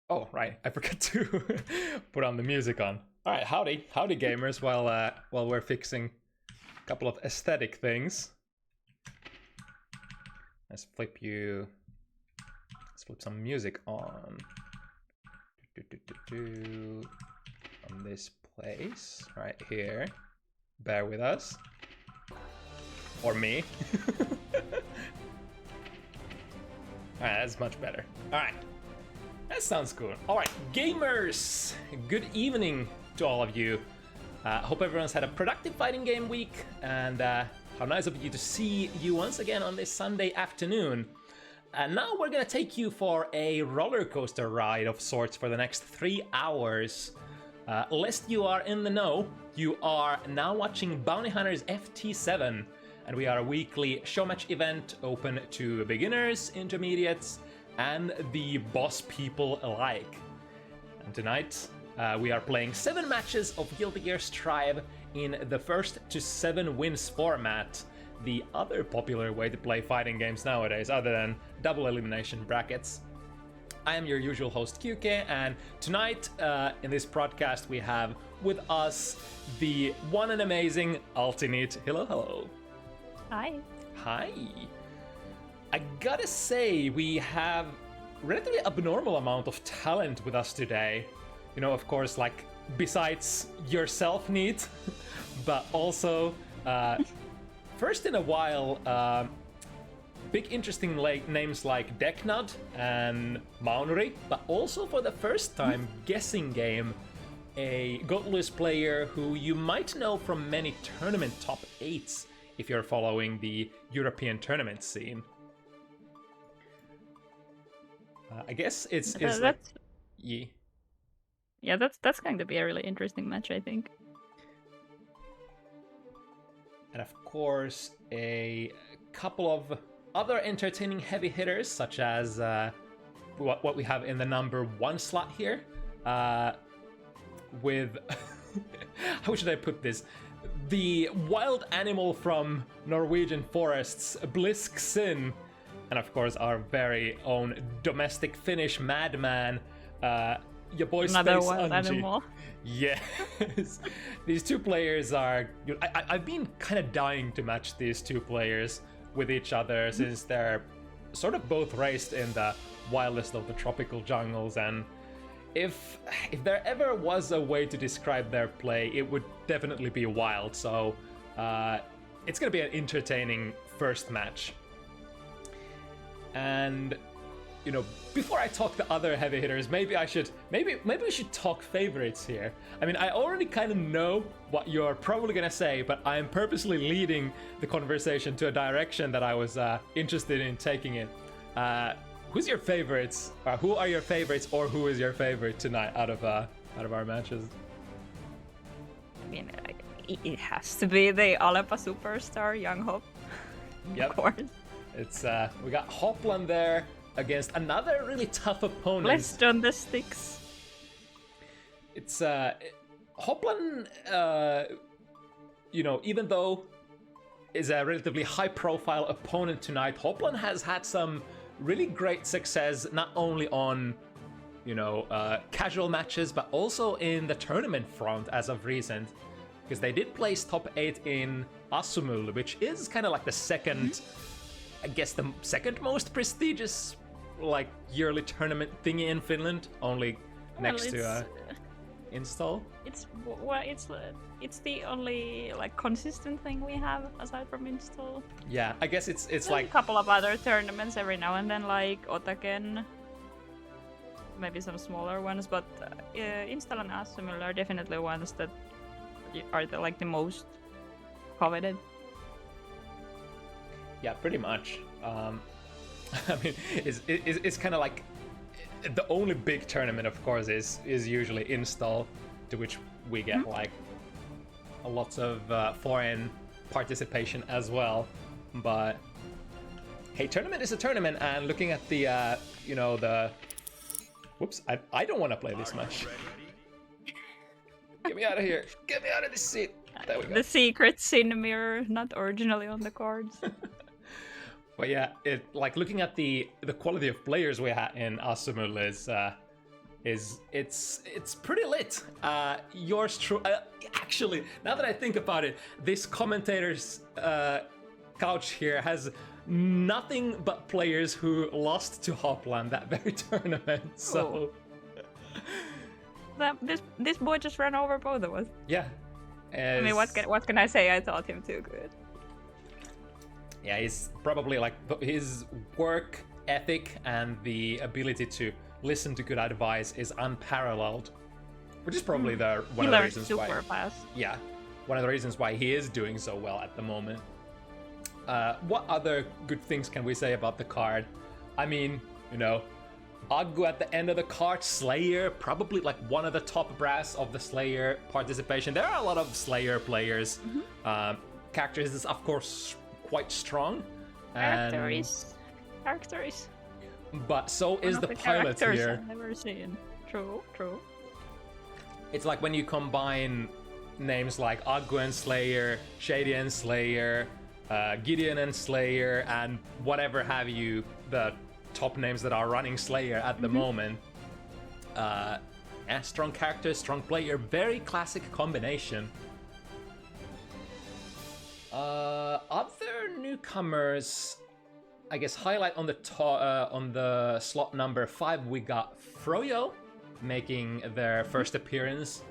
Oh, right. I forgot to put on the music on. All right, howdy gamers. While we're fixing a couple of aesthetic things, let's flip some music on. On this place right here. Bear with us. Or me. Alright, that's much better. Alright. That sounds cool. Alright, gamers! Good evening to all of you. Hope everyone's had a productive fighting game week, and how nice of you to see you once again on this Sunday afternoon. And now we're gonna take you for a roller coaster ride of sorts for the next 3 hours. Lest you are in the know, you are now watching Bounty Hunters FT7, and we are a weekly show match event open to beginners, intermediates, and the boss people alike. And tonight, we are playing 7 matches of Guilty Gear Strive in the first to 7 wins format, the other popular way to play fighting games nowadays, other than double elimination brackets. I am your usual host, QK, and tonight in this broadcast we have with us the one and amazing Ultinate. Hello. Hi. Hi. I gotta say, we have relatively abnormal amount of talent with us today. You know, of course, like, besides yourself, Neat, but also, first in a while, big interesting names like Deknud and Maunuri, but also for the first time, GuessingGame, a godless player who you might know from many tournament top 8s if you're following the European tournament scene. I guess it's like, yeah, that's going to be a really interesting match, I think. And of course, a couple of other entertaining heavy hitters, such as what we have in the number 1 slot here, with how should I put this? The wild animal from Norwegian forests, Bliskke, and of course our very own domestic Finnish madman, YaBoiSpades. Another wild animal. Yes, these two players are. I've been kind of dying to match these two players with each other since they're sort of both raised in the wildest of the tropical jungles, and if there ever was a way to describe their play, it would definitely be wild. So it's gonna be an entertaining first match. And you know, before I talk the other heavy hitters, maybe we should talk favorites here. I mean, I already kind of know what you're probably gonna say, but I am purposely leading the conversation to a direction that I was interested in taking it. Who's your favorites? Who are your favorites, or who is your favorite tonight out of our matches? I mean, it has to be the Alepa superstar, Young Hop. Yep. Of course. It's we got Hoplan there against another really tough opponent. Blessed on the sticks. It's Hoplan, you know, even though is a relatively high-profile opponent tonight, Hoplan has had some really great success, not only on, you know, casual matches, but also in the tournament front as of recent, because they did place top 8 in Asumul, which is kind of like the second, I guess the second most prestigious, like, yearly tournament thingy in Finland, only next to Install. It's the only like consistent thing we have aside from Install. Yeah, I guess it's There's like a couple of other tournaments every now and then, like Otaken, maybe some smaller ones, but Install and Asumul are definitely ones that are the most coveted. Yeah, pretty much. I mean, it's kind of like the only big tournament, of course, is usually Install, to which we get like lots of foreign participation as well. But hey, tournament is a tournament, and looking at the you know, the whoops, I don't want to play this much. Get me out of here! Get me out of this seat! There we go. The secret sin mirror, not originally on the cards. But yeah, it like looking at the quality of players we had in Asumul is is it's pretty lit. Yours true. Actually, now that I think about it, this commentator's couch here has nothing but players who lost to Hoplan that very tournament. So this boy just ran over both of us. yeah. I mean, what can I say? I thought him too good. Yeah, he's probably like his work ethic and the ability to listen to good advice is unparalleled, which is probably one of the reasons why. He learns super fast. Yeah, one of the reasons why he is doing so well at the moment. What other good things can we say about the card? I mean, you know, Aggu at the end of the card, Slayer, probably like one of the top brass of the Slayer participation. There are a lot of Slayer players. Characters is of course quite strong. Characters. But so is the pilot here. I've never seen. True. It's like when you combine names like Aggu and Slayer, Shady and Slayer, Gideon and Slayer, and whatever have you, the top names that are running Slayer at the moment. Strong character, strong player, very classic combination. Other newcomers, I guess highlight on the slot number 5 we got Froyo making their first appearance,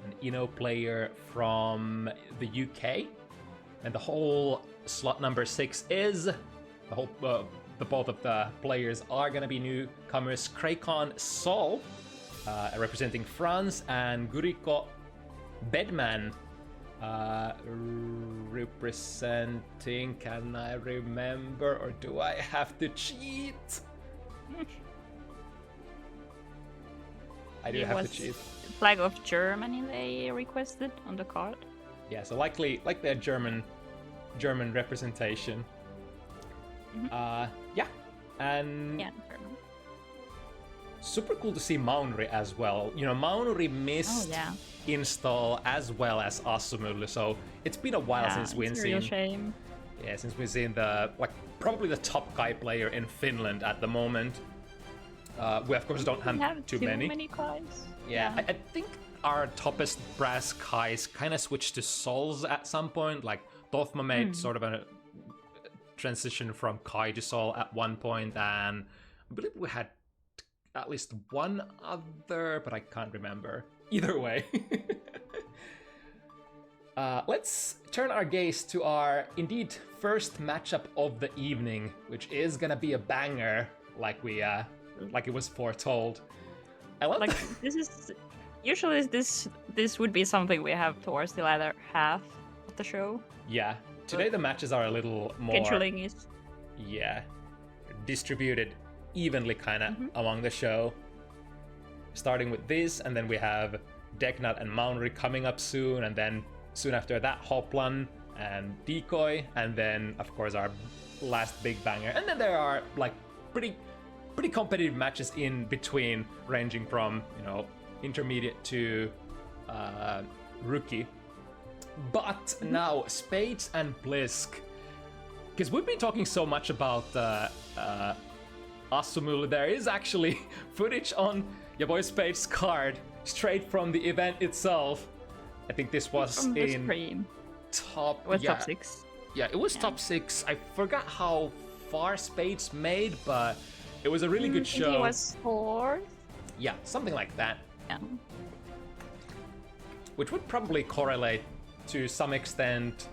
an Ino player from the UK, and the whole slot number 6 is both of the players are gonna be newcomers. Kreikon Sol, representing France, and Gurico Bedman, representing, can I remember or do I have to cheat? I do have to cheat. Flag of Germany they requested on the card. Yeah, so likely their German representation. Yeah, and super cool to see Maunuri as well. You know, Maunuri missed install as well as Asumulu, so it's been a while since we've seen. It's a real shame. Yeah, since we've seen probably the top Kai player in Finland at the moment. We of course don't have too many Kais. Yeah, I think our toppest brass Kais kind of switched to Sols at some point. Like Tothma made sort of a transition from Kai to Sol at one point, and I believe we had at least one other, but I can't remember. Either way. Let's turn our gaze to our indeed first matchup of the evening, which is gonna be a banger, like it was foretold. I love this is usually this would be something we have towards the latter half of the show. Yeah. Today the matches are a little more scheduling is distributed evenly kind of along the show. Starting with this, and then we have Deknud and Maunuri coming up soon, and then soon after that Hoplan and Decoy, and then of course our last big banger. And then there are like pretty competitive matches in between, ranging from, you know, intermediate to rookie. But now Spades and Bliskke, because we've been talking so much about Asumulu, there is actually footage on YaBoiSpades' card straight from the event itself. I think this was in top. It was top 6. Yeah, it was top 6. I forgot how far Spades made, but it was a really good show. He was 4th. Yeah, something like that. Yeah. Which would probably correlate to some extent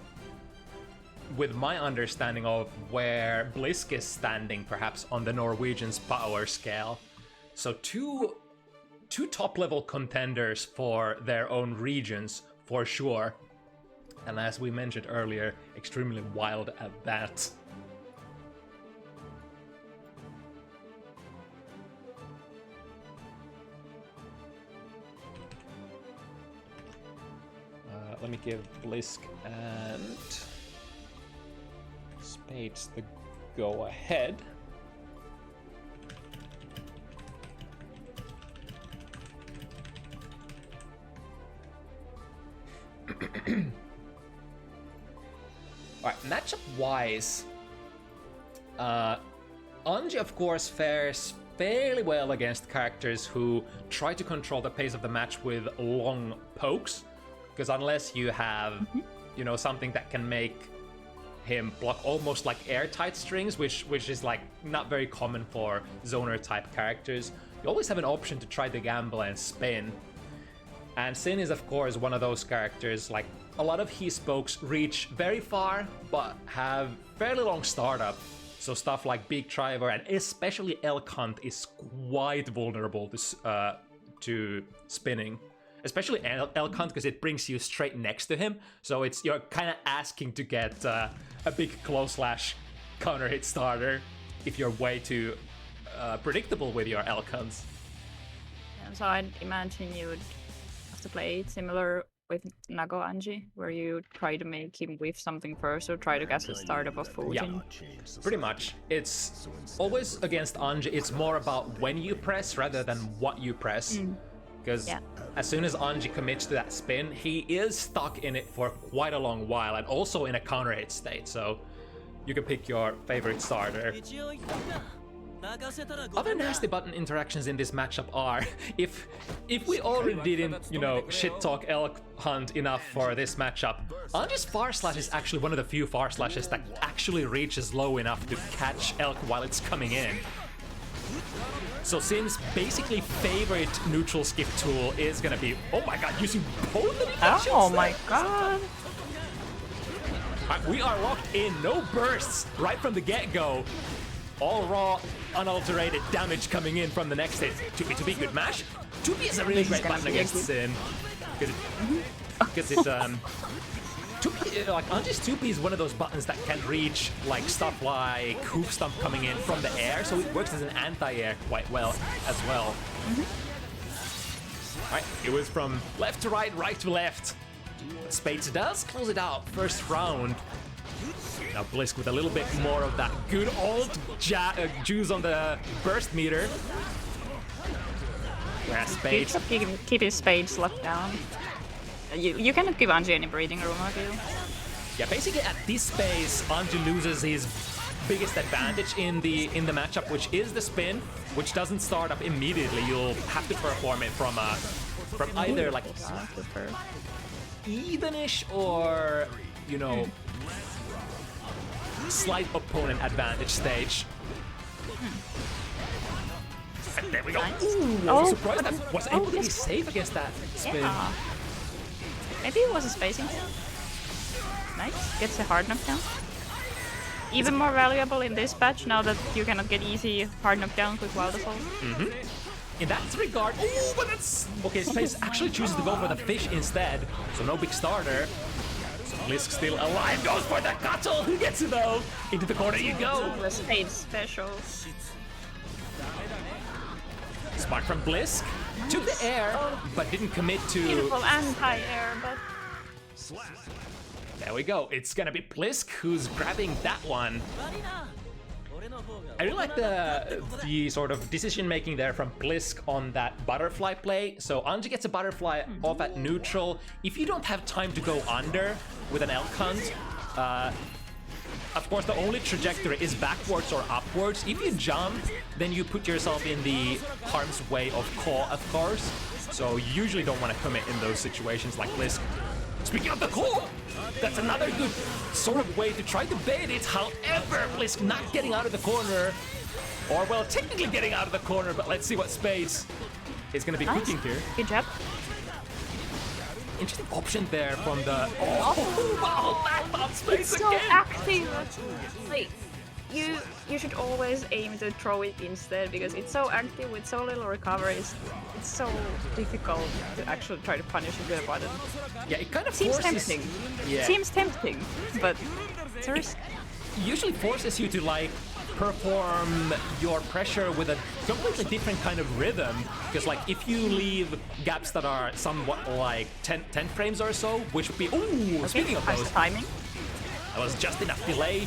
with my understanding of where Bliskke is standing, perhaps on the Norwegians' power scale. So two top-level contenders for their own regions, for sure. And as we mentioned earlier, extremely wild at that. Let me give Bliskke and Spades the go-ahead. Alright, matchup-wise, Anji, of course, fares fairly well against characters who try to control the pace of the match with long pokes, because unless you have, you know, something that can make him block almost like airtight strings, which is like not very common for zoner type characters, you always have an option to try to gamble and spin. And Sin is of course one of those characters. Like a lot of his spokes reach very far but have fairly long startup. So stuff like Big Driver and especially Elk Hunt is quite vulnerable to spinning. Especially Elk Hunt, because it brings you straight next to him. So you're kind of asking to get a big close slash counter hit starter if you're way too predictable with your Elk Hunts. Yeah, so I'd imagine you'd have to play it similar with Nago Anji, where you try to make him whiff something first or try to guess the start of a Fujin. Yeah, pretty much. It's always against Anji, it's more about when you press rather than what you press. Because as soon as Anji commits to that spin, he is stuck in it for quite a long while and also in a counter hit state, so you can pick your favorite starter. Other nasty button interactions in this matchup are, if we already didn't, you know, shit talk Elk Hunt enough for this matchup, Anji's far slash is actually one of the few far slashes that actually reaches low enough to catch Elk while it's coming in. So Sin's basically favorite neutral skip tool is gonna be, oh my god, using both the deflections. Oh my god! We are locked in, no bursts right from the get-go. All raw, unalterated damage coming in from the next hit. 2B, good mash. 2B is a really great button against Sin. Because it, 2P, like, Anji's 2P is one of those buttons that can reach, like, stuff like hoof stomp coming in from the air, so it works as an anti-air quite well as well. Alright, it was from left to right, right to left. Spades does close it out, first round. Now Blisske with a little bit more of that good old juice on the burst meter. Whereas Spades... Keep his Spades locked down. You cannot give Anji any breathing room, I feel. Yeah, basically at this phase, Anji loses his biggest advantage in the matchup, which is the spin, which doesn't start up immediately. You'll have to perform it from either like evenish or, you know, slight opponent advantage stage. And there we go. Ooh, I was surprised that was able to be safe against that spin. Yeah. Maybe it was a spacing kill. Nice. Gets a hard knockdown. Even more valuable in this patch now that you cannot get easy hard knockdowns with Wild Assault. In that regard, oh, but that's... Okay, Space actually chooses to go for the fish instead, so no big starter. So Blisske still alive, goes for the Cuttle, who gets it though? Into the corner you go! The Spade special. Smart from Blisske. Nice. Took the air, but didn't commit to... Beautiful anti-air, but... There we go, it's gonna be Blisske who's grabbing that one. I really like the sort of decision making there from Blisske on that butterfly play. So Anji gets a butterfly off at neutral. If you don't have time to go under with an Elk Hunt, of course the only trajectory is backwards or upwards. If you jump, then you put yourself in the harm's way of Claw, of course. So you usually don't want to commit in those situations like Blisske. Speaking of the Claw, that's another good sort of way to try to bait it. However, Blisske not getting out of the corner. Or, well, technically getting out of the corner, but let's see what Spades is going to be cooking here. Good job. Interesting option there from the... Oh, wow, that on Spades it's again! So active! Like, you should always aim to throw it instead, because it's so active with so little recoveries. It's so difficult to actually try to punish it with a button. Yeah, it kind of seems forces... tempting. Yeah. It seems tempting, but it's a risk. It usually forces you to, like, perform your pressure with a completely different kind of rhythm. Because, like, if you leave gaps that are somewhat like 10 frames or so, which would be... Ooh, okay, speaking of those... timing. That was just enough delay.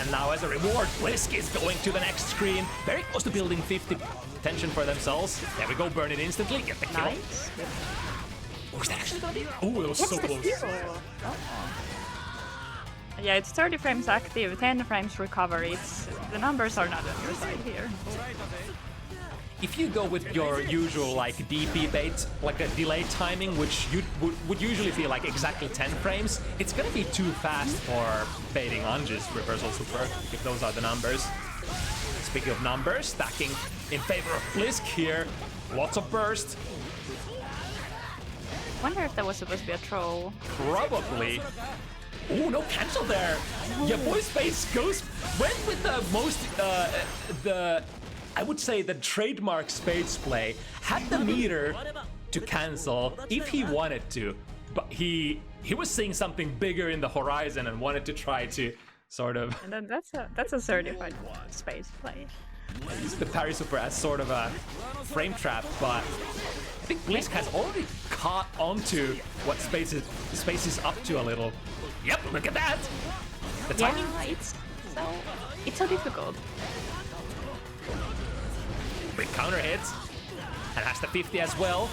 And now as a reward, Blisske is going to the next screen. Very close to building 50 tension for themselves. There we go, burn it instantly, get the kill. Nice. Oh, is that actually gonna be? Oh, it was so close. Yeah, it's 30 frames active, 10 frames recovery. The numbers are not on your side here. if you go with your usual like DP bait, like a delay timing, which you would usually feel like exactly 10 frames, it's gonna be too fast for baiting Anji's reversal super, if those are the numbers. Speaking of numbers, stacking in favor of Blisske here. Lots of burst. Wonder if that was supposed to be a troll. Probably. Ooh, no cancel there. YaBoiSpades went with the most, I would say the trademark Spades play. Had the meter to cancel if he wanted to, but he was seeing something bigger in the horizon and wanted to try to sort of. And then that's a certified Spades play. Use the parry super as sort of a frame trap, but I think Blisske has already caught onto what Space is up to a little. Yep, look at that! The timing. Yeah, it's so difficult. Big counter hits, and has the 50 as well.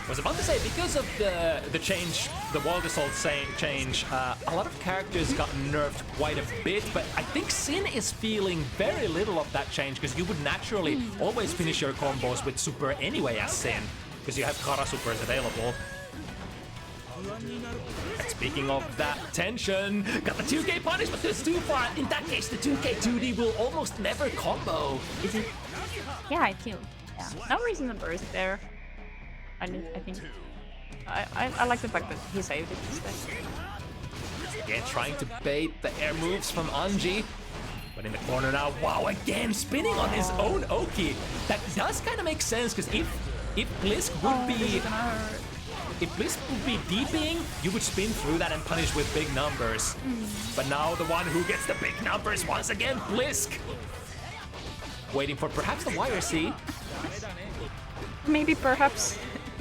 Was about to say, because of the change, the wall assault change, a lot of characters got nerfed quite a bit, but I think Sin is feeling very little of that change, because you would naturally always finish your combos with super anyway as Sin, because you have Kara supers available. And speaking of that tension, got the 2K punish, but it's too far. In that case, the 2K 2D will almost never combo. Is it? Yeah, I feel. Yeah. No reason to burst there. I think. I like the fact that he saved it instead. Again, trying to bait the air moves from Anji. But in the corner now, wow, again, spinning on his own Oki. That does kind of make sense, because if Blisske would be... If Blisske would be deeping, you would spin through that and punish with big numbers. But now the one who gets the big numbers once again, Blisske. Waiting for perhaps the YRC. Maybe perhaps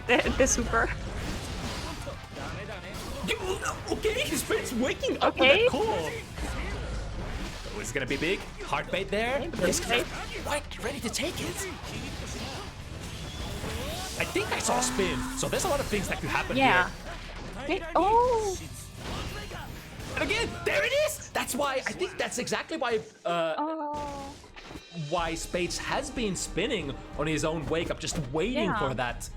the super. Okay, his friend's waking up with a call. Oh, it's gonna be big. Heart bait there. Blisske right, ready to take it. I think I saw a spin, so there's a lot of things that could happen here. Wait, oh! And again, there it is! That's why, I think that's exactly why, why Spades has been spinning on his own wake up, just waiting for that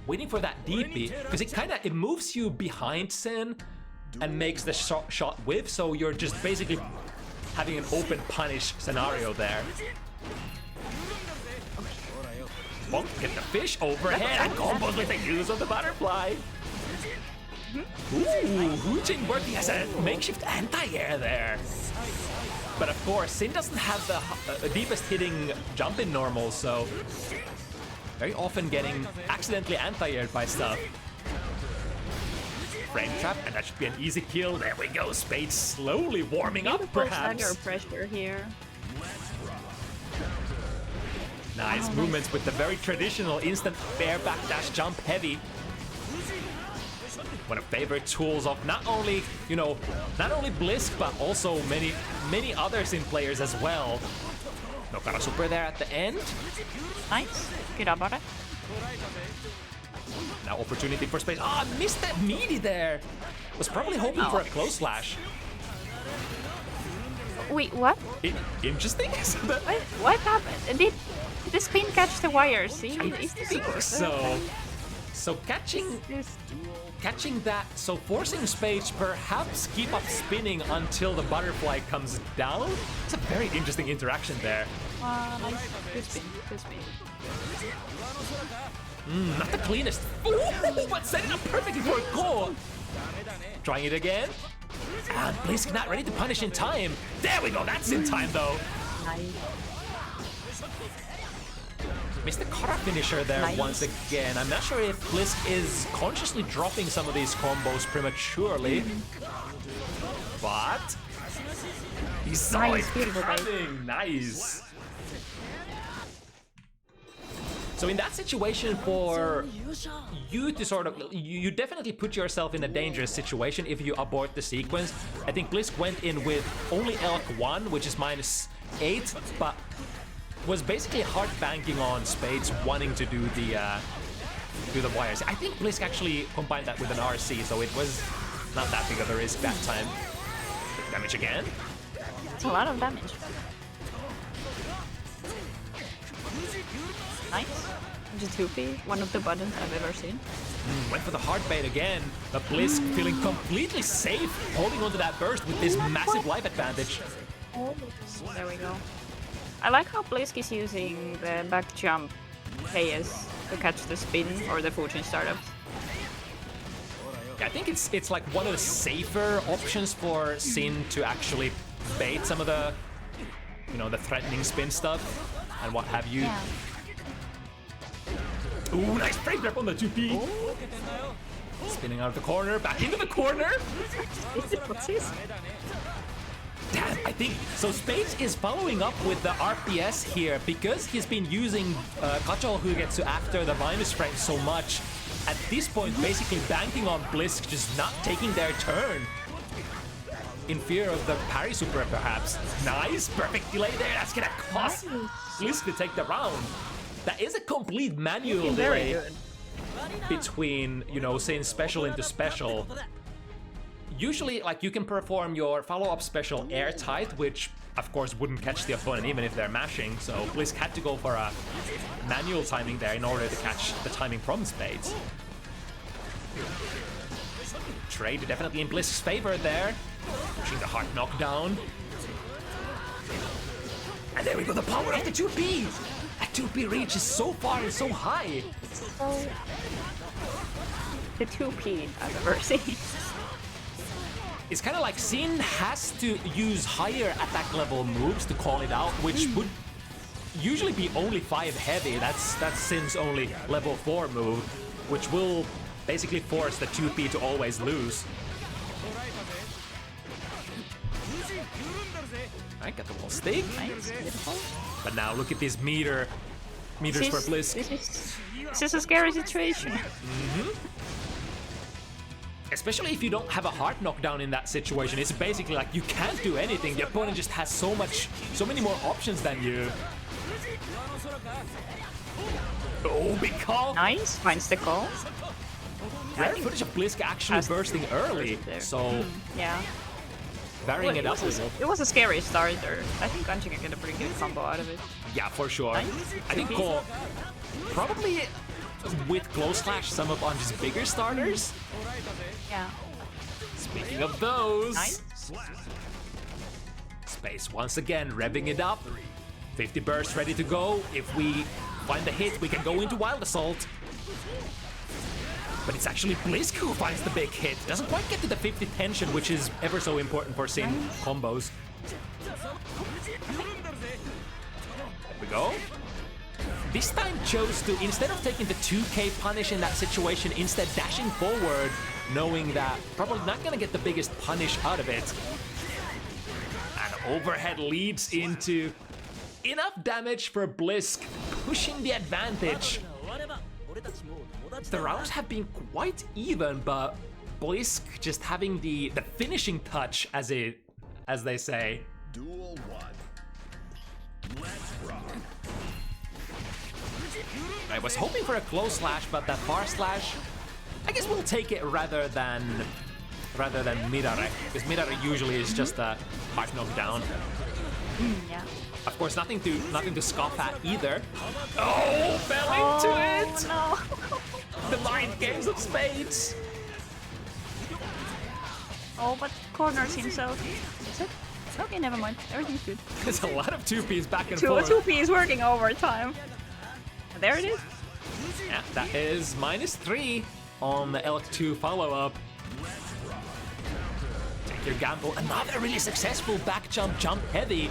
DP, because it moves you behind Sin and makes the shot whiff, so you're just basically having an open punish scenario there. Bonk, get the fish overhead and combos with the use of the butterfly. Ooh, Hujin working as a makeshift anti-air there. But of course, Sin doesn't have the deepest hitting jump in normal, so very often getting accidentally anti-aired by stuff. Frame trap, and that should be an easy kill. There we go, Spades slowly warming up, perhaps. Stagger pressure here. Nice movements with the very traditional instant bear backdash jump heavy. One of favorite tools of not only Blisske, but also many others in players as well. No Kara super there at the end. Nice. Good about it. Now opportunity for Space. Ah, missed that meaty there. Was probably hoping for a close slash. Wait, what? Interesting. What happened? Did the spin catch the wire? See, I think so. So catching that, so forcing Spades perhaps keep up spinning until the butterfly comes down. It's a very interesting interaction there. Nice. Good spin. Good spin. Not the cleanest. Ooh, but setting up perfectly for a goal. Trying it again. And Blisske not ready to punish in time. There we go, that's in time though. Nice. Missed the Kara finisher there once again. I'm not sure if Blisske is consciously dropping some of these combos prematurely. But he saw it coming. Nice. So in that situation, for you to sort of, you definitely put yourself in a dangerous situation if you abort the sequence. I think Blisske went in with only Elk 1, which is -8, but was basically hard banking on Spades wanting to do the wires. I think Blisske actually combined that with an RC, so it was not that big of a risk that time. Damage again. It's a lot of damage. Nice. Just 2p, one of the buttons I've ever seen. Went for the hard bait again, but Blisske feeling completely safe, holding onto that burst with this massive life advantage. There we go. I like how Blisske is using the back jump KS to catch the spin or the Fujin startups. I think it's like one of the safer options for Sin to actually bait some of the, you know, the threatening spin stuff and what have you. Yeah. Ooh, nice frame grab on the 2P. Spinning out of the corner, back into the corner. What's this? Damn, I think so. Spades is following up with the RPS here because he's been using Kachol Hugetsu after the minus frame so much. At this point, basically banking on Blisske just not taking their turn. In fear of the parry super, perhaps. Nice, perfect delay there. That's gonna cost Blisske to take the round. That is a complete manual delay between, you know, saying special into special. Usually, like, you can perform your follow-up special airtight, which, of course, wouldn't catch the opponent even if they're mashing. So Blisske had to go for a manual timing there in order to catch the timing from Spades. Trade definitely in Bliske's favor there. Pushing the hard knockdown. And there we go, the power of the 2P! That 2P reach is so far and so high. The 2P I've ever seen. It's kind of like Sin has to use higher attack level moves to call it out, which would usually be only 5 heavy. That's Sin's only level 4 move, which will basically force the 2P to always lose. Alright, got the wall stick. Nice, beautiful. But now look at this meters for Blisske. This is a scary situation. Especially if you don't have a hard knockdown in that situation. It's basically like you can't do anything. The opponent just has so many more options than you. Oh, big call. Nice, finds the call. Rare footage of Blisske actually bursting early. So yeah. varying it up a little. It was a scary starter. I think Kanji can get a pretty good combo out of it. Yeah, for sure. Nice. I think Cole probably with close slash some up on just bigger starters. Yeah. Speaking of those, Nice. Space once again revving it up. 50 bursts ready to go. If we find the hit, we can go into Wild Assault. But it's actually Blisske who finds the big hit. Doesn't quite get to the 50 tension, which is ever so important for Sin combos. There we go. This time chose to, instead of taking the 2k punish in that situation, instead dashing forward, knowing that probably not gonna get the biggest punish out of it. And overhead leads into enough damage for Blisske, pushing the advantage. The rounds have been quite even, but Blisske just having the finishing touch, as they say. Duel 1. Let's rock. I was hoping for a close slash, but that far slash, I guess we'll take it rather than Mirare, because Mirare usually is just a hard knockdown. Yeah. Of course, nothing to scoff at either. Oh, fell into it! No. The mind games of Spades. Oh, but corners himself. Is it? Okay, never mind. Everything's good. There's a lot of 2Ps back and forth. 2P is working overtime. There it is. Yeah, that is -3 on the L2 follow-up. Take your gamble. Another really successful back jump, jump heavy.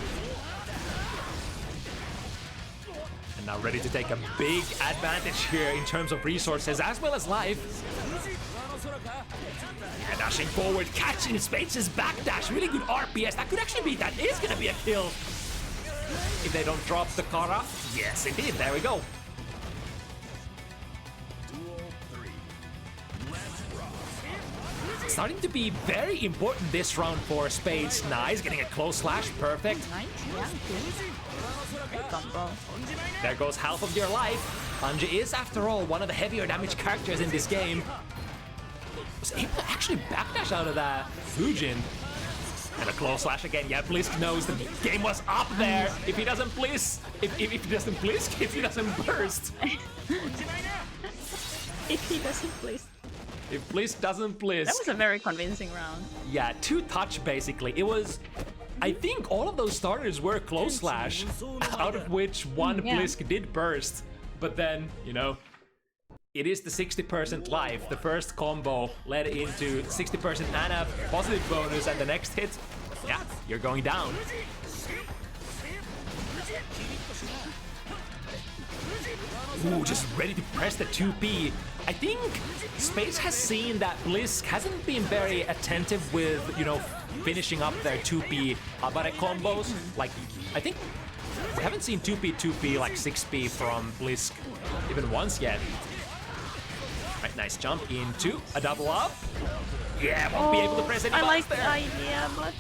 And now ready to take a big advantage here in terms of resources as well as life. And dashing forward, catching Spades' backdash. Really good RPS. That could actually be, that is gonna be a kill. If they don't drop the Kara. Yes, indeed. There we go. Starting to be very important this round for Spades. Nice, getting a close slash, perfect. Nice, yeah, good. Great combo. There goes half of your life. Anji is, after all, one of the heavier damage characters in this game. Was able to actually backdash out of that Fujin. And a close slash again. Yeah, Blisske knows the game was up there. If he doesn't Bliss, if he doesn't Blisske, if he doesn't burst. If he doesn't Bliss. If Blisske doesn't Bliss. That was a very convincing round. Yeah, 2-touch basically. It was, I think all of those starters were close slash, out of which one Blisske did burst. But then, you know, it is the 60% life. The first combo led into 60% and a positive bonus, and the next hit, yeah, you're going down. Ooh, just ready to press the 2P. I think Spades has seen that Blisske hasn't been very attentive with, you know, finishing up their 2P Abare combos. Like, I think we haven't seen 2P like 6P from Blisske even once yet. Right, nice jump into a double up. Yeah, won't be able to press any buttons I like there. the idea, but...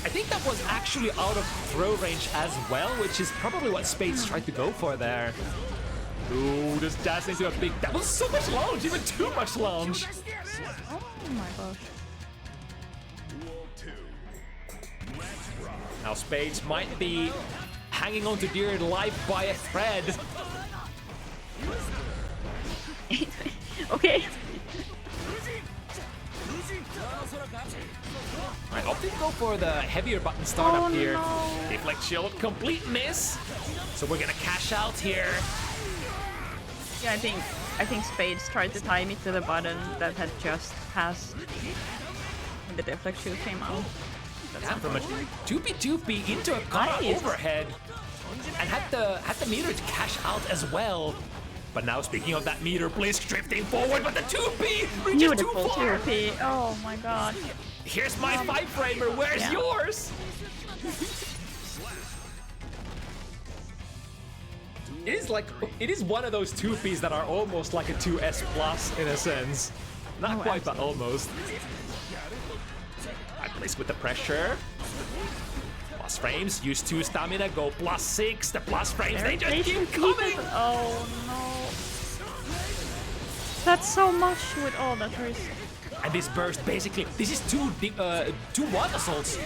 I think that was actually out of throw range as well, which is probably what Spades tried to go for there. Ooh, just dash into a big... That was so much launch, even too much launch. Oh my gosh. Now Spades might be hanging on to dear life by a thread. Okay. Right, opted to go for the heavier button startup here. No. Deflect shield, complete miss. So we're gonna cash out here. Yeah, I think Spades tried to time it to the button that had just passed when the deflect shield came out. Yeah, from a 2P into a car Nice. overhead, and had the meter to cash out as well. But now, speaking of that meter, Blisske drifting forward, but the 2P reaches too Beautiful far. 2P. Oh my god. Here's my 5-framer. Where's Yeah. yours? It is one of those 2Ps that are almost like a 2S plus in a sense. Not Oh, quite, but almost. Right, Blisske with the pressure. Plus frames, use 2 stamina, go +6. The plus frames, they just keep coming. Oh no. That's so much with all that risk. And this burst, basically, this is two one assaults.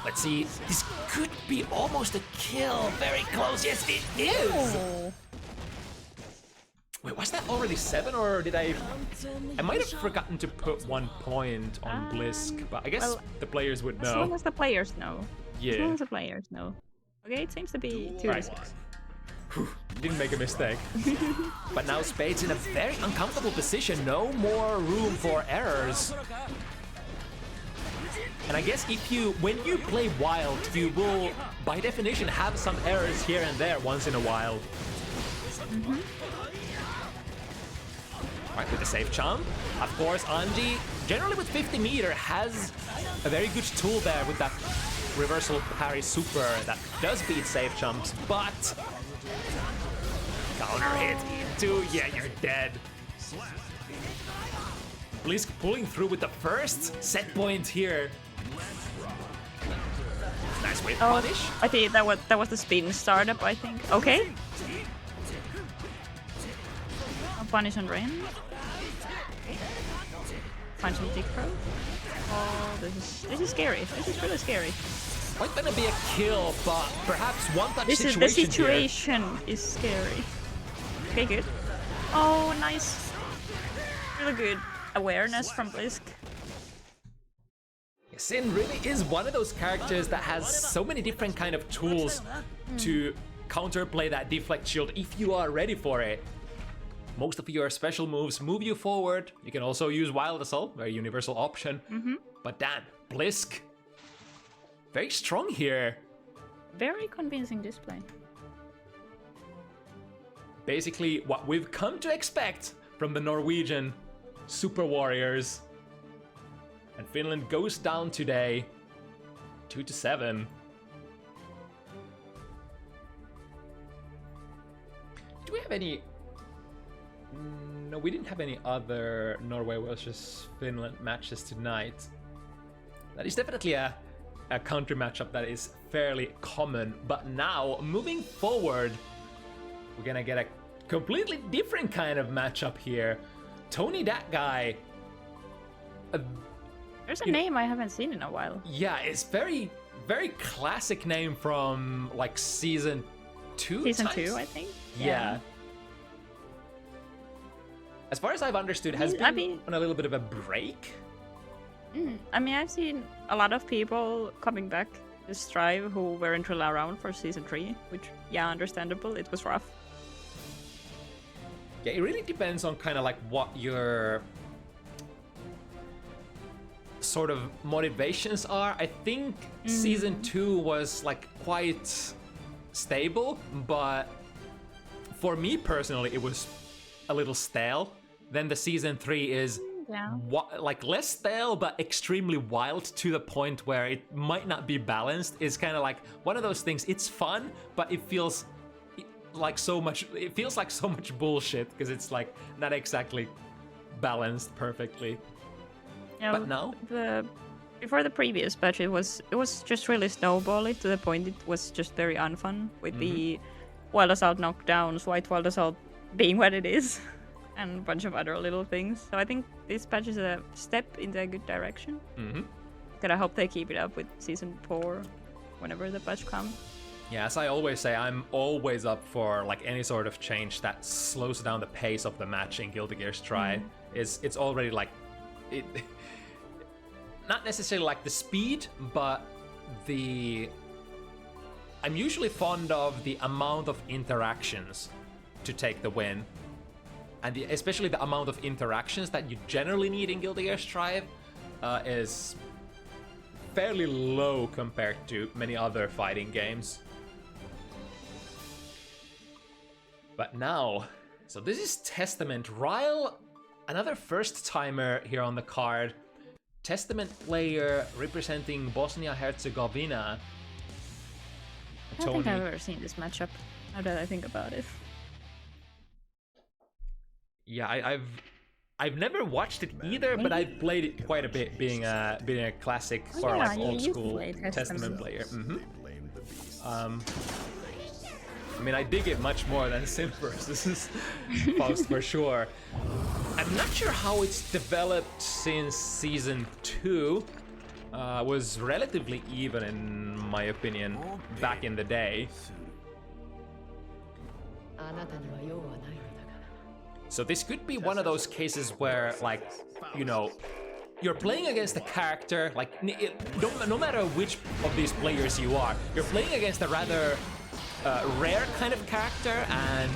Let's see, this could be almost a kill. Very close, yes it is. Oh. Wait, was that already 7 or did I might have forgotten to put 1 point on Blisske, but I guess well, the players would As long know. as the players know. Yeah. As long as the players know. Okay, it seems to be 2 Right. to 6. Didn't make a mistake. But now Spades in a very uncomfortable position. No more room for errors. And I guess when you play wild, you will, by definition, have some errors here and there once in a while. Right, with the safe jump. Of course, Anji, generally with 50 meter, has a very good tool there with that reversal parry super that does beat safe jumps, but counter hit into, yeah, you're dead. Blisske pulling through with the first set point here. Nice wave punish. I think that was the spin startup, I think. Okay. Punish and rain. Punch and tick throw. Oh, this is scary. This is really scary. Might gonna be a kill, but perhaps one touch This is situation the here. situation is scary. Okay, good. Oh, nice. Really good awareness from Blisske. Sin really is one of those characters that has so many different kind of tools to counterplay that deflect shield if you are ready for it. Most of your special moves move you forward. You can also use Wild Assault, very universal option. But damn, Blisske, very strong here. Very convincing display. Basically what we've come to expect from the Norwegian Super Warriors. And Finland goes down today 2-7. Do we have any... No, we didn't have any other Norway versus Finland matches tonight. That is definitely a country matchup that is fairly common. But now, moving forward, we're gonna get a completely different kind of matchup here. Tonydatguy, There's a name I haven't seen in a while. Yeah, it's very classic name from like season 2. Season 2, I think. Yeah. As far as I've understood, has been on a little bit of a break. I mean, I've seen a lot of people coming back to Strive who weren't really around for season 3, which, yeah, understandable. It was rough. Yeah, it really depends on kind of like what your sort of motivations are. I think season 2 was like quite stable, but for me personally, it was a little stale. Then the season 3 is like less stale, but extremely wild to the point where it might not be balanced. It's kind of like one of those things. It's fun, but it feels like so much. It feels like so much bullshit because it's like not exactly balanced perfectly. Yeah, but now, before the previous patch, it was just really snowbally to the point it was just very unfun with the Wild Assault knockdowns, White Wild Assault being what it is, and a bunch of other little things. So I think this patch is a step in a good direction. I hope they keep it up with season 4 whenever the patch comes. Yeah, as I always say, I'm always up for like any sort of change that slows down the pace of the match in Guilty Gear Strive. It's already like it. Not necessarily like the speed, but I'm usually fond of the amount of interactions to take the win. And especially the amount of interactions that you generally need in Guilty Gear Strive is fairly low compared to many other fighting games. But now, so this is Testament. Rile, another first-timer here on the card. Testament player representing Bosnia-Herzegovina. I don't think I've ever seen this matchup, now that I think about it. Yeah, I've never watched it either, but I've played it quite a bit, being a classic or like old school Testament player. I mean, I dig it much more than Sim vs. Faust for sure. I'm not sure how it's developed since season 2. Was relatively even in my opinion back in the day. So this could be one of those cases where, like, you know, you're playing against a character, like, no matter which of these players you are, you're playing against a rather rare kind of character, and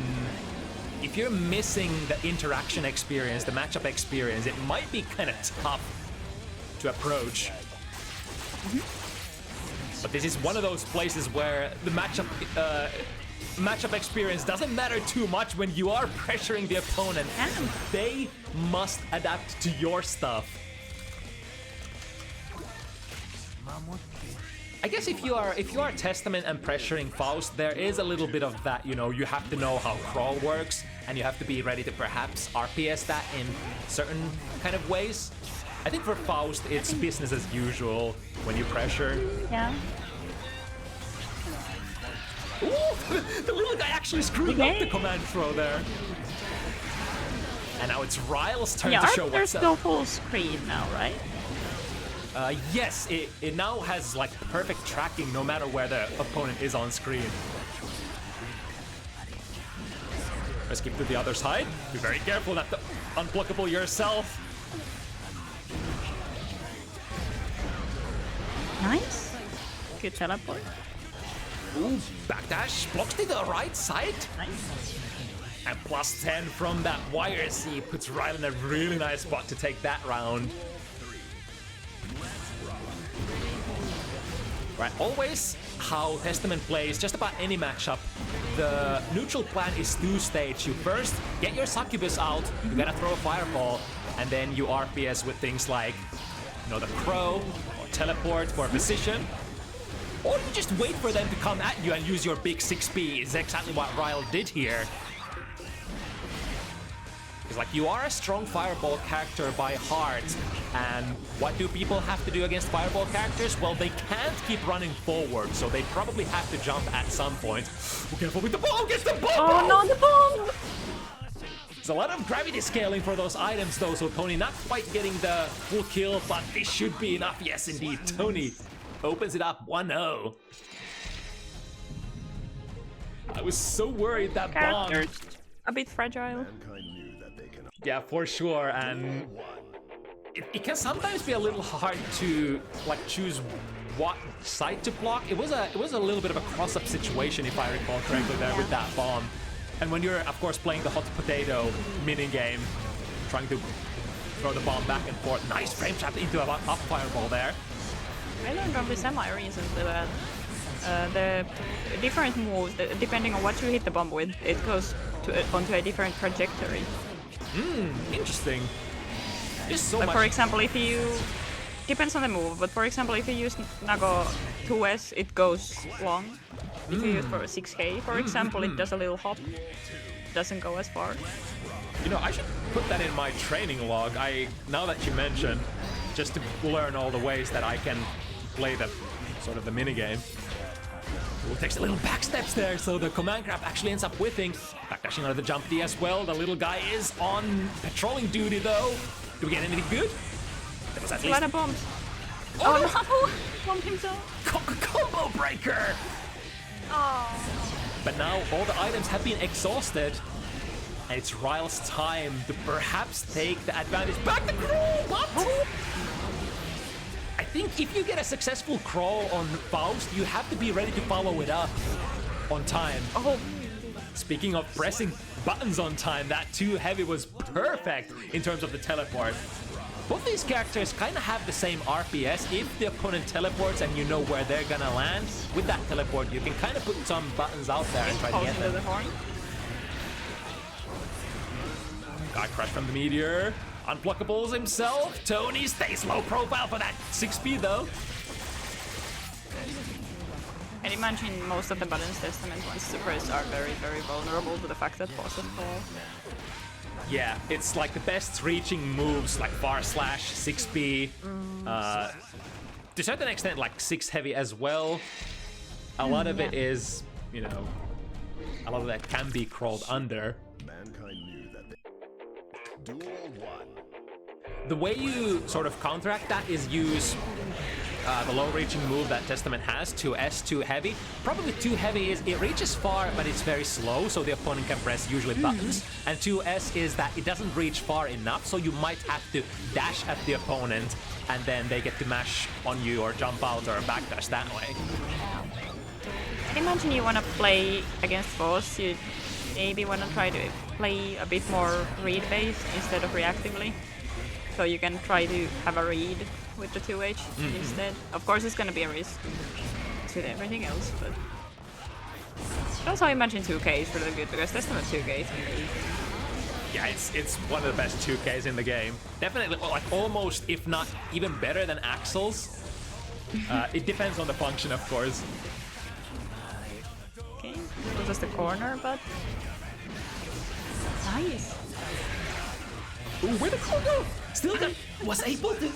if you're missing the interaction experience, the matchup experience, it might be kind of tough to approach. But this is one of those places where the matchup experience doesn't matter too much when you are pressuring the opponent. They must adapt to your stuff. I guess if you are Testament and pressuring Faust, there is a little bit of that, you know, you have to know how crawl works, and you have to be ready to perhaps RPS that in certain kind of ways. I think for Faust, it's business as usual when you pressure. Yeah. Ooh, the little guy actually screwed up the command throw there. And now it's Rile's turn to show what's up. There's no full screen now, right? Yes, it now has like perfect tracking no matter where the opponent is on screen. Let's keep to the other side. Be very careful not to unblockable yourself. Nice. Good teleport. Ooh, backdash blocks to the right side. Nice. And plus 10 from that wire C puts Rile in a really nice spot to take that round. Right, always how Testament plays just about any matchup. The neutral plan is two-stage. You first get your succubus out, you gotta throw a fireball, and then you RPS with things like, you know, the crow, or teleport for position. Or you just wait for them to come at you and use your big 6P. Is exactly what Rile did here. Because like, you are a strong fireball character by heart, and what do people have to do against fireball characters? Well, they can't keep running forward, so they probably have to jump at some point. Be careful with the bomb! Gets the bomb! Oh no, the bomb! There's a lot of gravity scaling for those items though, so Tony not quite getting the full kill, but this should be enough. Yes, indeed. Tony opens it up 1-0. I was so worried that bomb... Character's a bit fragile. Mankind knew that they can Yeah, for sure, and it can sometimes be a little hard to like choose what side to block. It was a little bit of a cross-up situation, if I recall correctly, there with that bomb. And when you're, of course, playing the hot potato mini game, trying to throw the bomb back and forth. Nice frame trap into a up fireball there. I learned from the semi recently that the different moves, depending on what you hit the bomb with, it goes onto a different trajectory. Interesting. There's so Like much. for example, if you... Depends on the move, but for example, if you use Nago 2S, it goes long. If you use for 6K, for example, it does a little hop. Doesn't go as far. You know, I should put that in my training log. Now that you mention, just to learn all the ways that I can play the sort of the mini game. Ooh, takes a little back steps there, so the command grab actually ends up whiffing. Backdashing out of the jump D as well. The little guy is on patrolling duty though. Do we get anything good? That was at A least lot of bombs. Oh, no! Bombed himself. combo breaker. Oh. But now all the items have been exhausted. And it's Rile's time to perhaps take the advantage. Back to crawl! What? I think if you get a successful crawl on Faust, you have to be ready to follow it up on time. Oh. Speaking of pressing buttons on time, that 2 heavy was perfect in terms of the teleport. Both these characters kind of have the same RPS. If the opponent teleports and you know where they're gonna land, with that teleport you can kind of put some buttons out there and try to get them. The horn. Got crushed from the meteor. Unblockables himself. Tony stays low profile for that 6 speed though. And imagine most of the Balance Testament ones supers are very, very vulnerable to the fact that bosses fall. Yeah, it's like the best reaching moves like bar slash, 6B, to a certain extent like 6 heavy as well. A lot of it is, you know, a lot of that can be crawled under. mankind knew that they Duel 1. The way you sort of counteract that is use the low reaching move that Testament has, 2S, 2 heavy. Probably 2 heavy is it reaches far but it's very slow, so the opponent can press usually buttons. And 2S is that it doesn't reach far enough, so you might have to dash at the opponent and then they get to mash on you or jump out or backdash that way. And imagine you want to play against boss, you maybe want to try to play a bit more read-based instead of reactively. So you can try to have a read with the 2H instead. Of course it's gonna be a risk with everything else, but also imagine 2K is really good because Testament 2K is really easy. Yeah, it's one of the best 2Ks in the game. Definitely, like almost, if not even better than Axel's. It depends on the function, of course. Okay, it was just a corner, but nice. Ooh, where'd the crow go? Still was able to.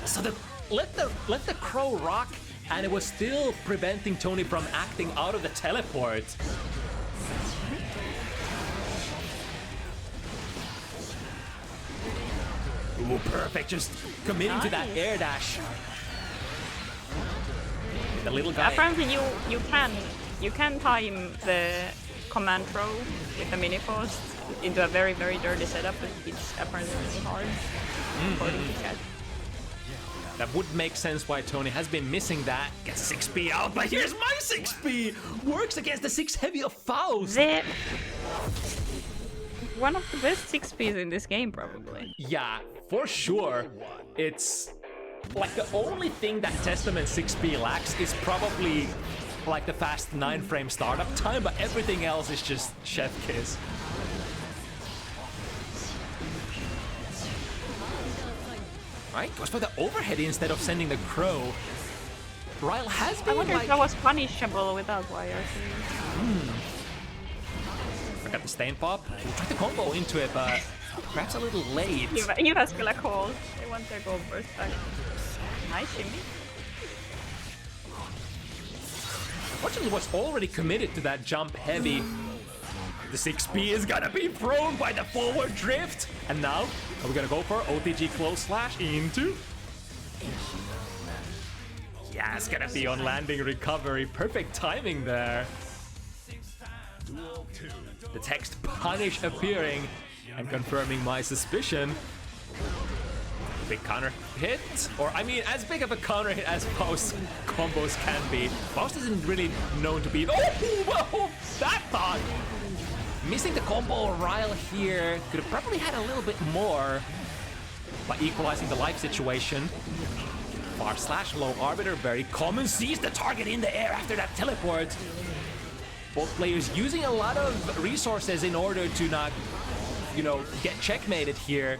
So let the crow rock, and it was still preventing Tony from acting out of the teleport. Ooh, perfect! Just committing to that air dash. The little guy. Apparently you can time the command throw with the mini post into a very, very dirty setup, but it's apparently really hard. According to chat. That would make sense why Tony has been missing that. Gets 6B out, but here's my 6B! Works against the 6 heavy of Faust! One of the best 6Ps in this game, probably. Yeah, for sure. It's like the only thing that Testament 6B lacks is probably like the fast 9-frame startup time, but everything else is just chef kiss. Right, goes for the overhead instead of sending the crow. Rile has been I wonder like... if that was punishable without YRC. I got the stain pop. Tried to combo into it, but perhaps a little late. You guys feel like holes. They want their gold burst back. Nice shimmy. Fortunately, was already committed to that jump heavy. The 6P is gonna be thrown by the forward drift. And now, are we gonna go for OTG close slash into? Yeah, it's gonna be on landing recovery. Perfect timing there. The text punish appearing and confirming my suspicion. Big counter hit, or I mean, as big of a counter hit as Faust combos can be. Faust isn't really known to be. Oh, whoa, that thought! Missing the combo Rile here. Could have probably had a little bit more by equalizing the life situation. Far slash low arbiter, very common. Sees the target in the air after that teleport. Both players using a lot of resources in order to not, you know, get checkmated here.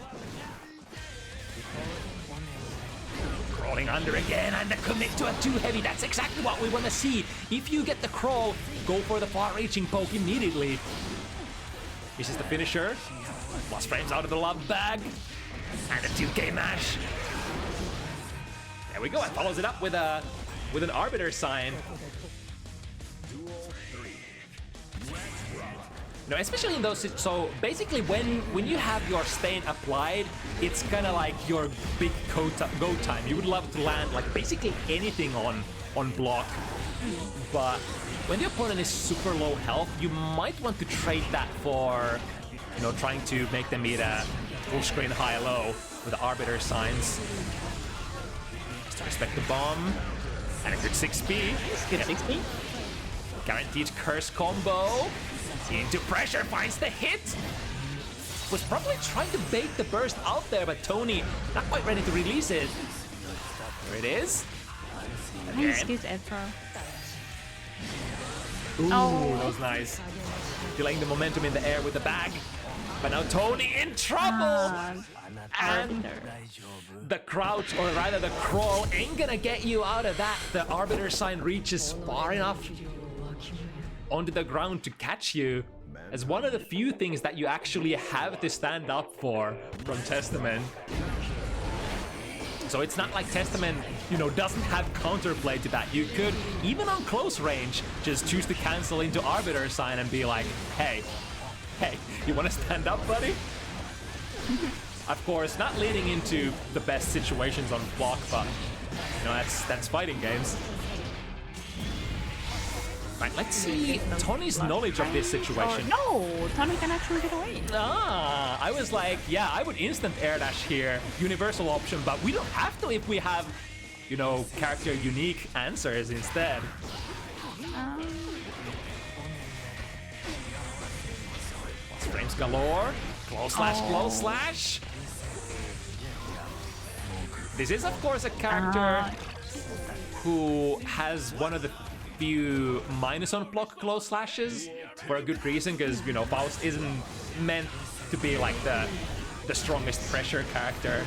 Crawling under again, and the commit to a 2 heavy. That's exactly what we want to see. If you get the crawl, go for the far-reaching poke immediately. This is the finisher. Lost frames out of the love bag. And a 2K mash. There we go, and follows it up with an arbiter sign. No, especially in those, so basically when you have your stain applied, it's kind of like your big go time. You would love to land like basically anything on block, but when the opponent is super low health, you might want to trade that for, you know, trying to make them eat a full screen high-low with the arbiter signs. Just to respect the bomb, and a good 6P. Good 6P. Guaranteed curse combo. Into pressure, finds the hit. Was probably trying to bait the burst out there, but Tony not quite ready to release it. There it is. Nice, good Edro. Ooh, that was nice. Delaying the momentum in the air with the bag. But now Tony in trouble. And the crouch, or rather the crawl, ain't gonna get you out of that. The arbiter sign reaches far enough onto the ground to catch you, as one of the few things that you actually have to stand up for from Testament. So it's not like Testament, you know, doesn't have counterplay to that. You could, even on close range, just choose to cancel into arbiter sign and be like, hey, you want to stand up, buddy? Of course, not leading into the best situations on block, but you know, that's fighting games. Right, let's see Tony's knowledge of this situation. Oh, no, Tony can actually get away. Ah, I was like, yeah, I would instant air dash here, universal option, but we don't have to if we have, you know, character unique answers instead. Frames galore, close slash. This is, of course, a character who has one of the few minus on block close slashes for a good reason, because, you know, Faust isn't meant to be like the strongest pressure character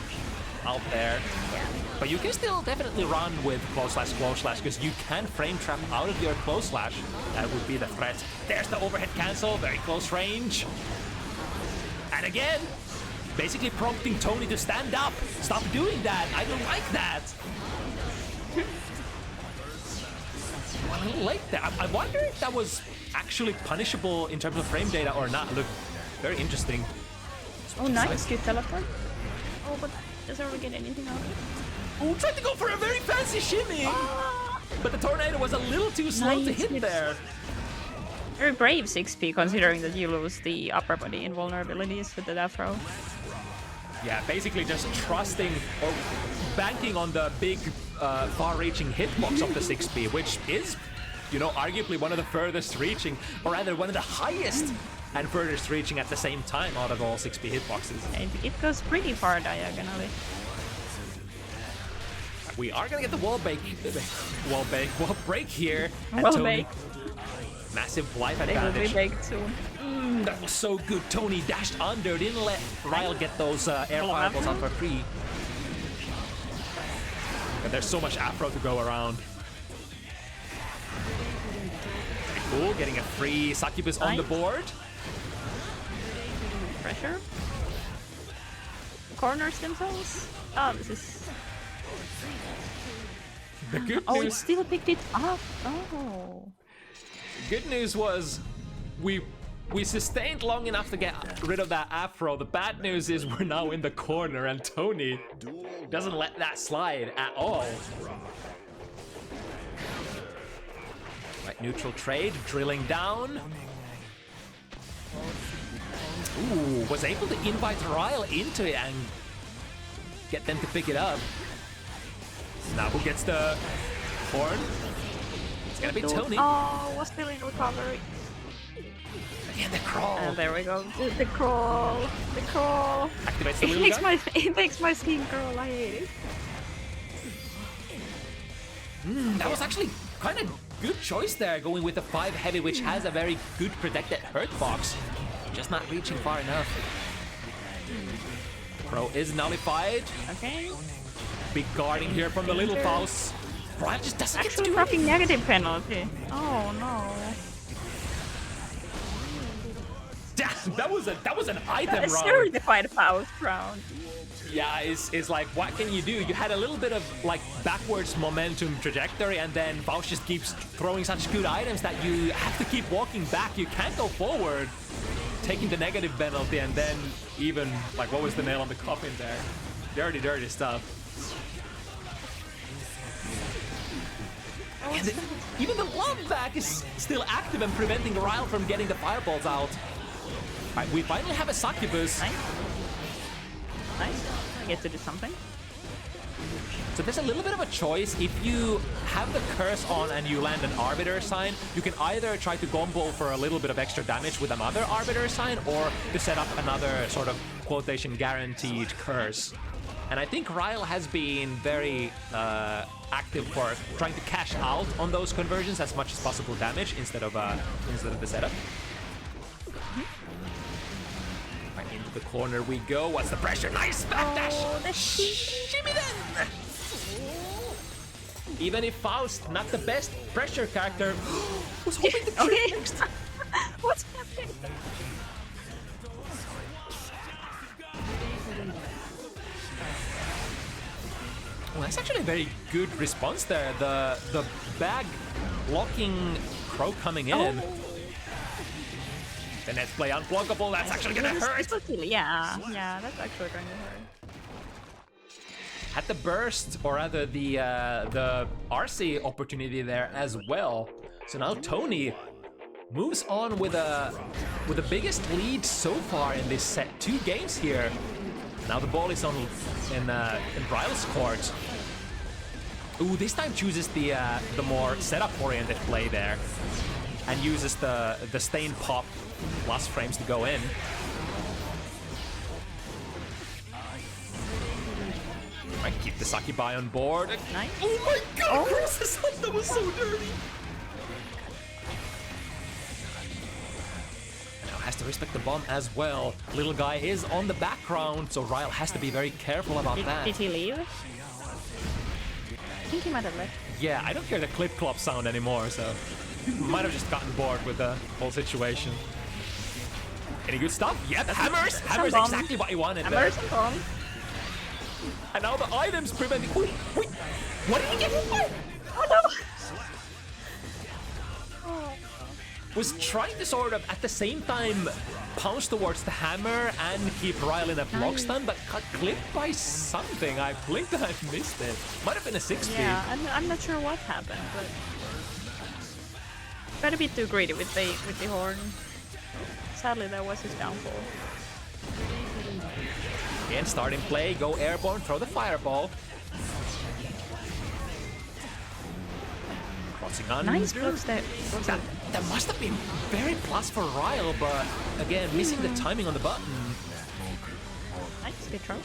out there. Yeah. But you can still definitely run with close slash, because you can frame trap out of your close slash. That would be the threat. There's the overhead cancel, very close range. And again, basically prompting Tony to stand up. Stop doing that. I don't like that. I don't like that. I wonder if that was actually punishable in terms of frame data or not. Look, very interesting. Oh, nice. Good teleport. Oh, but doesn't we get anything out of it? Oh, tried to go for a very fancy shimmy. But the tornado was a little too slow to hit there. Very brave 6P, considering that you lose the upper body invulnerabilities with the death throw. Yeah, basically just trusting or banking on the big far-reaching hitbox of the 6P, which is, you know, arguably one of the furthest reaching, or rather one of the highest and furthest reaching at the same time out of all 6P hitboxes. It goes pretty far diagonally. We are gonna get the wall break here. Wall break. Massive life They will advantage. be baked soon. That was so good. Tony dashed under, didn't let Rile get those air fireballs out for free. And there's so much Afro to go around. Pretty cool, getting a free Succubus on the board. Pressure. Corners themselves. Oh, this is... The good Oh, it news, still picked it up. Oh. good news was we We sustained long enough to get rid of that afro. The bad news is we're now in the corner and Tony doesn't let that slide at all. Right, neutral trade, drilling down. Ooh, was able to invite Rile into it and get them to pick it up. Now who gets the horn? It's gonna be Tony. Oh, was still in recovery. And the crawl. And there we go. The crawl. The crawl. Activates the little guy. It makes my skin curl. I hate it. That was actually kind of good choice there, going with the 5 heavy, which has a very good protected hurt box. Just not reaching far enough. Pro is nullified. Okay. Big guarding here from the little Faust. Rile just doesn't get to Actually, do fucking anything. negative penalty. Oh no. That was an item round. Certified Faust round. Yeah, it's like, what can you do? You had a little bit of like backwards momentum trajectory, and then Faust just keeps throwing such good items that you have to keep walking back. You can't go forward, taking the negative penalty, and then even like, what was the nail on the coffin there? Dirty stuff. And even the love back is still active and preventing Rile from getting the fireballs out. Right, we finally have a succubus. Nice. I get to do something. So there's a little bit of a choice. If you have the curse on and you land an arbiter sign, you can either try to combo for a little bit of extra damage with another arbiter sign, or to set up another sort of quotation guaranteed curse. And I think Rile has been very active for trying to cash out on those conversions as much as possible damage instead of the setup. Right, into the corner we go. What's the pressure? Nice backdash! Oh, the Shimmy then! Even if Faust, not the best pressure character, was hoping to Okay. kill next. What's happening? Well, that's actually a very good response there. The bag blocking Crow coming in. The Nets play unblockable. That's actually gonna hurt. Yeah, that's actually going to hurt. Had the burst, or rather the RC opportunity there as well. So now Tony moves on with the biggest lead so far in this set. 2 games here. Now the ball is on in Rile's court. Ooh, this time chooses the more setup-oriented play there, and uses the stain pop plus frames to go in. Might keep the Sakubai on board. Nice. Oh my god, crosses up, that was so dirty. Now has to respect the bomb as well. Little guy is on the background, so Rile has to be very careful about that. Did he leave? I think he might have left. Yeah, I don't hear the clip-clop sound anymore, so might have just gotten bored with the whole situation. Any good stuff? Yep, hammers! Hammers bomb. exactly what he wanted there. Hammers and bomb. And now the items preventing... Wait, what did he get hit by? Oh no! Was trying to sort of, at the same time, pounce towards the hammer and keep Rile in a block stun, but got clipped by something. I blinked and I missed it. Might have been a 6-speed. Yeah, I'm not sure what happened, but got a bit too greedy with the horn. Sadly, that was his downfall. Again, starting play, go airborne, throw the fireball. Crossing under. Nice blocks there. That must have been very plus for Rile, but again, missing the timing on the button. Nice, good throw.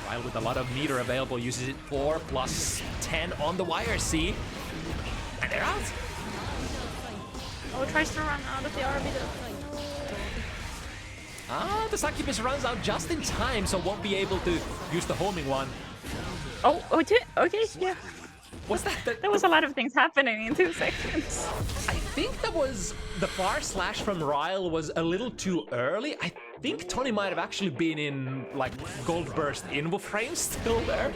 Rile with a lot of meter available, uses it for +10 on the YRC. And they're out. Oh, tries to run out of the arbiter. Ah, the Succubus runs out just in time, so won't be able to use the homing one. Oh, okay, yeah. What's that? There was a lot of things happening in 2 seconds. I think that was the far slash from Rile was a little too early. I think Tony might have actually been in like gold burst invo frames still there.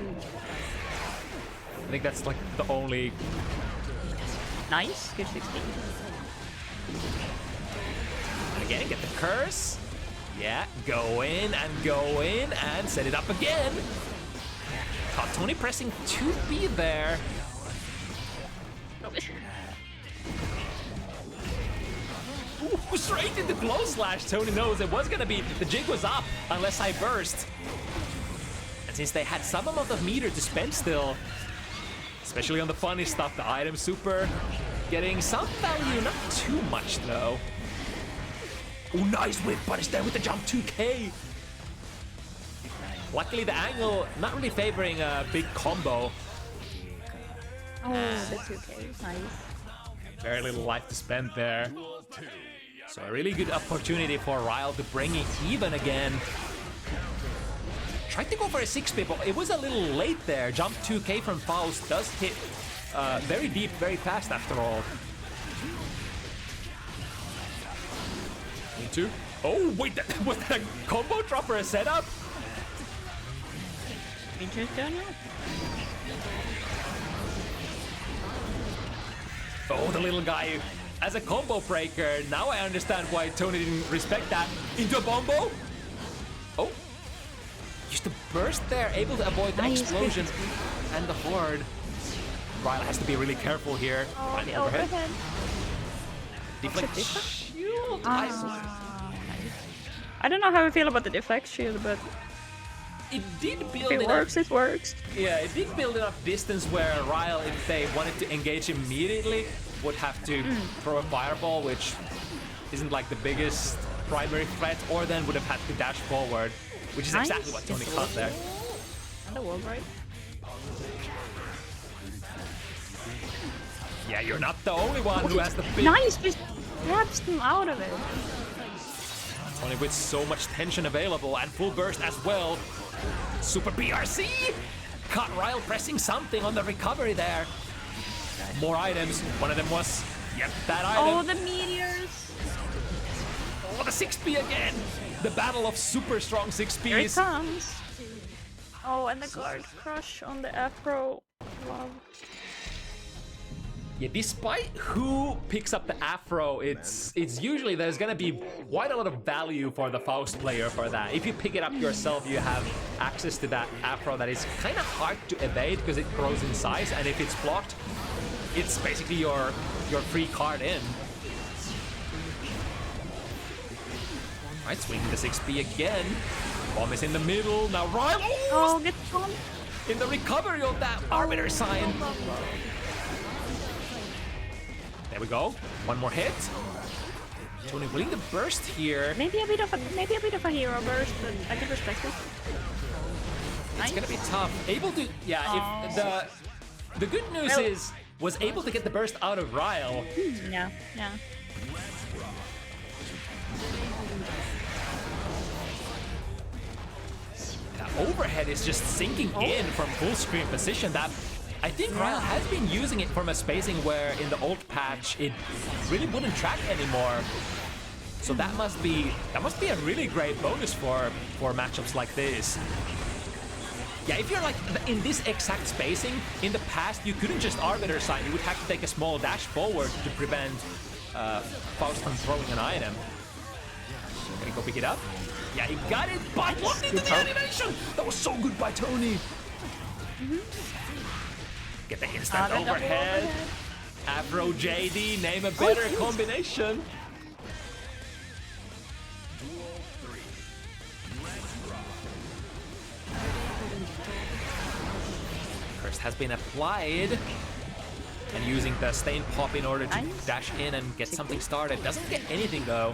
I think that's like the only. Nice, good 16. And again, get the curse. Yeah, go in and set it up again. Caught Tony pressing 2B there. Ooh, straight into glow slash. Tony knows it was gonna be, the jig was up unless I burst. And since they had some amount of meter to spend still, especially on the funny stuff, the item super, getting some value, not too much though. Ooh, nice whip punish there with the jump 2K. Luckily the angle not really favoring a big combo. Oh, the 2K, nice. Very little life to spend there. So a really good opportunity for Rile to bring it even again. Tried to go for a 6-bit, but it was a little late there. Jump 2K from Faust does hit very deep, very fast after all. Two. Oh, wait, was that a combo drop or a setup? Interesting. Oh, the little guy as a combo breaker. Now I understand why Tony didn't respect that. Into a bombo. Oh, used to burst there, able to avoid the explosion and the horde. Rile has to be really careful here. Oh, the overhead. Deflect shield. I don't know how I feel about the deflect shield, but it did build if it works, it works. Yeah, it did build enough distance where Rile, if they wanted to engage immediately, would have to throw a fireball, which isn't like the biggest primary threat, or then would have had to dash forward, which is exactly what Tony caught there. And the wall break. Yeah, you're not the only one who has the big... Nice, just grabs him out of it. Tony with so much tension available and full burst as well. Super PRC! Caught Rile pressing something on the recovery there. More items. One of them was, yep, that item. Oh, the meteors. Oh, the 6P again. The battle of super strong 6Ps. Here it comes. Oh, and the guard crush on the Afro. Wow. Yeah, despite who picks up the Afro, it's usually there's gonna be quite a lot of value for the Faust player for that. If you pick it up yourself, you have access to that Afro that is kind of hard to evade because it grows in size, and if it's blocked, it's basically your free card in. Right, swinging the 6P again. Bomb is in the middle. Now Rile. Oh, get on. In the recovery of that Arbiter sign. There we go. One more hit. Tony willing to burst here. Maybe a bit of a hero burst, but I can respect it. It's gonna be tough. Able to, yeah. If the good news is was able to get the burst out of Rile. Yeah, yeah. That overhead is just sinking in from full screen position. That I think Rile has been using it from a spacing where in the old patch it really wouldn't track anymore. So that must be a really great bonus for matchups like this. Yeah, if you're like in this exact spacing, in the past you couldn't just Arbiter sign, you would have to take a small dash forward to prevent Faust from throwing an item. Gonna go pick it up. Yeah, he got it, but look into the animation! That was so good by Tony! Get the instant overhead. Afro JD, name a better combination. Curse has been applied. And using the stain pop in order to dash in and get something started. Doesn't get anything though.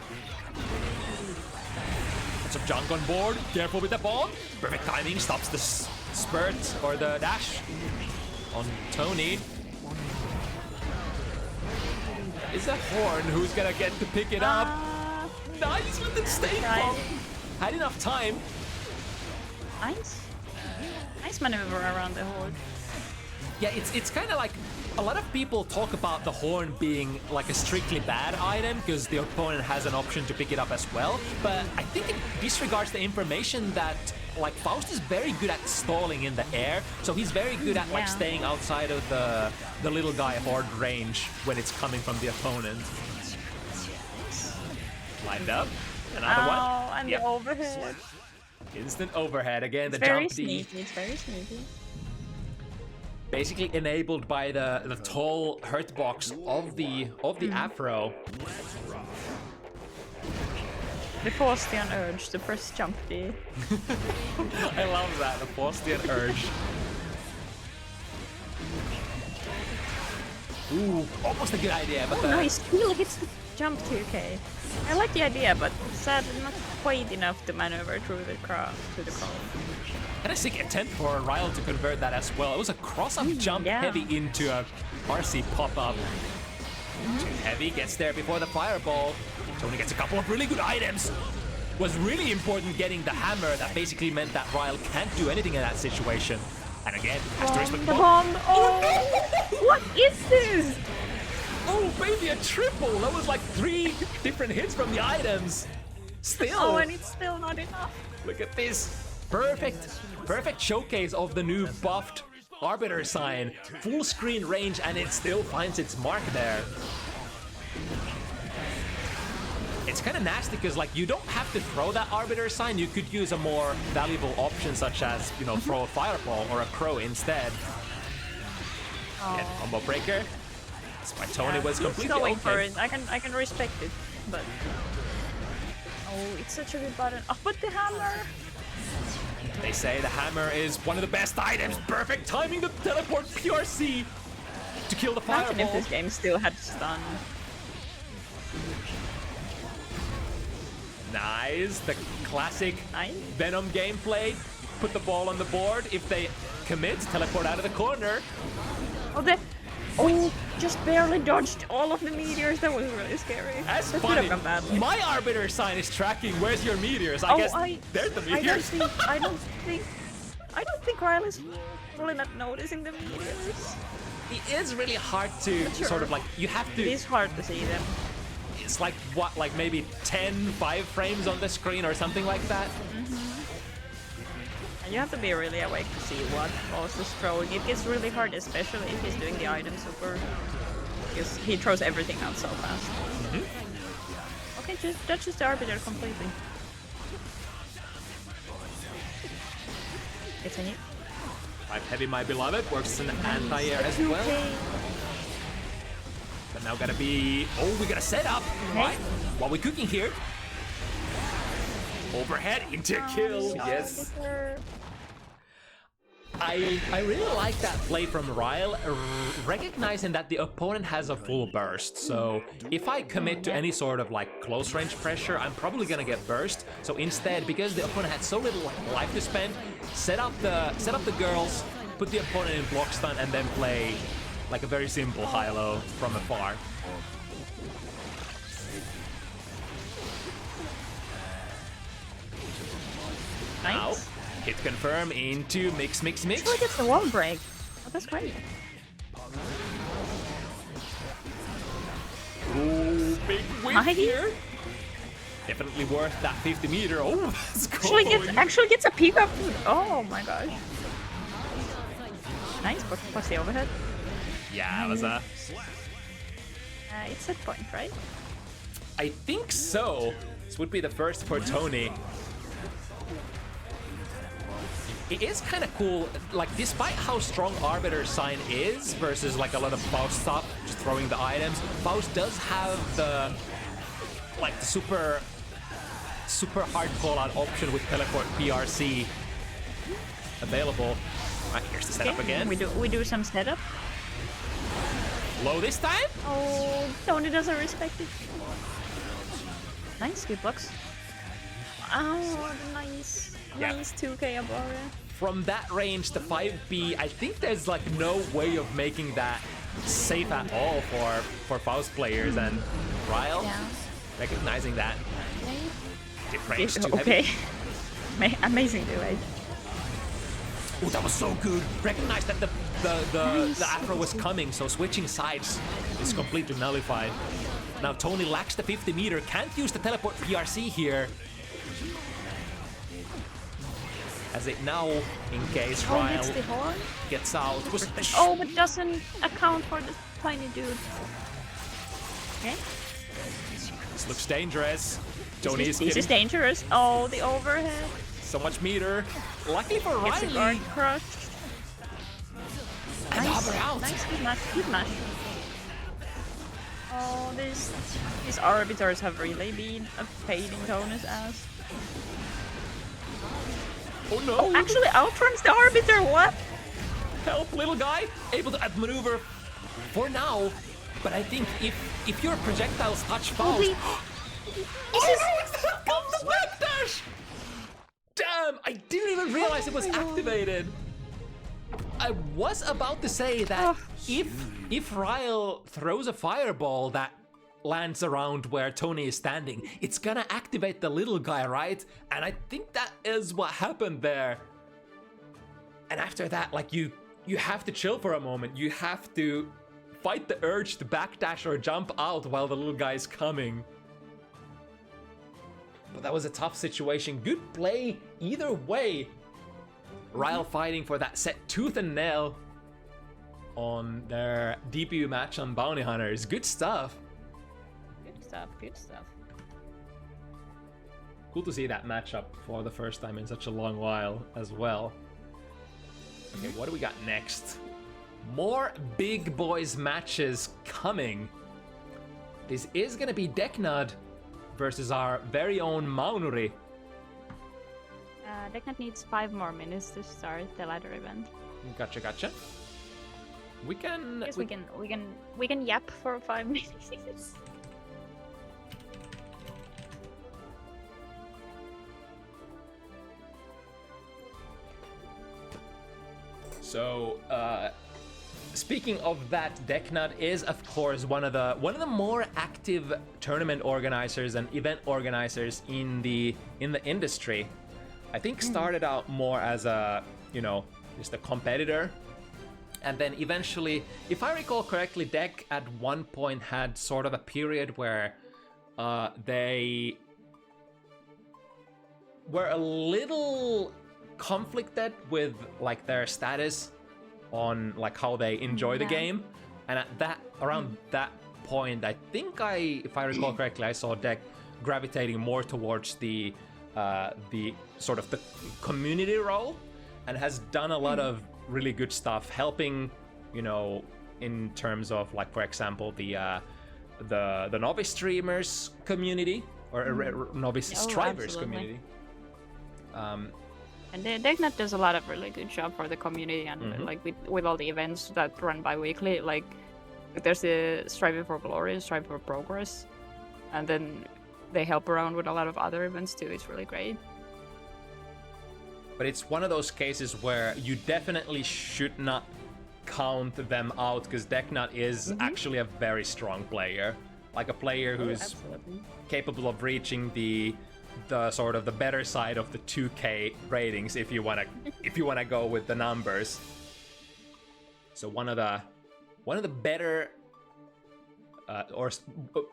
Lots of junk on board. Careful with the bomb. Perfect timing, stops the spurt or the dash on Tony. Is that Horn who's gonna get to pick it up? Nice with the stain pop. Had enough time. Nice maneuver around the horde. Yeah, it's kind of like a lot of people talk about the horn being like a strictly bad item because the opponent has an option to pick it up as well. But I think it disregards the information that like Faust is very good at stalling in the air, so he's very good at like staying outside of the little guy horde range when it's coming from the opponent. Lined up. Another one. And Yep. the overhead. Instant overhead. Again, It's the very jump D. sneaky. It's very sneaky. Basically enabled by the tall hurt box of the afro. The Faustian urge to press jump D. I love that, the Faustian urge. Ooh, almost a good idea, but Nice. Really hits the jump 2K. I like the idea, but sadly not quite enough to maneuver through the crowd to the crowd. And a sick attempt for Rile to convert that as well. It was a cross-up jump yeah. heavy into a RC pop-up. Too heavy, gets there before the fireball. Tony gets a couple of really good items. Was really important getting the hammer. That basically meant that Rile can't do anything in that situation. And again, has to respect The bomb. Oh, what is this? Oh, baby, a triple! That was like 3 different hits from the items. Still. Oh, and it's still not enough. Look at this. Perfect showcase of the new buffed Arbiter sign. Full screen range, and it still finds its mark there. It's kind of nasty because like you don't have to throw that Arbiter sign. You could use a more valuable option such as, you know, throw a fireball or a crow instead. Again, combo breaker. That's why Tony was completely going okay. for it. I can respect it, but it's such a good button. Oh, but the hammer. They say the hammer is one of the best items. Perfect timing to teleport PRC to kill the fireball. Imagine if this game still had stun. Nice, the classic Nice. Venom gameplay. Put the ball on the board. If they commit, teleport out of the corner. Just barely dodged all of the meteors. That was really scary. That's That funny. could have gone badly. My Arbiter sign is tracking. Where's your meteors? I guess there's the meteors. I don't think Rile is really not noticing the meteors. It is really hard to sort of like, you have It to, is hard to see them. it's like what, like maybe 5 frames on the screen or something like that. And you have to be really awake to see what Boss is throwing. It gets really hard, especially if he's doing the item super, because he throws everything out so fast. Okay, just touches the Arbiter completely. Continue. 5 heavy, my beloved, works as an anti-air as well. Okay. But now gotta be, we got a setup. Right, what we cooking here? Overhead into a kill, yes. I really like that play from Rile, recognizing that the opponent has a full burst. So if I commit to any sort of like close range pressure, I'm probably gonna get burst. So instead, because the opponent had so little life to spend, set up the girls, put the opponent in block stun, and then play like a very simple high-low from afar. Now, Nice. hit confirm into mix. Actually gets the wall break. Oh, that's great. Ooh, big whip Nice. here. Definitely worth that 50 meter. Oh, that's cool. Actually gets a peek up. Oh my gosh. Nice, plus the overhead. Yeah, it was a... It's set point, right? I think so. This would be the first for Tony. It is kind of cool, like despite how strong Arbiter sign is versus like a lot of Faust stuff, just throwing the items, Faust does have the like the super hard call out option with teleport PRC available. Right, here's the setup again. We do some setup. Low this time? Oh, Tony doesn't respect it. Nice, good blocks. Oh, nice. Yeah. Nice 2K above it. From that range, the 5B, I think there's like no way of making that safe at all for Faust players, and Rile recognizing that. Dip range too heavy. Okay. Amazing delay. Oh, that was so good. Recognized that the Afro was coming, so switching sides is completely nullified. Now Tony lacks the 50 meter, can't use the teleport PRC here. As it now, in case Rile gets out. Oh, but doesn't account for the tiny dude. Okay. This looks dangerous. Tony is This is getting dangerous. Oh, the overhead. so much meter. Luckily for Gets the guard Rile. crushed. And hover out. Nice, good match, good match. Oh, these arbiters have really been a pain in Tony's ass. Oh no! Oh, actually outruns the arbiter, what? Help, little guy! Able to outmaneuver for now, but I think if your projectiles touch Faust... Holy- Comes the backdash! Damn, I didn't even realize it was activated. I was about to say that if Rile throws a fireball that lands around where Tony is standing, it's gonna activate the little guy, right? And I think that is what happened there. And after that, like you have to chill for a moment. You have to fight the urge to backdash or jump out while the little guy is coming. But that was a tough situation. Good play either way. Rile fighting for that set tooth and nail on their debut match on Bounty Hunters. Good stuff. Good stuff, good stuff. Cool to see that matchup for the first time in such a long while as well. Okay, what do we got next? More big boys matches coming. This is gonna be Deknud versus our very own Maunuri. Deknud needs 5 more minutes to start the ladder event. Gotcha. We can. Yes, we can yap for 5 minutes. So, speaking of that, Deknud is of course one of the more active tournament organizers and event organizers in the industry. I think started out more as a, just a competitor. And then eventually, if I recall correctly, Dek at one point had sort of a period where they were a little conflicted with like their status on like how they enjoy the game. And at around that point, I think if I recall correctly, I saw Dek gravitating more towards the sort of the community role, and has done a lot of really good stuff, helping, in terms of like, for example, the novice streamers community or novice strivers community. And Deknud does a lot of really good job for the community, and like with all the events that run bi-weekly, like there's the Striving for Glory, Striving for Progress, and then they help around with a lot of other events too. It's really great. But it's one of those cases where you definitely should not count them out, because Deknud is actually a very strong player. Like a player who's capable of reaching the sort of the better side of the 2K ratings if you wanna go with the numbers. So one of the better or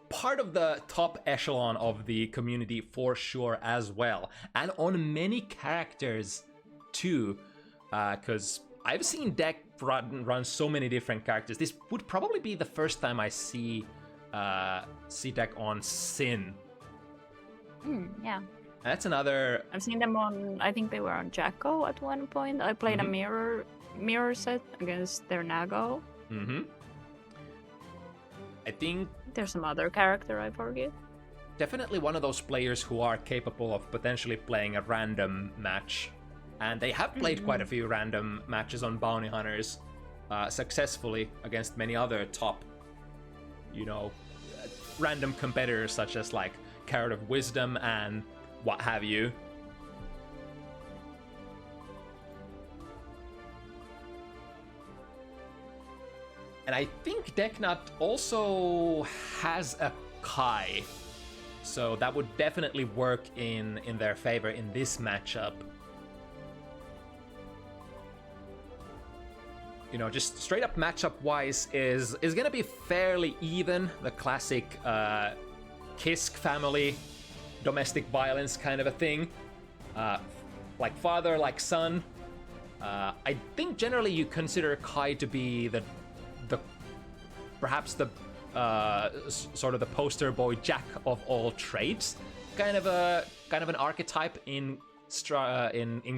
part of the top echelon of the community for sure as well, and on many characters too, because I've seen Dek run so many different characters. This would probably be the first time I see Dek on Sin. Yeah. That's another. I've seen them on. I think they were on Jacko at one point. I played a mirror set against their Nago. I think there's some other character I forget. Definitely one of those players who are capable of potentially playing a random match, and they have played quite a few random matches on Bounty Hunters successfully against many other top, random competitors such as like Carrot of Wisdom and what have you. And I think Deknud also has a Kai, so that would definitely work in their favor in this matchup. Just straight up matchup wise is gonna be fairly even. The classic Kisk family, domestic violence kind of a thing. Like father, like son. I think generally you consider Kai to be perhaps the sort of the poster boy jack of all trades, kind of an archetype in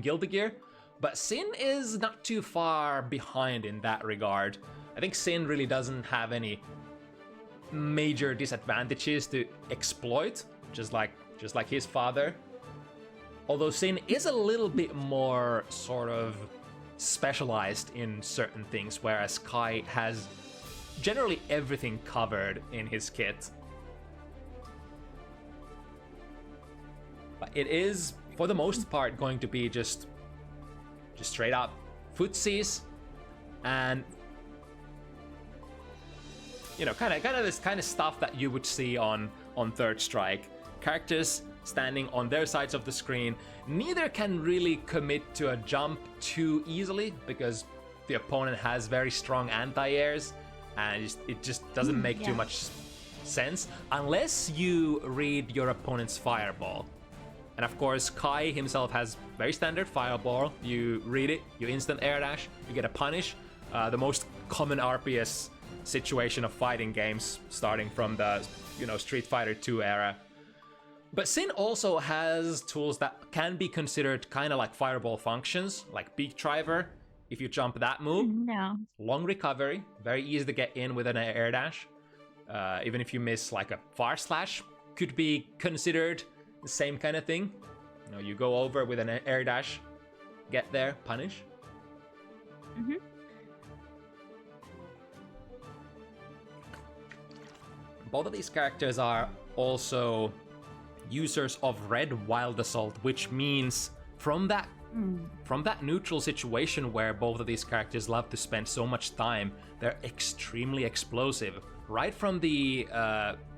Guilty Gear. But Sin is not too far behind in that regard. I think Sin really doesn't have any major disadvantages to exploit, just like his father. Although Sin is a little bit more sort of specialized in certain things, whereas Kai has generally everything covered in his kit. But it is, for the most part, going to be just straight up footsies and, you know, kind of this kind of stuff that you would see on Third Strike. Characters standing on their sides of the screen. Neither can really commit to a jump too easily because the opponent has very strong anti-airs, and it just doesn't make too much sense unless you read your opponent's fireball. And of course, Kai himself has very standard fireball. You read it, you instant air dash, you get a punish. The most common RPS situation of fighting games, starting from the, you know, Street Fighter 2 era. But Sin also has tools that can be considered kind of like fireball functions, like Beak Driver. If you jump that move, long recovery, very easy to get in with an air dash. Even if you miss like a far slash, could be considered the same kind of thing. You know, you go over with an air dash, get there, punish. Both of these characters are also users of Red Wild Assault, which means from that neutral situation where both of these characters love to spend so much time, they're extremely explosive. Right from the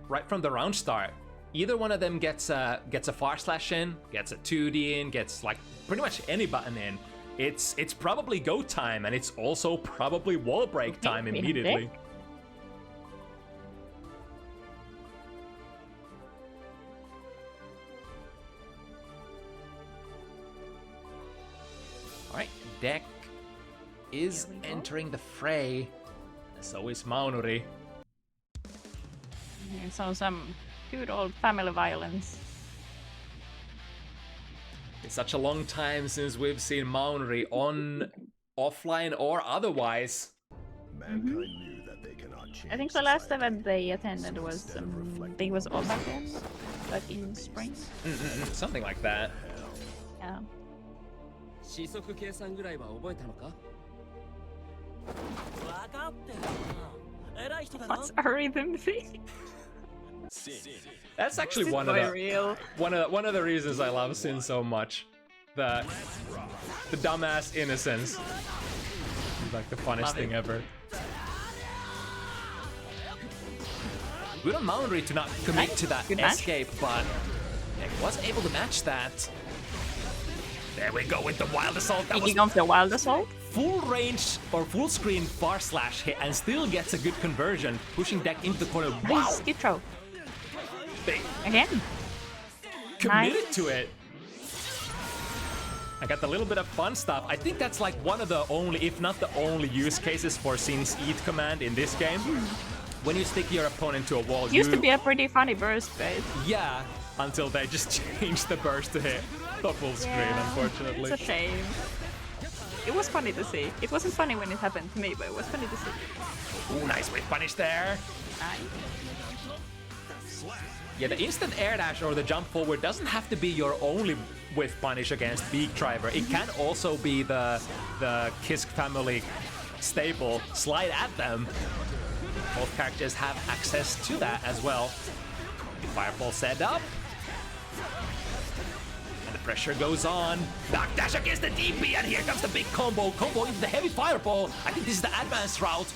round start, either one of them gets a far slash in, gets a 2D in, gets like pretty much any button in. It's probably go time, and it's also probably wall break time immediately. Alright, Dek is entering the fray. So is Maunuri. So some good old family violence. It's such a long time since we've seen Maunuri on offline or otherwise. Mankind knew that they cannot change. I think the last event they attended was, I think it was Otaken, like in spring. Something like that. Yeah. What's a rhythm thing? That's actually one of the reasons I love Sin so much. The dumbass innocence. It's like the funnest thing ever. Good on Maunuri to not commit to that escape, but he was able to match that. There we go with the Wild Assault. That Speaking of the Wild Assault, full range or full screen far slash hit and still gets a good conversion, pushing Dek into the corner. Wow! nice skid throw. They Again. committed to it. I got a little bit of fun stuff. I think that's like one of the only, if not the only, use cases for Sin's Eat command in this game. When you stick your opponent to a wall, Used to be a pretty funny burst base. Yeah, until they just changed the burst to hit the full screen, unfortunately. It's a shame. It was funny to see. It wasn't funny when it happened to me, but it was funny to see. Ooh, nice whip punish there. Nice. Yeah, the instant air dash or the jump forward doesn't have to be your only whiff punish against Beak Driver. It can also be the Kisk family staple, slide at them. Both characters have access to that as well. Fireball set up. And the pressure goes on. Backdash against the DP, and here comes the big combo. Combo into the heavy fireball. I think this is the advanced route.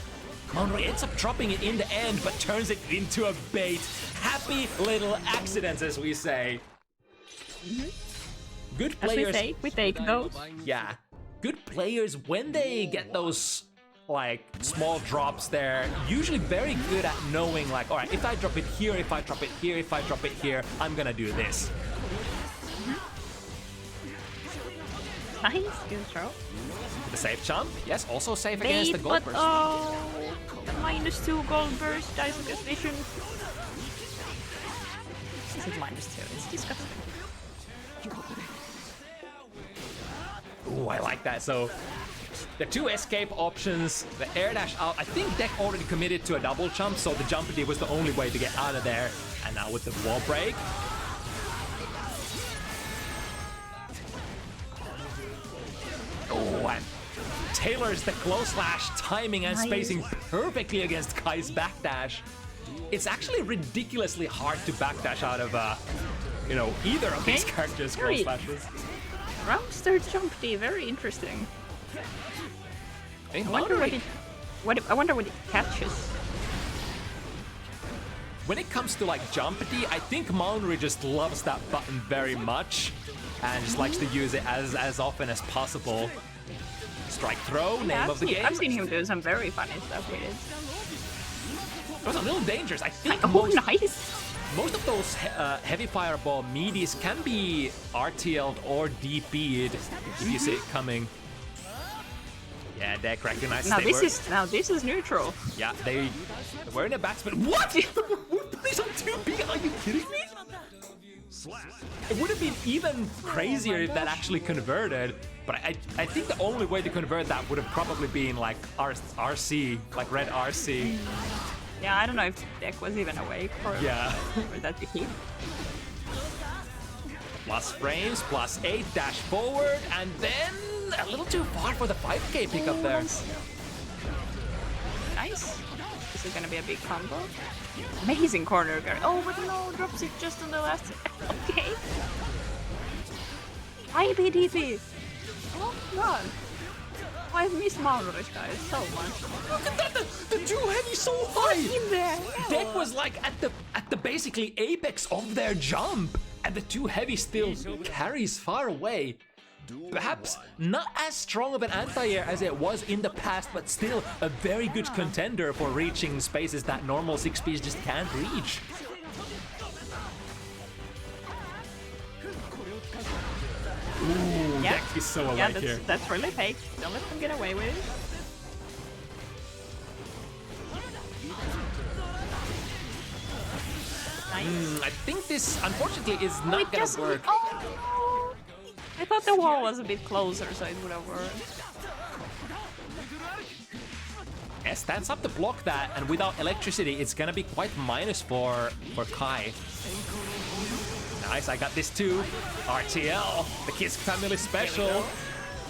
Maunuri ends up dropping it in the end, but turns it into a bait. Happy little accidents, as we say. Good players. As we take those. Yeah. Good players, when they get those like small drops, they're usually very good at knowing like, all right, if I drop it here, if I drop it here, if I drop it here, I'm gonna do this. Nice, good throw. The safe jump, yes, also safe Wait, against the gold but burst. oh, the -2 gold burst dice vision. This is -2. It's disgusting. Ooh, I like that. So the 2 escape options, the air dash out. I think Dek already committed to a double jump, so the jump D was the only way to get out of there. And now with the wall break. Oh, and tailors the close slash, timing and spacing perfectly against Kai's backdash. It's actually ridiculously hard to backdash out of, you know, either of these characters' close slashes. Roundster jump D, very interesting. Hey, I wonder what it catches. When it comes to like jump D, I think Maunuri just loves that button very much and just likes to use it as often as possible. Strike throw, name of the game. I've seen him do some very funny stuff with it. It was a little dangerous. I think Nice. most of those heavy fireball meaties can be RTL'd or DP'd if you see it coming. Yeah, Dek recognizes this is neutral. Yeah, they were in a backspin. What? These are 2B? Are you kidding me? It would have been even crazier if that actually converted, but I think the only way to convert that would have probably been like RC, like red RC. Yeah, I don't know if Dek was even awake for that to hit. Plus frames, +8, dash forward, and then a little too far for the 5k pickup there. Nice. This is gonna be a big combo. Amazing corner guard. Oh, but no, drops it just on the last. Okay. IBDP. Oh god. I've missed Maunuri guys so much. Look at that! The 2 heavy so high! In there. Dek was like at the basically apex of their jump, and the 2 heavy still carries far away. Perhaps not as strong of an anti-air as it was in the past, but still a very good contender for reaching spaces that normal 6Ps just can't reach. Ooh, Dek is so awake here. That's really fake. Don't let them get away with it. Nice. I think this, unfortunately, is not gonna work. Oh, no. I thought the wall was a bit closer, so it would have worked. Yeah, stands up to block that, and without electricity, it's gonna be quite minus for Kai. Nice, I got this too. RTL, the Kiss family special.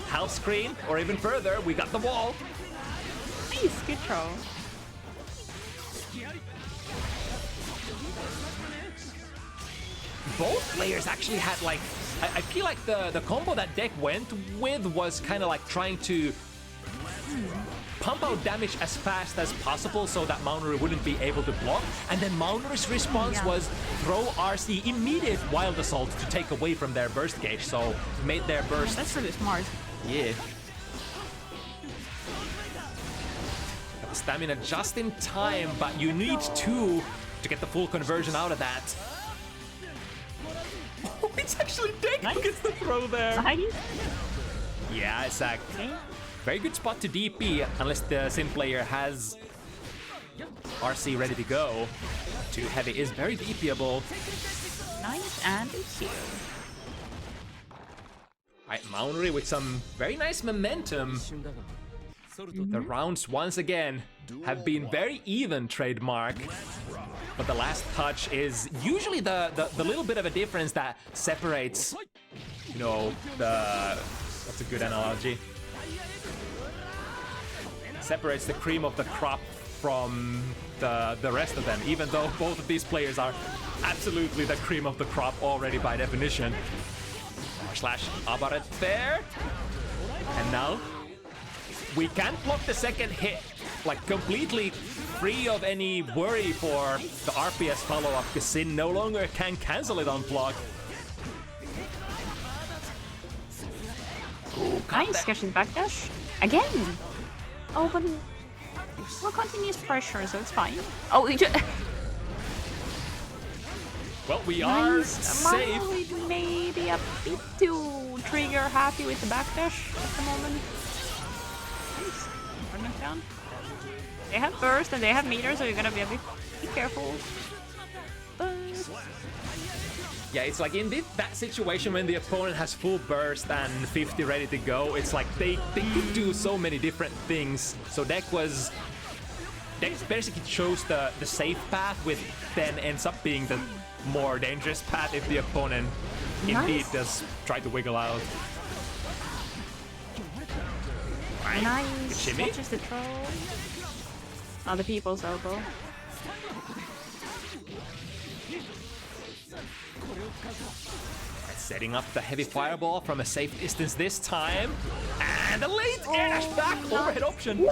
Half screen, or even further, we got the wall. Nice, good throw. Both players actually had like, I feel like the combo that Dek went with was kind of like trying to pump out damage as fast as possible so that Maunuri wouldn't be able to block. And then Maunuri's response was throw RC immediate wild assault to take away from their burst gauge, so made their burst. That's really smart. Yeah. Got the stamina just in time, but you need 2 to get the full conversion out of that. Oh, it's actually Dek who gets the throw there. Nice. Yeah, it's a very good spot to DP, unless the sim player has RC ready to go. 2 heavy is very DPable. Nice, and it's here. Alright, Maunuri with some very nice momentum. The rounds, once again, have been very even, trademark. But the last touch is usually the little bit of a difference that separates, you know, what's a good analogy? Separates the cream of the crop from the rest of them, even though both of these players are absolutely the cream of the crop already by definition. Slash Abaret there. And now we can't block the second hit, like completely free of any worry for the RPS follow-up, because Sin no longer can cancel it on block. Ooh, nice, catching backdash. Again! Oh, but well, continuous pressure, so it's fine. Oh, we just... Well, we are safe. Maybe a bit too trigger happy with the backdash at the moment. Nice. Running down. They have burst and they have meter, so you're gonna be a bit careful. Burst. Yeah, it's like in that situation when the opponent has full burst and 50 ready to go, it's like they could do so many different things. So Deck basically chose the safe path, which then ends up being the more dangerous path if the opponent indeed does try to wiggle out. Right. Nice. Shimmy. Watches the troll. Oh, the people's elbow. Setting up the heavy fireball from a safe distance this time. And a late ash back overhead option.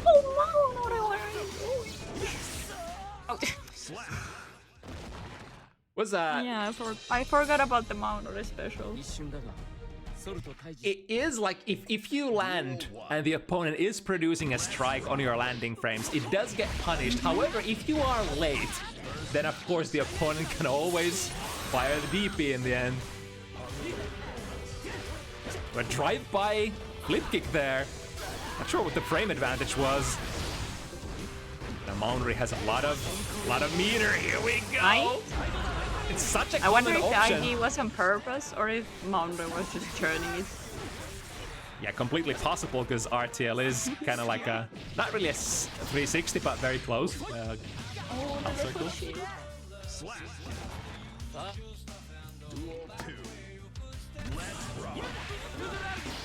Was that? Yeah, I forgot about the Maunuri special. It is like if you land and the opponent is producing a strike on your landing frames, it does get punished. However, if you are late, then of course the opponent can always fire the DP in the end. But drive-by flip kick there. Not sure what the frame advantage was. The Maunuri has a lot of meter. Here we go. It's such a common option. I wonder if the ID was on purpose or if Maunuri was just turning it. Yeah, completely possible because RTL is kind of like a not really a 360, but very close. Circle.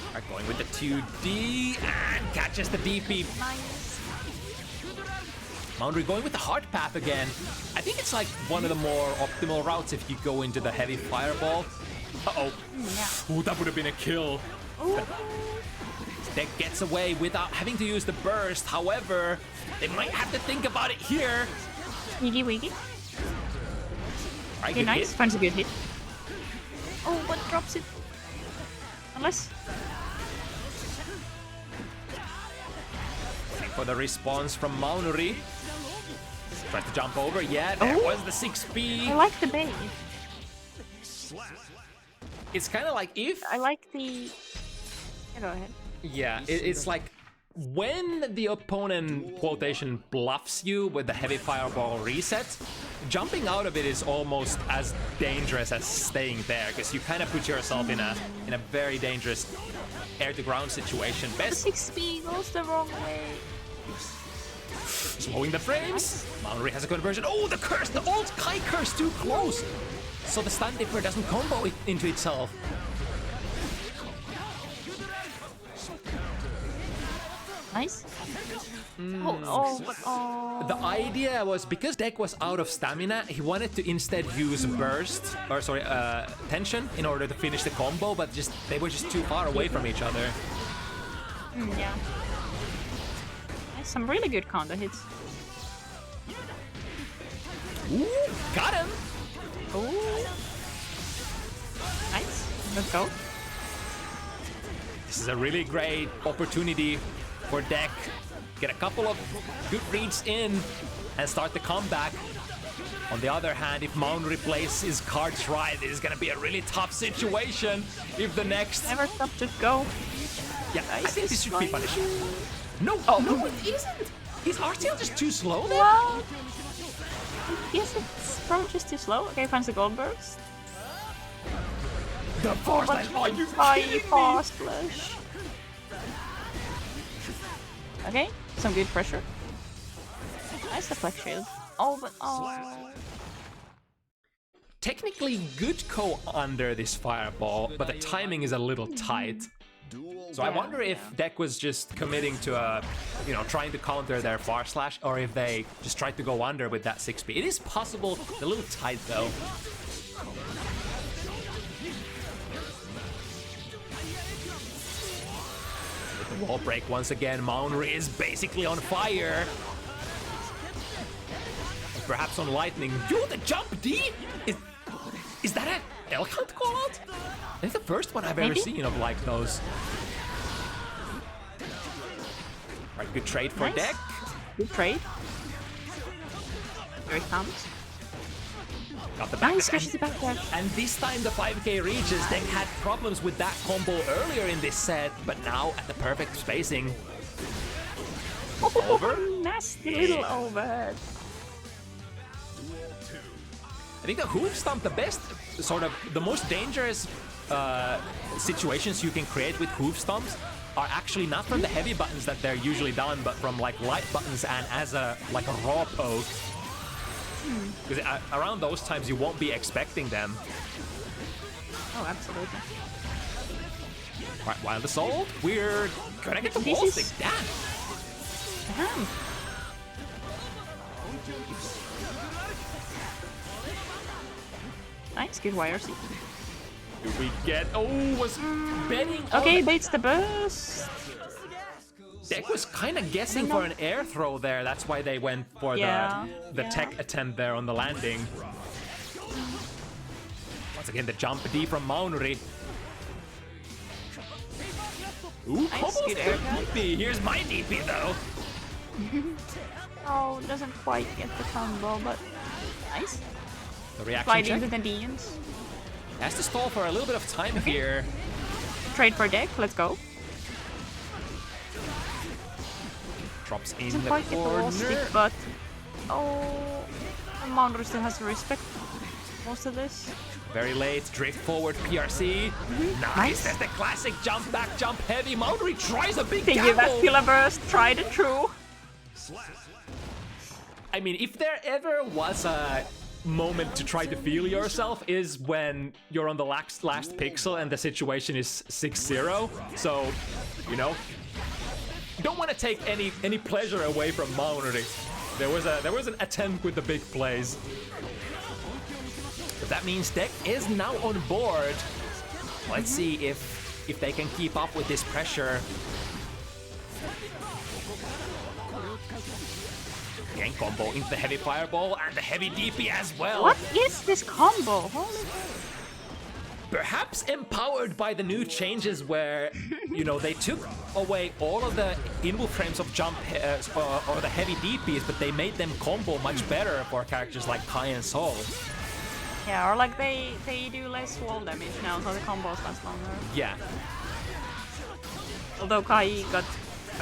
Alright, going with the 2D and catches the DP. Nice. Maunuri going with the hard path again. I think it's like one of the more optimal routes if you go into the heavy fireball. Uh-oh. Yeah. Ooh, that would have been a kill. Deck gets away without having to use the burst. However, they might have to think about it here. Wiggy wiggy. Right, Okay, nice. hit. Finds a good hit. Oh, what drops it? Unless. For the response from Maunuri. Tries to jump over. Yeah, there was the 6B. I like the bait. It's kind of like if... I like the... Yeah, go ahead. Yeah, it's like when the opponent, quotation, bluffs you with the heavy fireball reset, jumping out of it is almost as dangerous as staying there, because you kind of put yourself in a very dangerous air-to-ground situation. Best... The 6B goes the wrong way. Slowing the frames. Maunuri has a conversion. Oh, the curse! The old Kai curse too close! So the stun dipper doesn't combo it into itself. Nice. But The idea was because Deck was out of stamina, he wanted to instead use burst, or sorry, tension in order to finish the combo, but they were just too far away from each other. Yeah. Some really good counter hits. Ooh, got him! Ooh. Nice. Let's go. This is a really great opportunity for Deck. Get a couple of good reads in and start the comeback. On the other hand, if Maunuri plays his cards right, it is gonna be a really tough situation if the next... Never stop, just go. Yeah, I think this should be punished. No, no, it isn't! Is RTL just too slow then? Well, yes, it's probably just too slow. Okay, finds the gold burst. The force line! Are you kidding me? Fast flash. Okay, some good pressure. Nice deflect shield. Oh, but Technically good co under this fireball, but the timing is a little tight. So I wonder if Deck was just committing to trying to counter their far slash, or if they just tried to go under with that 6B. It is possible, a little tight though. With the wall break once again, Maunuri is basically on fire. Perhaps on lightning. Yo, the jump D? Is that an L count call out? I think the first one I've ever seen of like those. Alright, good trade for Deck. Good trade. Here it comes. Got the back. Nice, Fishy back there. And this time the 5k reaches. They had problems with that combo earlier in this set, but now at the perfect spacing. Over? Nasty little over. I think the hoof stomp, the best, sort of, the most dangerous situations you can create with hoof stomps are actually not from the heavy buttons that they're usually done, but from like light buttons and as a like a raw poke. Because around those times you won't be expecting them. Oh, absolutely. Right, Wild Assault, we're gonna get the wall stick. Damn. Damn. Nice, good YRC. Do we get... Oh, was betting on... Okay, baits the burst. Dek was kind of guessing for an air throw there. That's why they went for the tech attempt there on the landing. Once again, the jump D from Maunuri. Ooh, Nice, good air DP. Here's my DP though. Oh, doesn't quite get the combo, but nice. The reaction Slide check. into the Deans. Has to stall for a little bit of time here. Trade for deck, let's go. Drops in Doesn't the quite get the wall stick, corner. but oh, Maunuri still has to respect most of this. Very late, drift forward, PRC. Nice, that's the classic jump back, jump heavy. Maunuri tries a big Figure that gamble. killer burst, tried and true. I mean, if there ever was a moment to try to feel yourself is when you're on the last pixel and the situation is 6-0. So, you know, don't want to take any pleasure away from Maunuri. There was an attempt with the big plays. But that means Dek is now on board. Let's see if they can keep up with this pressure. Again, combo into the heavy fireball and the heavy DP as well. What is this combo? Holy. Perhaps empowered by the new changes where, you know, they took away all of the inbuilt frames of jump or the heavy DPs, but they made them combo much better for characters like Kai and Sol. Yeah, or like they do less wall damage now, so the combos last longer. Yeah. Although Kai got...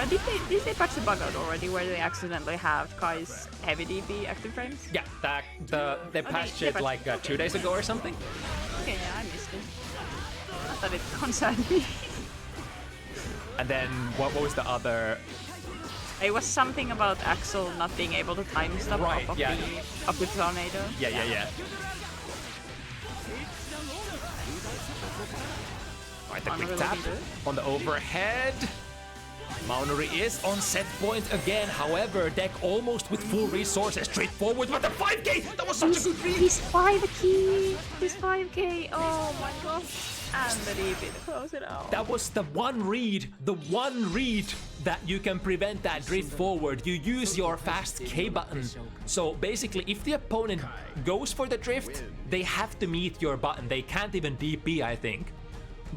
did they patch the bug out already where they accidentally halved Kai's heavy DP active frames? Yeah, they patched it like 2 days ago or something. Okay, yeah, I missed it. Not that it concerned me. And then what was the other? It was something about Axel not being able to time stuff Right, up with Tornado. Yeah. Alright, the quick tap on the overhead. Maunuri is on set point again. However, Dek almost with full resources, straight forward with the 5k. That was such a good read. He's 5k. He's 5k. Oh my gosh. And the DP to close it out. That was the one read that you can prevent that drift forward. You use your fast K button. So basically, if the opponent goes for the drift, they have to meet your button. They can't even DP, I think.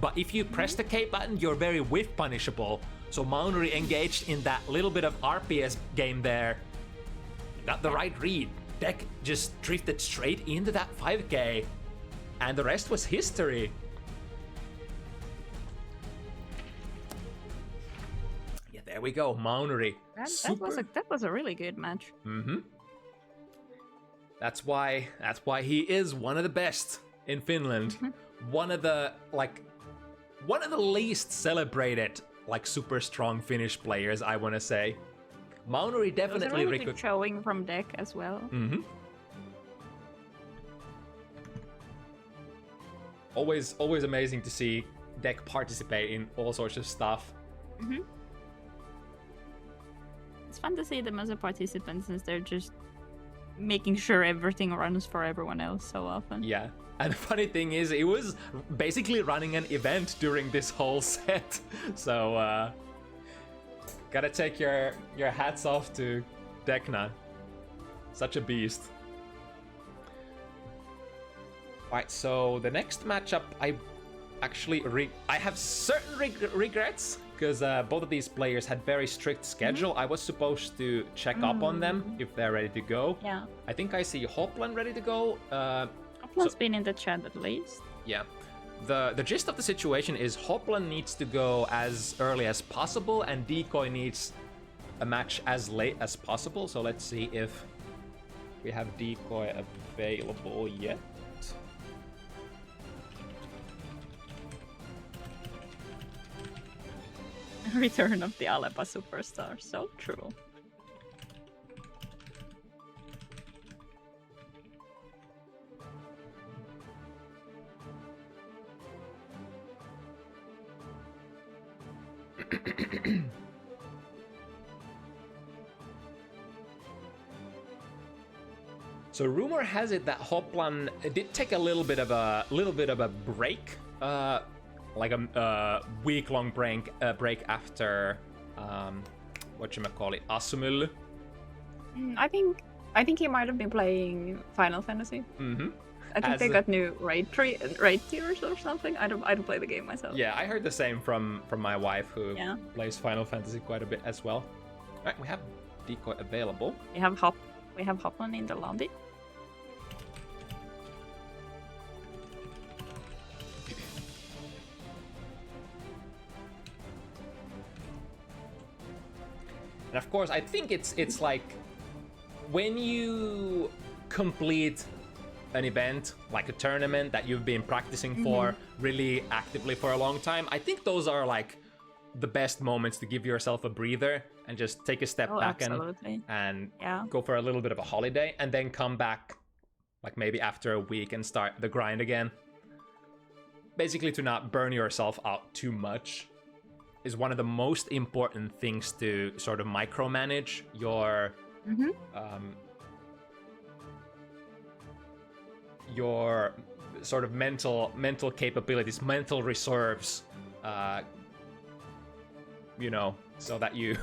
But if you press the K button, you're very whiff punishable. So Maunuri engaged in that little bit of RPS game there. Got the right read. Dek just drifted straight into that 5k. And the rest was history. Yeah, there we go, Maunuri. That was a really good match. Mm-hmm. That's why he is one of the best in Finland. One of the least celebrated super strong Finnish players, I want to say. Maunuri definitely... It was a really good showing from Dek as well. Mm-hmm. Always amazing to see Dek participate in all sorts of stuff. Mm-hmm. It's fun to see them as a participant since they're just making sure everything runs for everyone else so often. Yeah. And the funny thing is, it was basically running an event during this whole set. So, gotta take your hats off to Deknud. Such a beast. Alright, so the next matchup, I have certain regrets, because both of these players had very strict schedule. I was supposed to check up on them if they're ready to go. Yeah. I think I see Hoplan ready to go. Hoplan's been in the chat at least. Yeah. The gist of the situation is Hoplan needs to go as early as possible, and Decoy needs a match as late as possible. So let's see if we have Decoy available yet. Return of the Alepa superstar, so true. So rumor has it that Hoplan did take a little bit of a break, like a week-long break after whatchamacallit, Asumul. I think he might have been playing Final Fantasy. Mm-hmm. I think they got new raid tiers or something. I don't play the game myself. Yeah, I heard the same from my wife, who Yeah. plays Final Fantasy quite a bit as well. All right, we have Decoy available. We have Hoplan in the lobby. And of course, I think it's like when you complete an event, like a tournament that you've been practicing for really actively for a long time, I think those are like the best moments to give yourself a breather and just take a step back and go for a little bit of a holiday, and then come back like maybe after a week and start the grind again. Basically, to not burn yourself out too much is one of the most important things to sort of micromanage your sort of mental capabilities, mental reserves, you know, so that you,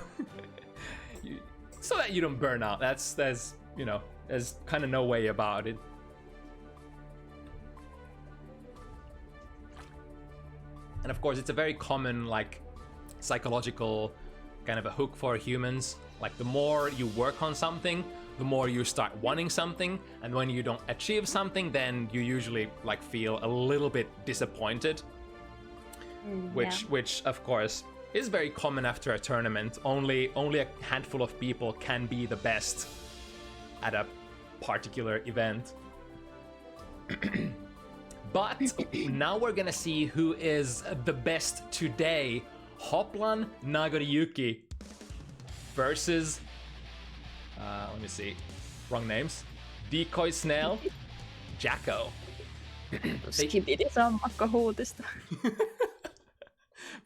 so that you don't burn out. There's you know, there's kind of no way about it. And of course, it's a very common like psychological kind of a hook for humans. Like the more you work on something, the more you start wanting something, and when you don't achieve something, then you usually like feel a little bit disappointed, which of course is very common after a tournament. Only a handful of people can be the best at a particular event. But now we're gonna see who is the best today. Hoplan Nagoriyuki versus let me see, wrong names, Decoy Snell, Jacko.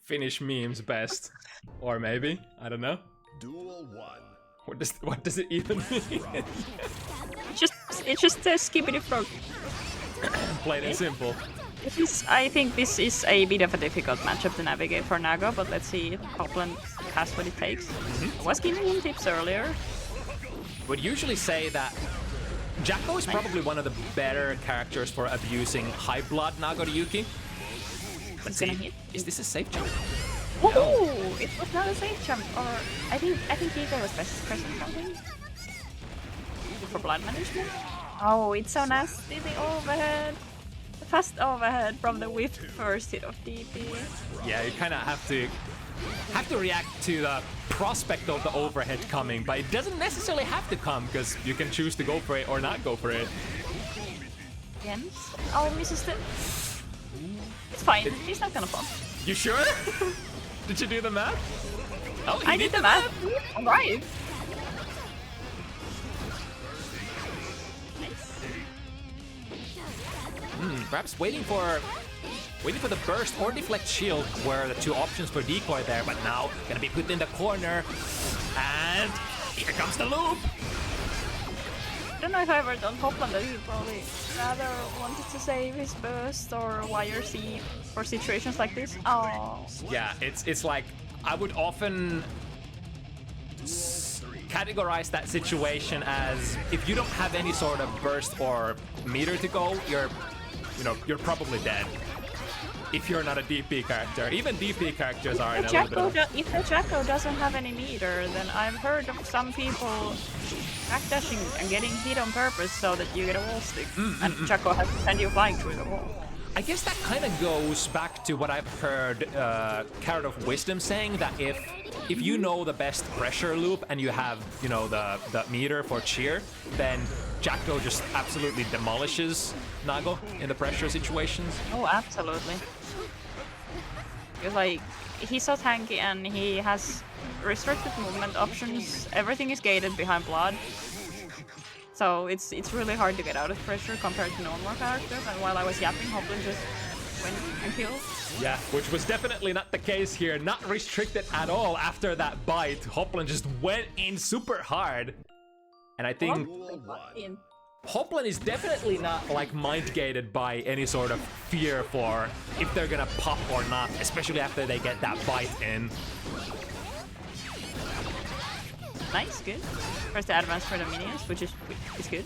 Finnish memes best, or maybe, I don't know. Duel 1. What does it even mean? It's just a skippity frog. Plain and simple. I think this is a bit of a difficult matchup to navigate for Nago, but let's see if Hoplan has what it takes. I was giving him tips earlier. Would usually say that Jacko is probably one of the better characters for abusing high blood Nagoriyuki. Let's see. Is this a safe jump? Oh, it was not a safe jump. Or I think Decoy was pressing something for blood management. Oh, it's so nasty, the overhead. The fast overhead from the whiff first hit of DP. Yeah, you kind of have to react to the prospect of the overhead coming, but it doesn't necessarily have to come, because you can choose to go for it or not go for it. Jens? Oh, misses it. It's fine, he's not gonna fall. You sure? Did you do the math? Oh, I did the math. Alright. Perhaps waiting for the burst or deflect shield were the two options for Decoy there, but now gonna be put in the corner, and here comes the loop. I don't know if I ever told Hoplan that he probably rather wanted to save his burst or YRC for situations like this. Oh. Yeah, it's like I would often categorize that situation as if you don't have any sort of burst or meter to go, you're probably dead. If you're not a DP character. Even DP characters are in a little bit of... If the Jacko doesn't have any meter, then I've heard of some people backdashing and getting hit on purpose so that you get a wall stick. And Chaco has to send you flying through the wall. I guess that kind of goes back to what I've heard Carrot of Wisdom saying, that if you know the best pressure loop and you have, you know, the meter for cheer, then Jacko just absolutely demolishes Nago in the pressure situations. Oh, absolutely. Because like, he's so tanky and he has restricted movement options. Everything is gated behind blood. So it's really hard to get out of pressure compared to normal characters. And while I was yapping, Hoplan just went and killed. Yeah, which was definitely not the case here. Not restricted at all after that bite. Hoplan just went in super hard. And I think Hoplan is definitely not like mind gated by any sort of fear for if they're gonna pop or not, especially after they get that bite in. Nice, good. First advance for the minions, which is good.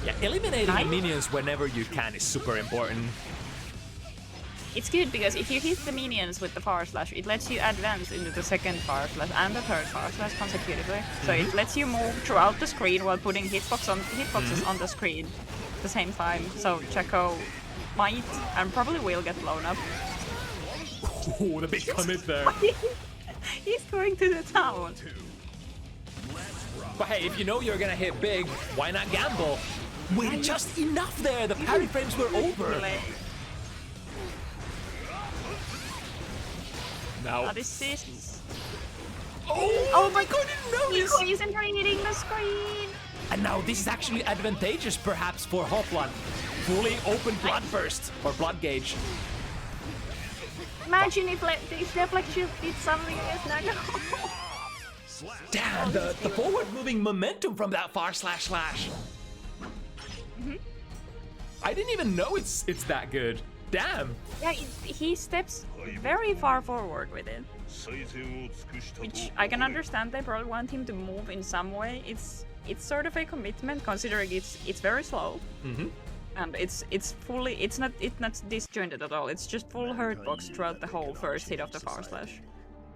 Yeah, eliminating the minions whenever you can is super important. It's good because if you hit the minions with the power slash, it lets you advance into the second power slash and the third power slash consecutively. So it lets you move throughout the screen while putting hitboxes on the screen at the same time. So Chaco might and probably will get blown up. Oh, the big commit there. He's going to the town. But hey, if you know you're gonna hit big, why not gamble? Wait, just enough there. The parry frames were over. Now. This is... Oh my god, I didn't notice! He isn't reading the screen! And now this is actually advantageous perhaps for Hoplan. Fully open blood burst or blood gauge. Imagine if Deflection did something against Nago. Damn, the forward moving momentum from that far slash. I didn't even know it's that good. Damn. Yeah, he steps very far forward with it. Which I can understand, they probably want him to move in some way. It's sort of a commitment considering it's very slow. And it's not disjointed at all. It's just full hurt box throughout the whole first hit of the power slash.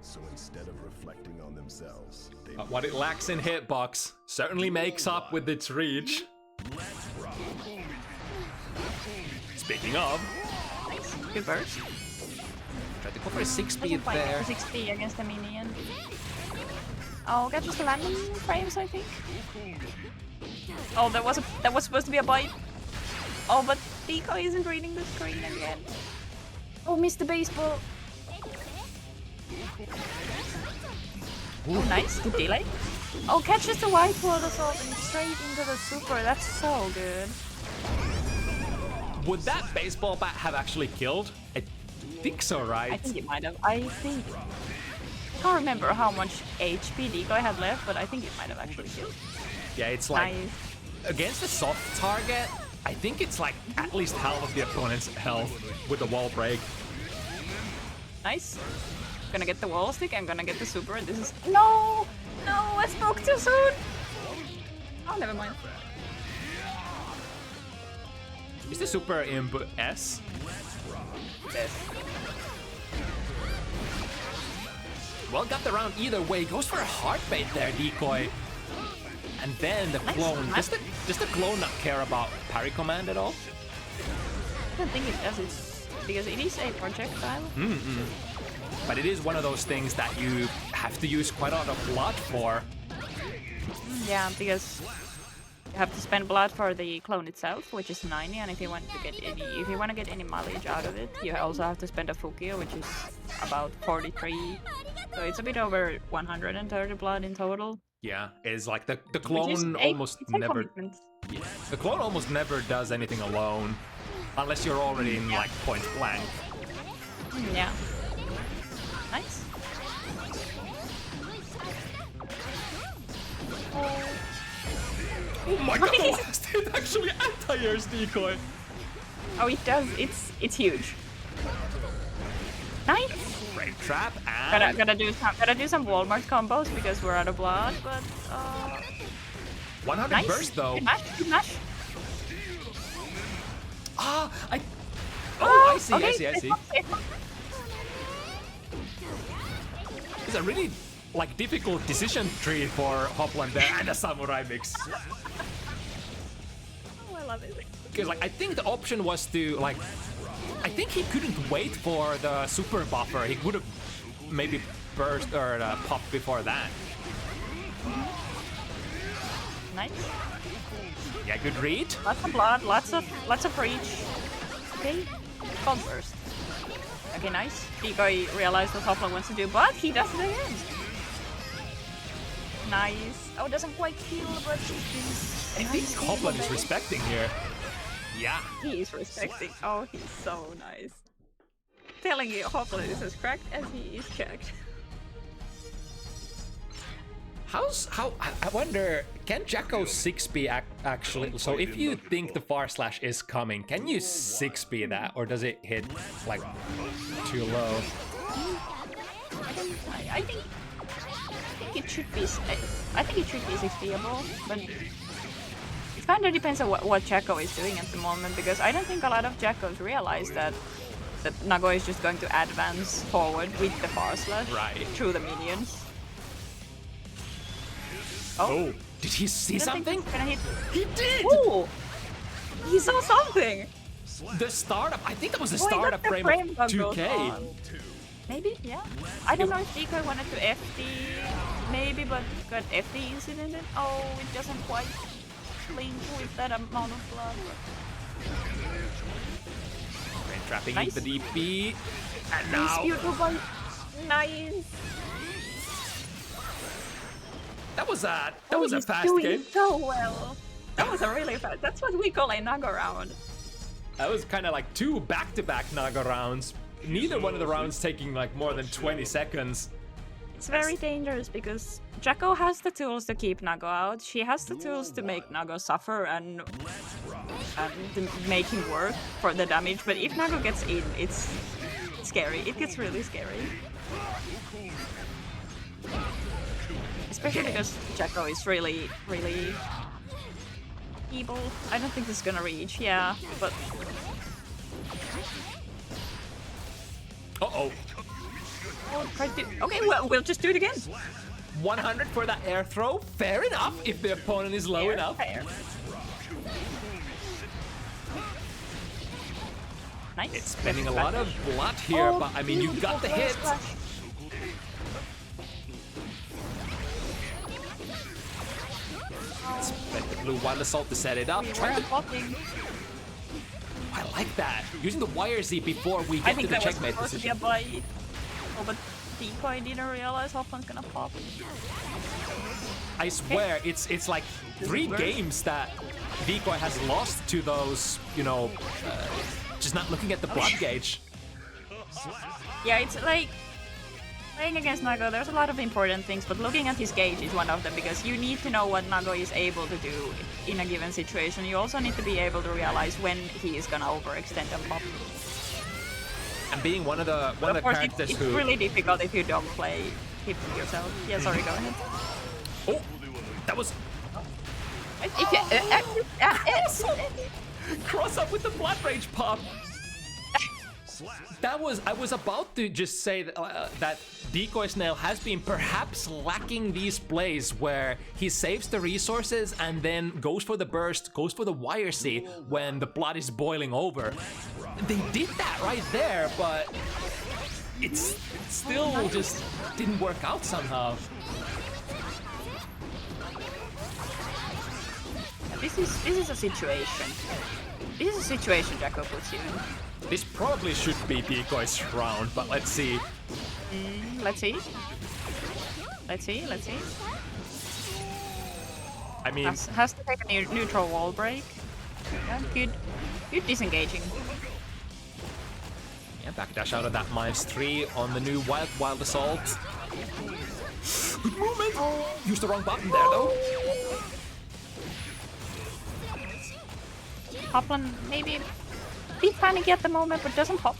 So instead of reflecting on themselves, they What it lacks in hitbox certainly makes up with its reach. Speaking of, Nice, good burst. tried to go for a 6-speed there. 6p against the minion. Oh, got just the landing frames, I think. Oh, that was supposed to be a bite. Oh, but Decoy isn't reading the screen again. Oh, missed the baseball. Oh, nice, good delay. Oh, catches the white wall assault and straight into the super. That's so good. Would that baseball bat have actually killed? I think so, right? I think it might have. I can't remember how much HP Decoy had left, but I think it might have actually killed. Yeah, it's like Nice. against a soft target, I think it's like at least half of the opponent's health with the wall break. Nice. Gonna get the wall stick, I'm gonna get the super, and this is... No! No, I spoke too soon! Oh, never mind. Is the super imp S? Yes. Well, got the round either way. Goes for a heart bait there, Decoy. And then the clone. Does the clone not care about parry command at all? I don't think it does, it's... because it is a projectile. But it is one of those things that you have to use quite a lot of blood for. Yeah, because you have to spend blood for the clone itself, which is 90, and if you want to get any mileage out of it, you also have to spend a Fukio, which is about 43. So it's a bit over 130 blood in total. Yeah, it's like the clone almost never. Yeah, the clone almost never does anything alone, unless you're already in like point blank. Yeah. Nice. Oh my god, the last hit actually anti-airs Decoy. Oh, it does. It's huge. Nice. Great trap and Gotta do some Walmart combos because we're out of blood, but 100 nice. burst though. Good match. Good match. Ah, I see, okay. I see. It's a really like difficult decision tree for Hoplan there and a samurai mix. Oh, I love it. Because like I think the option was to like, I think he couldn't wait for the super buffer. He would have maybe burst or popped before that. Nice. Yeah, good read. Lots of blood, lots of reach. Okay, cold burst. Okay, nice. Deknud realized what Hoplan wants to do, but he does it again. Nice. Oh, doesn't quite kill, but he's... I think Hoplan is respecting here. Yeah. He is respecting. Oh, he's so nice. Telling you, Hoplan is as cracked as he is checked. I wonder, can Jacko 6B actually, so if you think the far slash is coming, can you 6B that, or does it hit like too low? I think it should be. I think it should be 6Bable, but it kind of depends on what Jacko is doing at the moment, because I don't think a lot of Jackos realize that Nago is just going to advance forward with the far slash through the minions. Oh, did he see something? He did! Ooh! He saw something! The startup, I think that was the startup frame of 2K. Maybe, yeah. I don't know if Deknud wanted to FD, maybe, but got FD incidented. Oh, it doesn't quite link with that amount of blood. Rain trapping Nice. the DP, and Nice, now beautiful. Nice. that was a He's fast doing game. so well. That was a really fast. That's what we call a Nago round. That was kind of like 2 back-to-back Naga rounds. Neither one of the rounds taking like more than 20 seconds. It's very dangerous because Jacko has the tools to keep Nago out. She has the tools to make Nago suffer and to make him work for the damage. But if Nago gets in, it's scary. It gets really scary. Especially because Jacko is really, really evil. I don't think this is gonna reach, yeah, but... Uh-oh. Okay, well, we'll just do it again. 100 for that air throw. Fair enough if the opponent is low enough. Fair. Nice. It's spending a lot of blood here, but I mean, you got the hit. Spent the blue wild assault to set it up. I like that. Using the wire Z before we get to the checkmate position. Oh, but Deknud didn't realize Hoplan's gonna pop. I swear, it's like 3 games that Deknud has lost to those, you know, just not looking at the blood gauge. Yeah, it's like playing against Nago, there's a lot of important things, but looking at his gauge is one of them, because you need to know what Nago is able to do in a given situation. You also need to be able to realize when he is gonna overextend and pop. And being one of the characters it's who... really difficult if you don't play him yourself. Yeah, sorry, go ahead. Oh, that was... Cross up with the blood rage pop. That was, I was about to just say that Decoy Snail has been perhaps lacking these plays where he saves the resources and then goes for the burst, goes for the wire C when the blood is boiling over. They did that right there, but it still just didn't work out somehow. This is a situation. This is a situation Jacko puts you in. This probably should be Decoy's round, but let's see. Let's see. Let's see. I mean, has to take a neutral wall break. Yeah, good disengaging. Yeah, backdash out of that -3 on the new wild assault. Good movement. Used the wrong button there though. Hoplan maybe a bit panicky at the moment, but doesn't pop.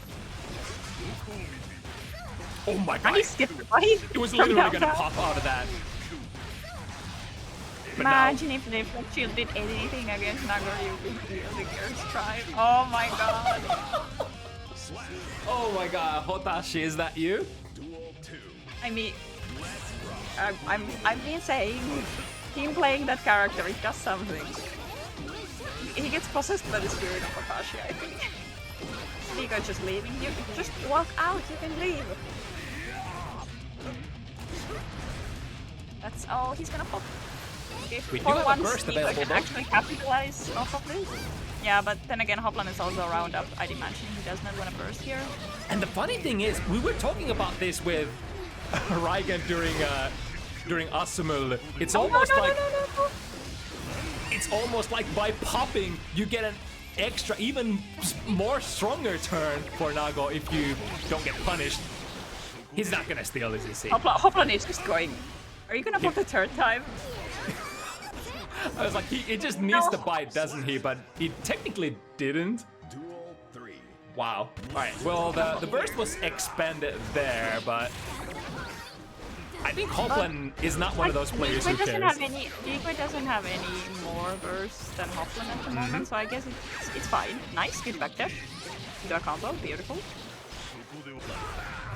Oh my god! It was literally gonna pop out of that. But imagine if they shield did anything against Nago, you would feel the gears tribe. Oh my god! Oh my god, Hotashi, is that you? I mean, I've been saying, him playing that character, it does something. He gets possessed by the spirit of Kakashi, I think. Deknud just leaving. You just walk out, you can leave. That's all he's gonna pop. Okay, We do for have a once, burst Deknud available, can though. actually capitalize off of this. Yeah, but then again, Hoplan is also round up. I'd imagine he does not want to burst here. And the funny thing is, we were talking about this with Reigen during Asumul. It's almost like it's almost like by popping you get an extra, even more stronger turn for Nago if you don't get punished. He's not gonna steal this, is he? Hoplan is just going. Are you gonna pop the third time? I was like, he just needs to bite, doesn't he? But he technically didn't. Duel 3. Wow. Alright, well, the burst was expanded there, but I think Hoplan is not one of those players who cares. Deknud doesn't have any more burst than Hoplan at the moment, so I guess it's fine. Nice, good back dash. Do a combo, beautiful.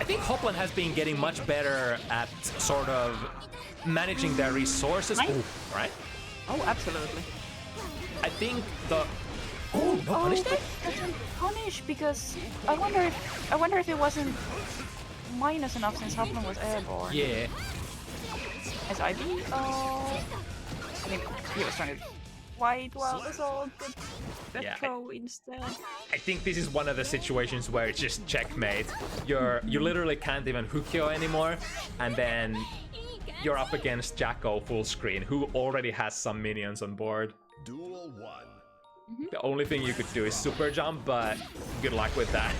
I think Hoplan has been getting much better at sort of managing their resources. Nice. Ooh, right? Oh, absolutely. I think the... Oh, no punish there? Doesn't punish because I wonder if it wasn't minus enough since Hoplan was airborne. Yeah. As IB, I mean, he was trying to white while was all good. Retro instead. I think this is one of the situations where it's just checkmate. You literally can't even Hukyo anymore, and then you're up against Jacko full screen, who already has some minions on board. Duel 1. The only thing you could do is super jump, but good luck with that.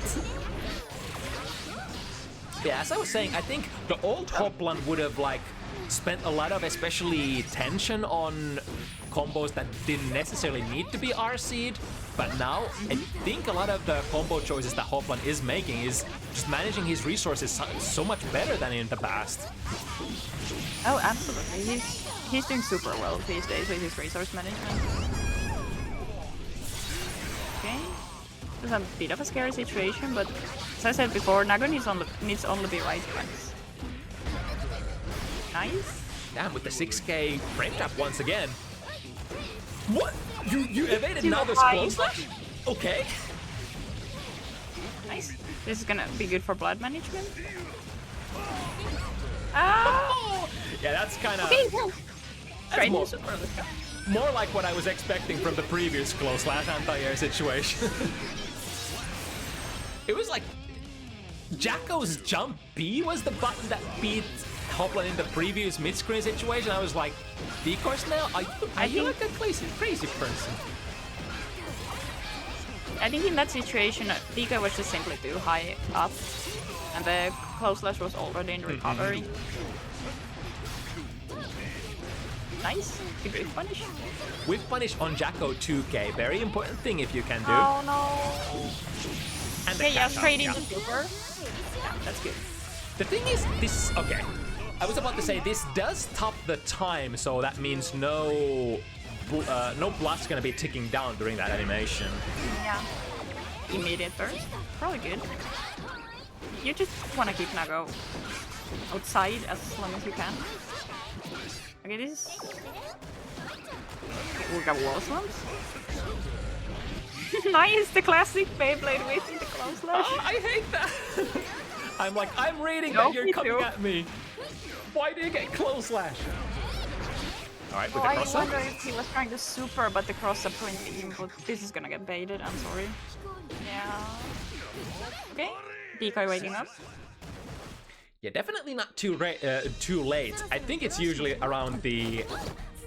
Yeah, as I was saying, I think the old Hoplan would have like spent a lot of especially tension on combos that didn't necessarily need to be RC'd, but now I think a lot of the combo choices that Hoplan is making is just managing his resources so much better than in the past. Oh, absolutely. He's doing super well these days with his resource management. Okay. It's a bit of a scary situation, but as I said before, Nago needs only be right once. Nice. Damn, with the 6k frame trap once again. What? You evaded Nago's close slash? Okay. Nice. This is gonna be good for blood management. Ah! Oh! Yeah, that's kind of... Okay, well. That's more like what I was expecting from the previous close slash anti-air situation. It was like Jacko's jump B was the button that beat Hoplan in the previous mid-screen situation. I was like, Deknud now? Are you like a crazy person? I think in that situation, Deknud was just simply too high up, and the close slash was already in recovery. Nice. Good whiff punish. Whiff punish on Jacko 2k. Very important thing if you can do. Oh no. And Okay, yeah, straight into super. Yeah, that's good. The thing is, this... Okay. I was about to say, this does top the time, so that means no blood's gonna be ticking down during that animation. Yeah. Immediate burst. Probably good. You just want to keep Nago outside as long as you can. Okay, this is... We got wall slumps. Nice, the classic Beyblade with the close slash. Oh, I hate that! I'm like, I'm reading No, that you're me coming too. at me. Why do you get close slash? Alright, with the I cross wonder if he was trying to super, but the cross up point beam, but this is gonna get baited, I'm sorry. Yeah. Okay, Deknud waking up. Yeah, definitely not too late. I think it's usually around the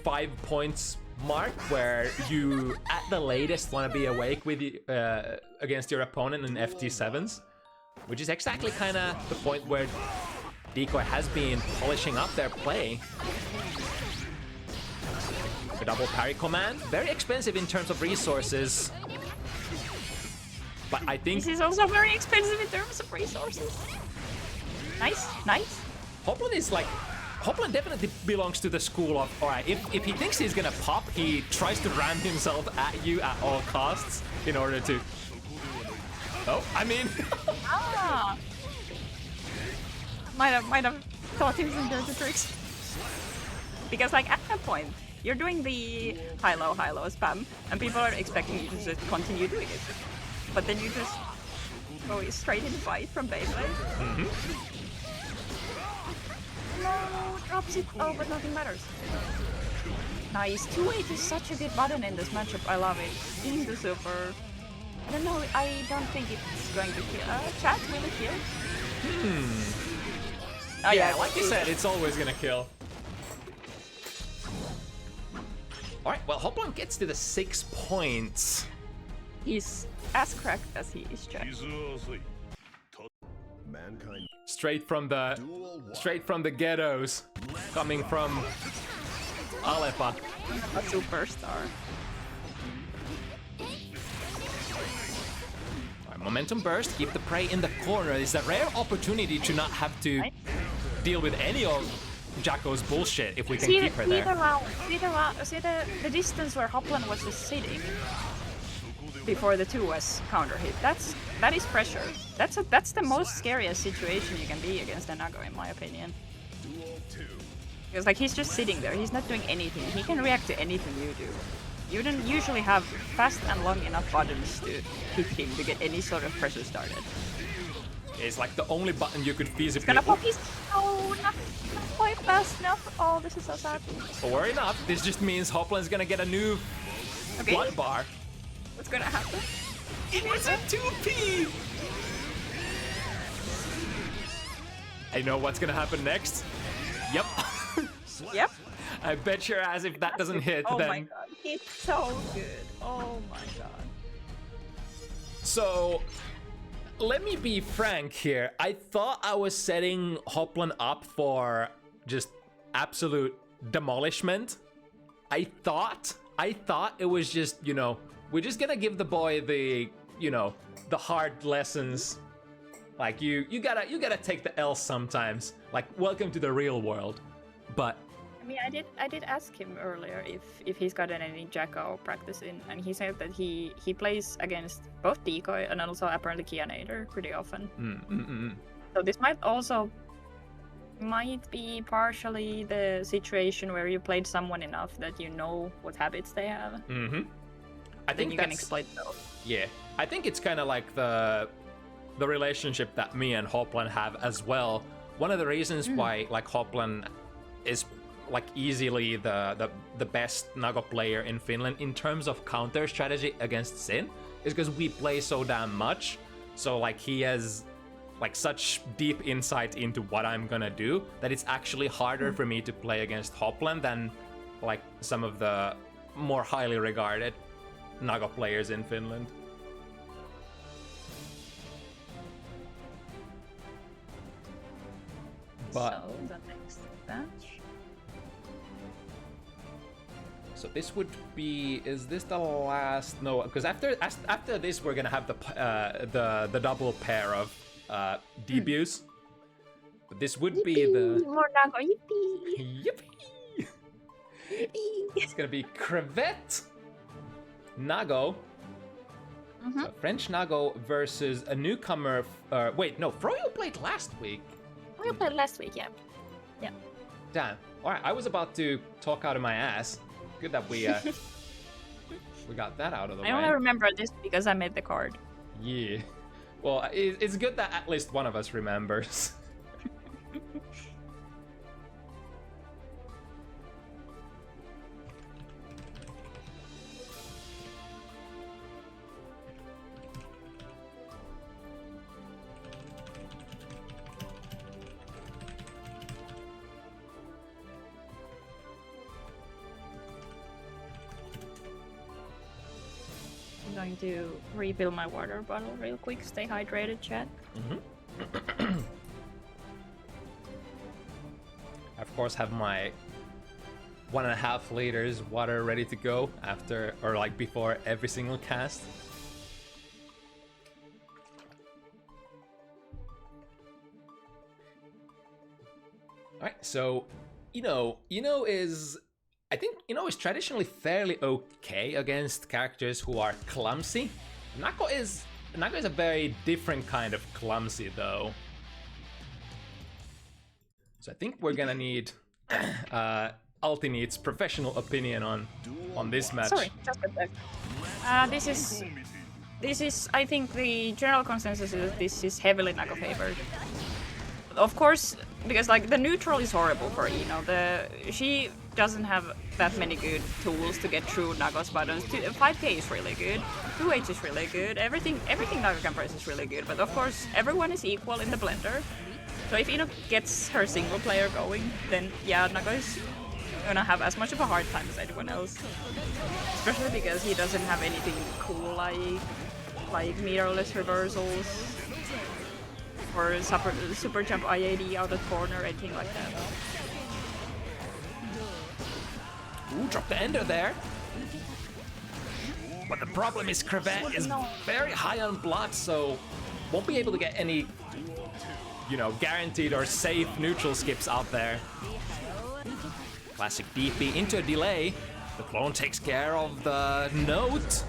5 points mark where you, at the latest, want to be awake with against your opponent in FT7s, which is exactly kind of the point where Deknud has been polishing up their play. The double parry command, very expensive in terms of resources, but I think This is also very expensive in terms of resources. Nice, nice. Hoplan is like... Hoplan definitely belongs to the school of, alright, if he thinks he's gonna pop, he tries to ram himself at you at all costs in order to... Oh, I mean... Ah! Might have taught him some dirty tricks. Because like at that point, you're doing the high-low spam, and people are expecting you to just continue doing it. But then you just go straight in fight from Beyblade. No, drops it. Oh, but nothing matters. Nice. 2-8 is such a good button in this matchup. I love it. Into super. I don't know. I don't think it's going to kill. Chat, will it kill? Oh, yeah, like you said, it's always gonna kill. Alright, well, Hoplan gets to the 6 points. He's as cracked as he is, Chat. Mankind. Straight from the ghettos, coming from Alepa. A superstar. Momentum burst, keep the prey in the corner. It's a rare opportunity to not have to deal with any of Jacko's bullshit if we can keep her there. See the distance where Hoplan was just sitting before the 2S counter hit. That is pressure. That's the most scariest situation you can be against a Nago, in my opinion. Because like he's just sitting there. He's not doing anything. He can react to anything you do. You don't usually have fast and long enough buttons to hit him to get any sort of pressure started. It's like the only button you could feasibly... It's gonna pop his... Oh, not quite fast enough. Oh, this is so sad. But worry not, this just means Hoplan's gonna get a new blood bar. What's gonna happen? It was a 2P! I know what's gonna happen next. Yep. Yep. I bet your ass if that doesn't hit, oh then... my god, it's so good. Oh my god. So, let me be frank here. I thought I was setting Hoplan up for just absolute demolishment. I thought it was just, you know, we're just gonna give the boy the, you know, the hard lessons. Like you gotta take the L sometimes. Like, welcome to the real world. But I mean, I did ask him earlier if he's gotten any Jacko practice in, and he said that he plays against both Decoy and also apparently Kianator pretty often. So this might be partially the situation where you played someone enough that you know what habits they have. I think you can exploit those. Yeah, I think it's kind of like the relationship that me and Hoplan have as well. One of the reasons why like Hoplan is like easily the best Nago player in Finland in terms of counter strategy against Sin is because we play so damn much. So like he has like such deep insight into what I'm gonna do that it's actually harder for me to play against Hoplan than like some of the more highly regarded Nago players in Finland. But so the next batch. So this would be, is this the last? No, because after this we're gonna have the double pair of debuts. But this would be the more Nago, yippee! Yippee! It's gonna be crevette Nago. So French Nago versus a newcomer. Wait, no, Froyo played last week. Froyo played last week, yeah. Yeah. Damn. All right, I was about to talk out of my ass. Good that we we got that out of the way. I only remember this because I made the card. Yeah. Well, it's good that at least one of us remembers. I'm going to refill my water bottle real quick. Stay hydrated, chat. I of course have my 1.5 liters water ready to go after, or like before every single cast. Alright, so Ino is, I think Ino is traditionally fairly okay against characters who are clumsy. Nako is a very different kind of clumsy though. So I think we're gonna need Ultimate's professional opinion on this match. Sorry, just a sec. This is, I think the general consensus is this is heavily Nago favored. Of course, because like the neutral is horrible for Ino. She doesn't have that many good tools to get through Nago's buttons. 5k is really good, 2h is really good, everything Nago can press is really good, but of course everyone is equal in the blender. So if Ino gets her single player going, then yeah, Nago is gonna have as much of a hard time as anyone else. Especially because he doesn't have anything cool like meterless reversals or super jump IAD out of corner, anything like that. Ooh, drop the ender there. But the problem is crevette is very high on blood, so won't be able to get any, you know, guaranteed or safe neutral skips out there. Classic DP into a delay. The clone takes care of the note.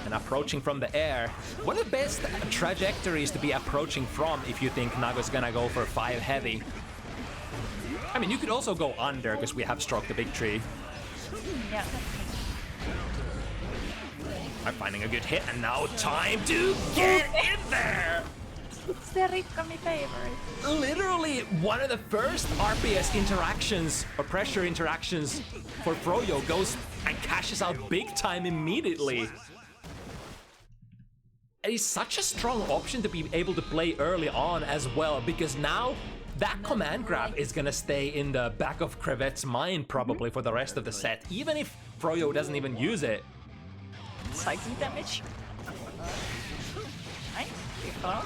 And approaching from the air. One of the best trajectories to be approaching from if you think Nago's gonna go for 5 heavy. I mean, you could also go under because we have struck the big tree. Yeah. I'm finding a good hit, and now time to get in there! It's the Rikkami favorite. Literally one of the first RPS interactions or pressure interactions for Froyo goes and cashes out big time immediately. And he's such a strong option to be able to play early on as well, because now that command grab is gonna stay in the back of Crevette's mind probably for the rest of the set, even if Froyo doesn't even use it. Psychic damage. Nice. Good follow.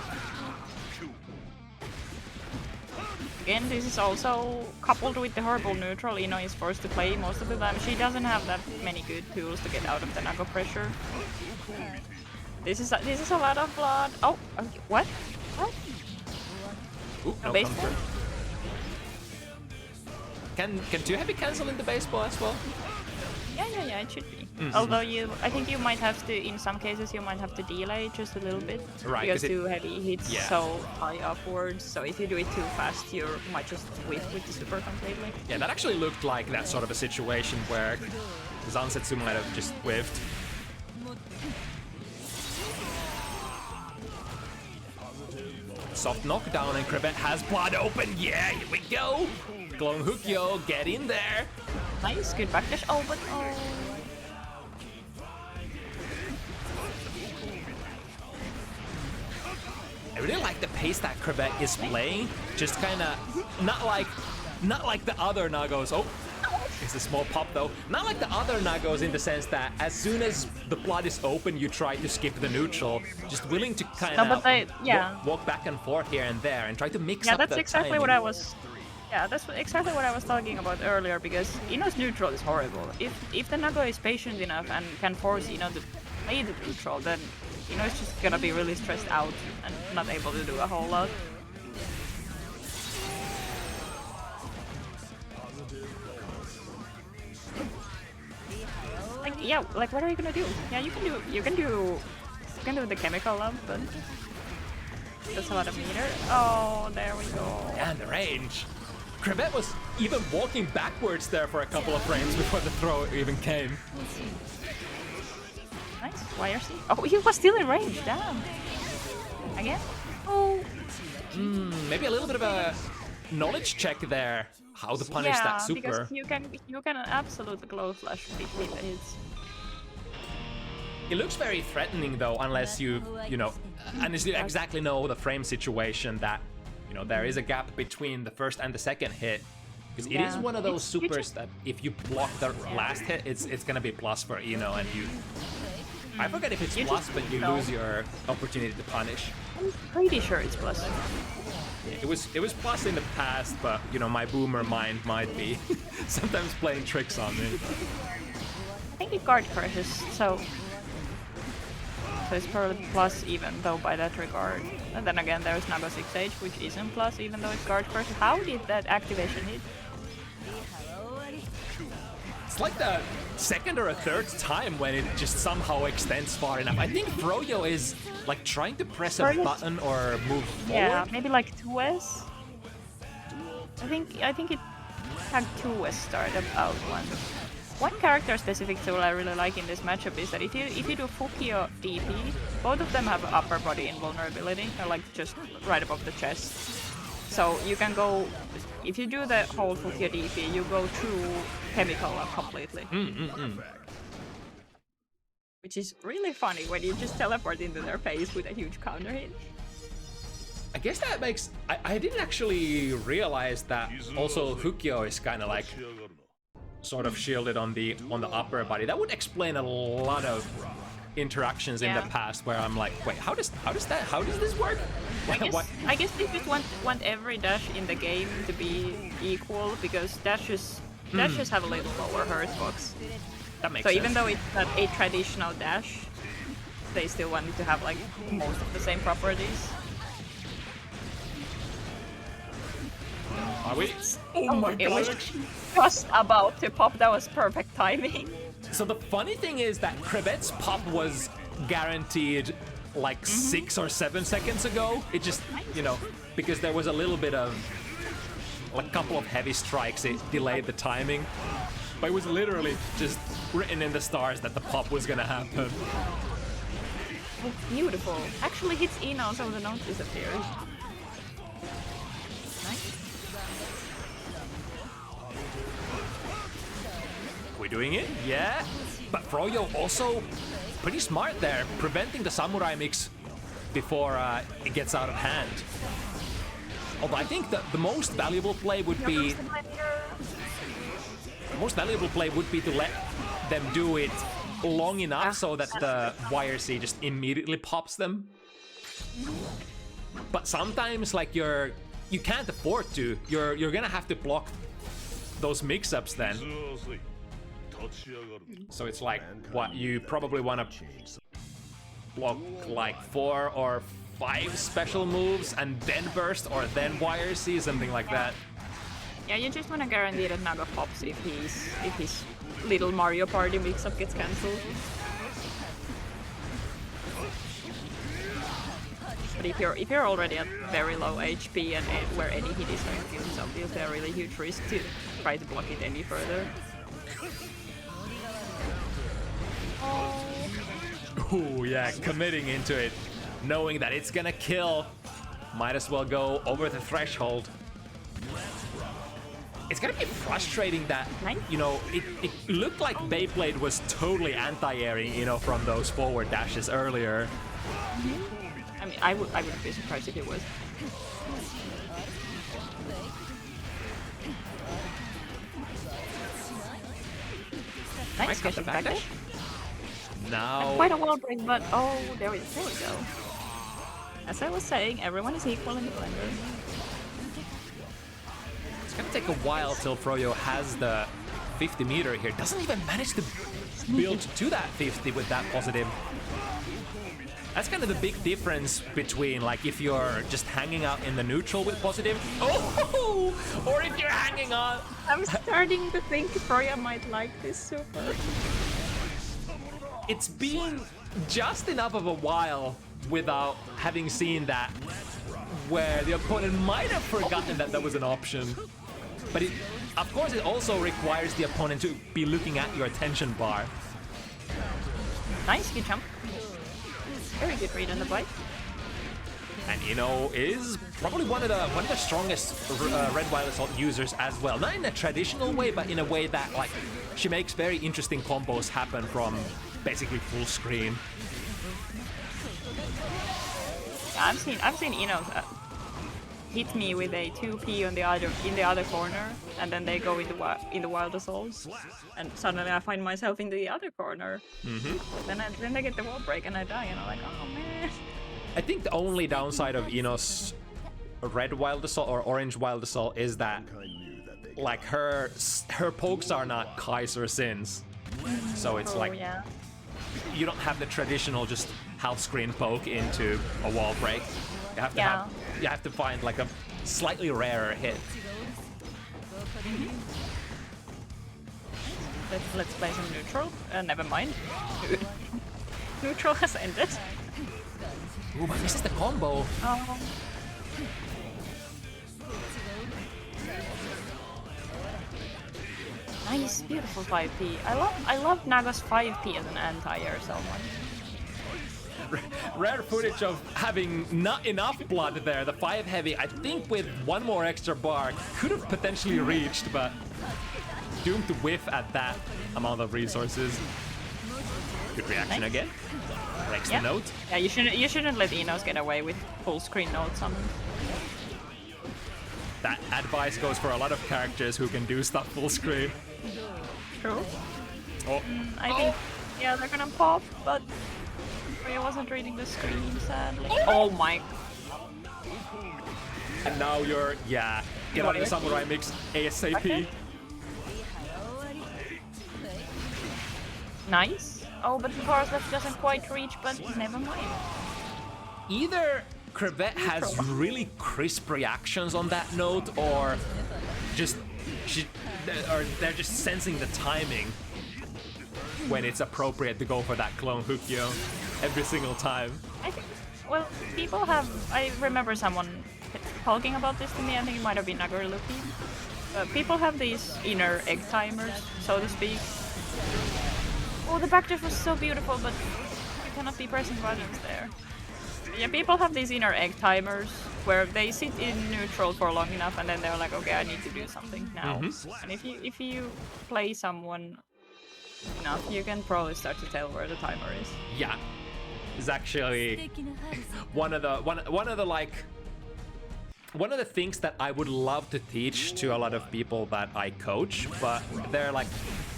Again, this is also coupled with the horrible neutral Ino is forced to play most of the time. She doesn't have that many good tools to get out of the Nago pressure. This is a lot of blood. Oh, okay. What? What? Ooh, no baseball? counter. Can 2 heavy cancel in the baseball as well? Yeah, it should be. Although I think you might have to, in some cases, you might have to delay just a little bit. Right, because 2 heavy hits yeah. so high upwards, so if you do it too fast, you might just whiff with the super completely. Yeah, that actually looked like that sort of a situation where Zansetsu might have just whiffed. Soft knockdown and Crevette has blood open. Yeah, here we go. Clone hook, yo, get in there. Nice, good backdash. Oh, but oh. I really like the pace that Crevette is playing. Just kind of not like the other Nagos. Oh, it's a small pop though. Not like the other Nagos in the sense that as soon as the blood is open, you try to skip the neutral. Just willing to kind of walk back and forth here and there and try to mix up the that's exactly timing. what I was. Yeah, that's exactly what I was talking about earlier. Because Ino's neutral is horrible. If the Nago is patient enough and can force Ino to play the neutral, then Ino is just gonna be really stressed out and not able to do a whole lot. Like what are you gonna do? Yeah, you can do the chemical lump, but that's a lot of meter. Oh, there we go. And the range. Crevette was even walking backwards there for a couple of frames before the throw even came. Nice. YRC. Oh, he was still in range. Damn. Again? Oh. Maybe a little bit of a knowledge check there. How to punish that super. Because you can absolutely glow flash big hits. It looks very threatening though, unless you know, unless you exactly know the frame situation that, you know, there is a gap between the first and the second hit. Because it is one of those supers that if you block the last hit, it's gonna be plus for Ino, and you. I forget if it's plus, but you lose your opportunity to punish. I'm pretty sure it's plus. Yeah, it was plus in the past, but you know, my boomer mind might be sometimes playing tricks on me. I think it guard crushes, so it's probably plus even though by that regard. And then again there's Nago 6H which isn't plus even though it's guard crush. How did that activation hit? It's like the second or a third time when it just somehow extends far enough. I think Froyo is like trying to press a button or move forward. Yeah, maybe like 2S. I think it Tag 2 was started out once. One character specific tool I really like in this matchup is that if you do Fukio DP, both of them have upper body invulnerability, like just right above the chest. So you can go, if you do the whole Fukio DP, you go through chemical completely. Which is really funny when you just teleport into their face with a huge counter hit. I guess that makes... I didn't actually realize that also Fukio is kind of like sort of shielded on the upper body. That would explain a lot of interactions in the past where I'm like, wait, how does this work? I guess they just want every dash in the game to be equal because dashes have a little lower hurt box. That makes so sense. Even though it's not a traditional dash, they still want it to have like most of the same properties. Are we? Oh my god! It was just about to pop. That was perfect timing. So the funny thing is that Crevette's pop was guaranteed like 6 or 7 seconds ago. It just, you know, because there was a little bit of like a couple of heavy strikes, it delayed the timing. But it was literally just written in the stars that the pop was gonna happen. Oh, beautiful. Actually hits Eno, so the note disappears. Nice. We're doing it? Yeah. But Froyo also pretty smart there, preventing the samurai mix before it gets out of hand. Although I think that the most valuable play would be... The most valuable play would be to let them do it long enough so that the YRC just immediately pops them. But sometimes, like, you can't afford to. You're gonna have to block those mix-ups then. So it's like, what, you probably want to block like 4 or 5 special moves and then burst or then YRC, something like that. Yeah, you just want to guarantee that Naga pops if his little Mario Party mix-up gets cancelled. But if you're already at very low HP and where any hit is going to kill, it's obviously a really huge risk to try to block it any further. Ooh, yeah, committing into it, knowing that it's gonna kill. Might as well go over the threshold. It's gonna be frustrating that, you know, it looked like Beyblade was totally anti-airing, you know, from those forward dashes earlier. I mean, I wouldn't be surprised if it was. Nice, Got the backdash. Now... Quite a wall break, but oh, there we go. As I was saying, everyone is equal in the blender. It's gonna take a while till Froyo has the 50 meter here. Doesn't even manage to build to that 50 with that positive. That's kind of the big difference between, like, if you're just hanging out in the neutral with positive, oh, or if you're hanging on. I'm starting to think Froyo might like this super. It's been just enough of a while without having seen that, where the opponent might have forgotten that that was an option. But it, of course, it also requires the opponent to be looking at your attention bar. Nice, good jump. Very good read on the bite. And Ino is probably one of the strongest Red Wild Assault users as well. Not in a traditional way, but in a way that, like, she makes very interesting combos happen from basically full screen. Yeah, I've seen Ino hit me with a 2P on in the other corner, and then they go in the Wild Assaults, and suddenly I find myself in the other corner. Then they get the wall break and I die, and I'm like, oh man. I think the only downside of Ino's Red Wild Assault or Orange Wild Assault is that, like, her pokes are not Kaiser Sins, so it's like, yeah. You don't have the traditional just half screen poke into a wall break. You have to you have to find like a slightly rarer hit. Let's play some neutral. Never mind. Neutral has ended. Ooh, but this is the combo. Oh. Nice, beautiful 5P. I love Naga's 5P as an anti-air so much. Rare footage of having not enough blood there. The 5 heavy, I think with one more extra bar, could have potentially reached, but doomed to whiff at that amount of resources. Good reaction again. Breaks the note. Yeah, you shouldn't let Enos get away with full screen notes on. That advice goes for a lot of characters who can do stuff full screen. True. Oh. I think, yeah, they're gonna pop, but I wasn't reading the screen, sadly. Oh my. And now you're, yeah, get out of the samurai mix ASAP. Okay. Nice. Oh, but the force left doesn't quite reach, but never mind. Either Crevette has really crisp reactions on that note, or just they're just sensing the timing when it's appropriate to go for that clone hook, yo, every single time. I think, well, people have. I remember someone talking about this to me. I think it might have been Nagaruki. People have these inner egg timers, so to speak. Oh, the backdash was so beautiful, but you cannot be pressing buttons there. Yeah, people have these inner egg timers where they sit in neutral for long enough and then they're like, okay, I need to do something now. And if you play someone enough, you can probably start to tell where the timer is. Yeah, it's actually one of the things that I would love to teach to a lot of people that I coach, but they're like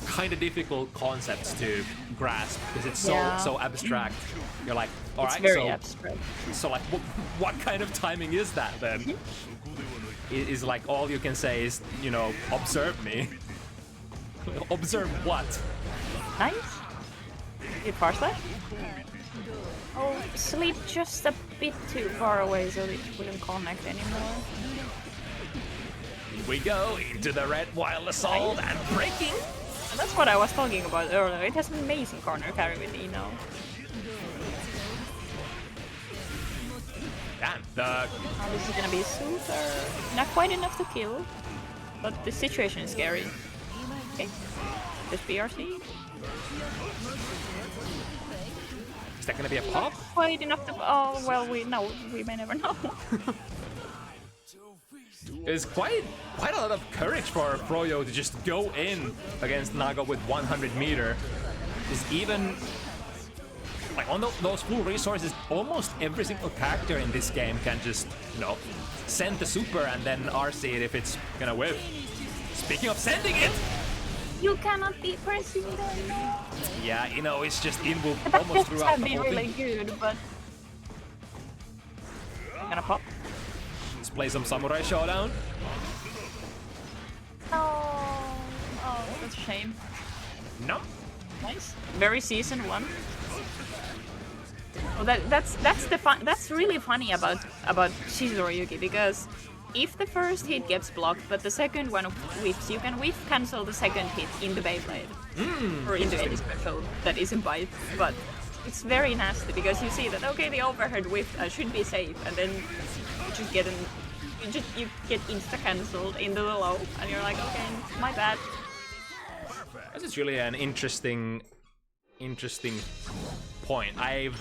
kind of difficult concepts to grasp because it's so abstract. You're like, all right, very abstract. So like, what kind of timing is that then? Is like all you can say is, you know, observe me. Observe what? Nice. Did parse that? Oh, sleep just a bit too far away so it wouldn't connect anymore. Here we go into the red wild assault and breaking. And that's what I was talking about earlier. It has an amazing corner carry with Eno. Damn, this is gonna be super. Not quite enough to kill, but the situation is scary. Okay, this BRC. Is that gonna be a pop? Quite enough to. Oh well, we may never know. It's quite a lot of courage for Froyo to just go in against Naga with 100 meter. Is even like on those full resources, almost every single character in this game can just, you know, send the super and then RC it if it's gonna whip. Speaking of sending it, you cannot be pressing them. yeah, you know, it's just in almost throughout the have whole been really thing. good, but I'm gonna pop. Let's play some Samurai Showdown. Oh, that's a shame. No. Nice. Very season 1. Well, that's really funny about Shizuroyuki, because if the first hit gets blocked but the second one whiffs, you can whiff cancel the second hit in the Beyblade or into any special that isn't bite. But it's very nasty because you see that okay, the overhead whiff should be safe, and then you just get you get insta cancelled into the low, and you're like, okay, my bad. This is really an interesting point. I've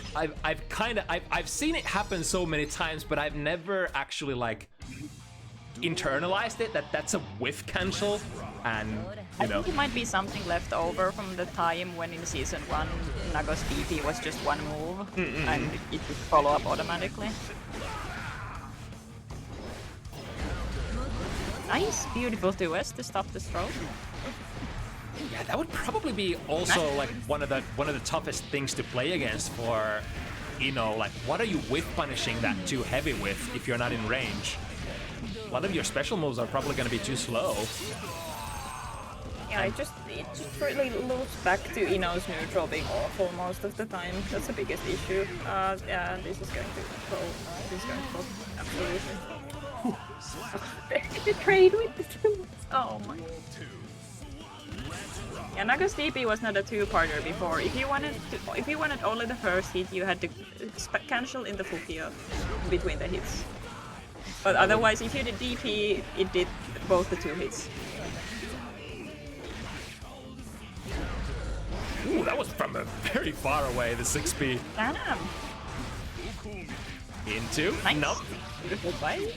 seen it happen so many times, but I've never actually like internalized it that that's a whiff cancel, and you know. I think it might be something left over from the time when in season 1 Naga's DP was just one move and it would follow up automatically. Nice, beautiful 2S to stop the stroke. Yeah, that would probably be also like one of the toughest things to play against for, you know, like what are you whiff punishing that too heavy with if you're not in range? A lot of your special moves are probably going to be too slow. Yeah, it just really loops back to Ino's neutral being awful most of the time. That's the biggest issue. Yeah, this is going to go. This is going to go. Absolutely. The trade with the two. Oh my. Yeah, Naga's DP was not a two-parter before. If you wanted only the first hit, you had to cancel in the Fukia between the hits. But otherwise, if you did DP, it did both the two hits. Ooh, that was from a very far away, the 6B. Damn. Into. Nice. Nope. Beautiful fight.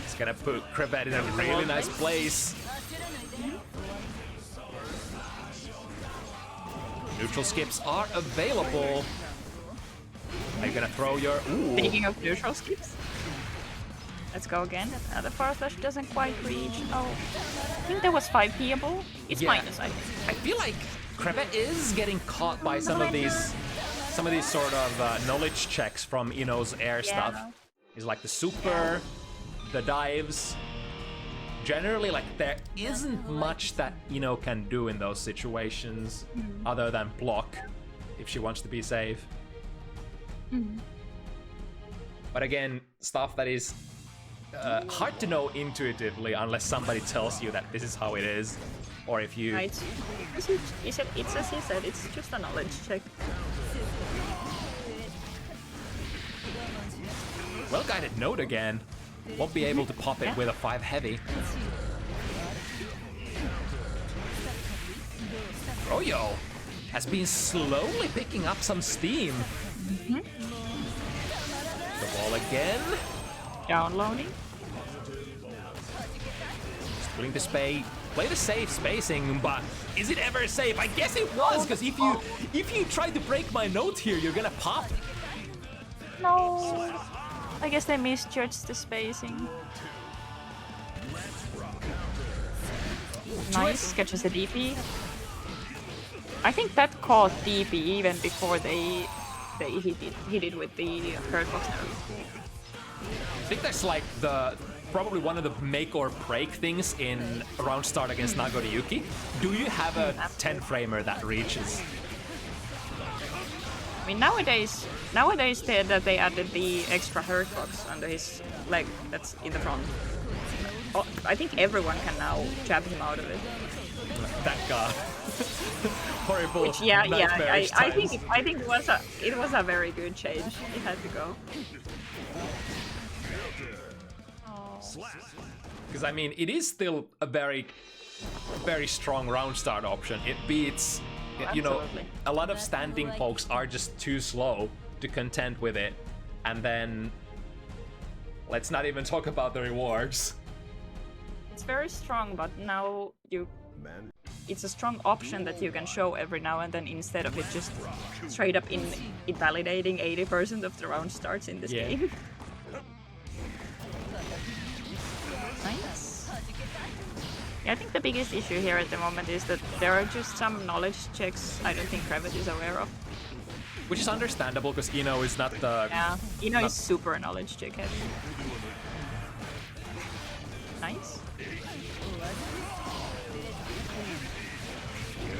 It's gonna put Crevette in a really nice place. Neutral skips are available. Are you gonna throw your... Ooh. Speaking of neutral skips. Let's go again. The far slash doesn't quite reach. Oh, I think that was 5 P'able. It's Yeah. minus, I think. I feel like Crevette is getting caught by some of these sort of knowledge checks from Ino's air stuff. He's like the super, the dives. Generally, like, there isn't much that Ino can do in those situations other than block if she wants to be safe. But again, stuff that is hard to know intuitively unless somebody tells you that this is how it is, or if you... Right. It's as he said, it's just a knowledge check. Well-guided note again. Won't be able to pop it with a 5 heavy. Froyo has been slowly picking up some steam. The ball again. Downloading. Willing to play the safe spacing, but is it ever safe? I guess it was, because if you try to break my note here, you're gonna pop. No. I guess they misjudged the spacing. Nice, catches the DP. I think that caught DP even before they hit it with the third box nerf. I think that's like probably one of the make or break things in a round start against Nagoriyuki. Do you have a 10 framer that reaches? I mean, nowadays they added the extra hurt box under his leg that's in the front. Oh, I think everyone can now jab him out of it. That guy. Horrible. Which, yeah, I times. think it was a very good change. It had to go. Because I mean, it is still a very, very strong round start option. It beats, you know, Absolutely. a lot of standing pokes are just too slow to contend with it. And then, let's not even talk about the rewards. It's very strong, but now it's a strong option that you can show every now and then instead of it just straight up invalidating 80% of the round starts in this game. Nice. Yeah, I think the biggest issue here at the moment is that there are just some knowledge checks I don't think Crevette is aware of. Which is understandable because Ino is not the... Yeah, Ino is super knowledge check heavy. Nice.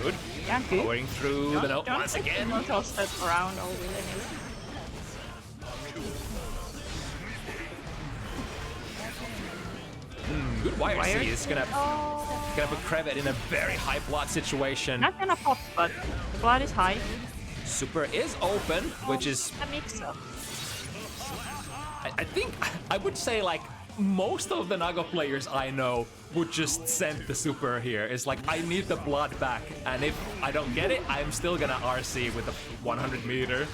Good. Yeah, good. Going through the note once again. Don't toss that around all willy-nilly. Good YRC is gonna put Crevette in a very high blood situation. Not gonna pop, but the blood is high. Super is open, which is... A mix-up. I think, I would say like, most of the Naga players I know would just send the super here. It's like, I need the blood back, and if I don't get it, I'm still gonna RC with the 100 meter.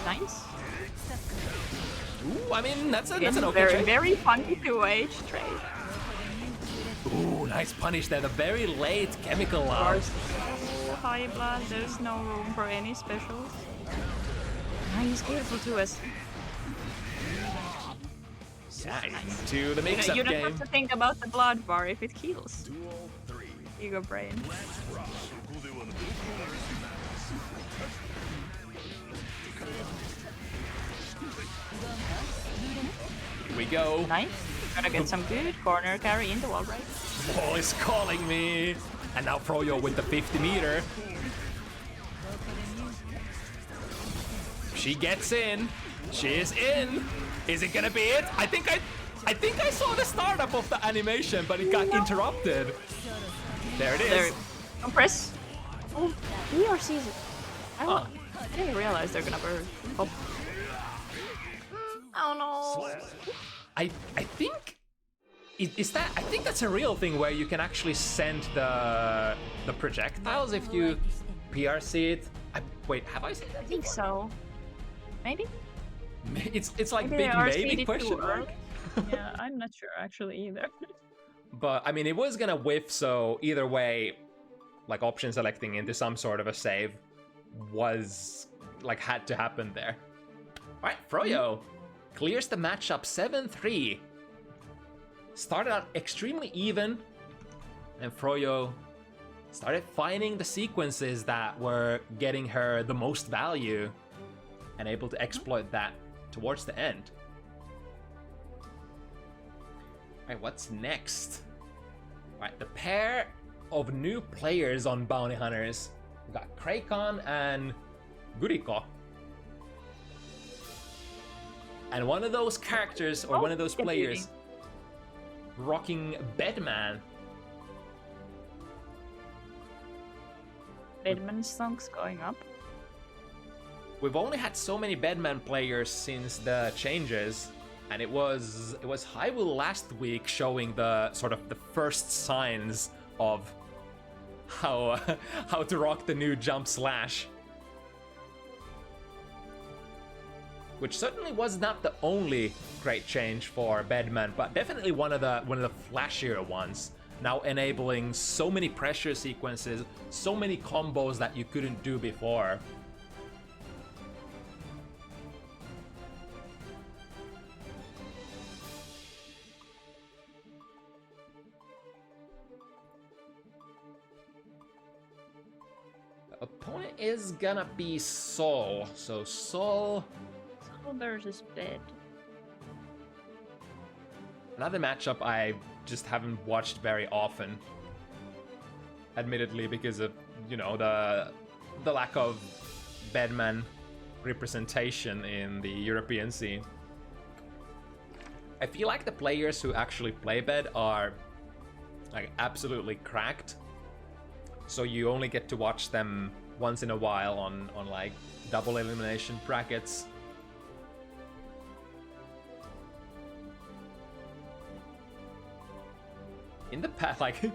Nice. Ooh, I mean, that's an okay very, trade. very funny 2H trade. Ooh, nice punish there. The very late chemical High blood, there's no room for any specials. Nice, beautiful 2S. Nice. To the mix-up You don't game. have to think about the blood bar if it heals. Ego brain. Here we go. Nice. Gonna get some good corner carry in the wall break. Ball is calling me. And now Froyo with the 50 meter. She gets in. She is in. Is it gonna be it? I think I saw the startup of the animation, but it got interrupted. There it is. There. Compress. Oh, ERC's. I didn't realize they're gonna burn. Oh. Oh no. I think Is that? I think that's a real thing where you can actually send the projectiles if you PRC it. Wait, have I said that? I think so. Maybe? It's like Maybe big they are maybe speeded question too mark. Yeah, I'm not sure actually either. But I mean, it was gonna whiff, so either way, like option selecting into some sort of a save was like had to happen there. All right, Froyo clears the matchup 7-3. Started out extremely even, and Froyo started finding the sequences that were getting her the most value and able to exploit that towards the end. Alright, what's next? Alright, the pair of new players on Bounty Hunters. We got Kreikon and Gurico. And one of those characters, or one of those players, rocking Bedman. Bedman's songs going up. We've only had so many Bedman players since the changes, and it was Hyrule last week showing the sort of the first signs of how to rock the new jump slash. Which certainly was not the only great change for Bedman, but definitely one of the flashier ones. Now enabling so many pressure sequences, so many combos that you couldn't do before. The opponent is gonna be Sol. So Sol versus Bed. Another matchup I just haven't watched very often. Admittedly, because of, you know, the lack of Bedman representation in the European scene. I feel like the players who actually play Bed are like absolutely cracked. So you only get to watch them once in a while on like double elimination brackets. In the past, like,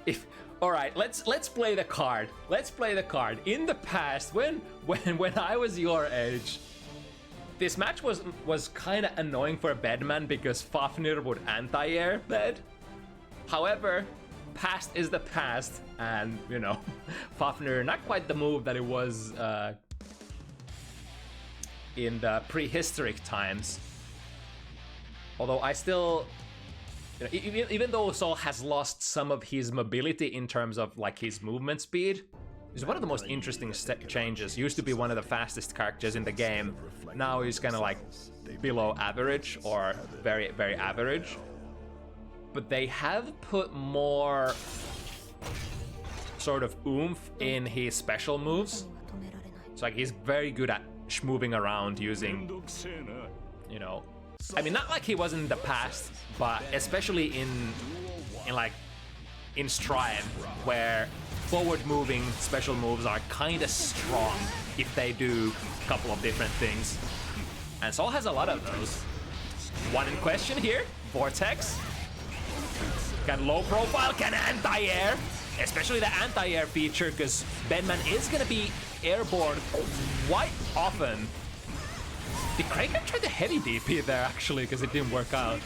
if all right, let's play the card. Let's play the card. In the past, when I was your age, this match was kind of annoying for Bedman because Fafnir would anti-air Bed. However, past is the past, and you know, Fafnir not quite the move that it was in the prehistoric times. Although I still. You know, even though Sol has lost some of his mobility in terms of like his movement speed, he's one of the most interesting changes. He used to be one of the fastest characters in the game. Now he's kind of like below average or very, very average. But they have put more sort of oomph in his special moves. So like he's very good at moving around using, you know, I mean, not like he was in the past, but especially in Stride, where forward-moving special moves are kind of strong if they do a couple of different things. And Sol has a lot of those. One in question here, Vortex. Can low profile, can anti-air, especially the anti-air feature, because Bedman is gonna be airborne quite often. Did Kreikon try the heavy DP there actually, because it didn't work out?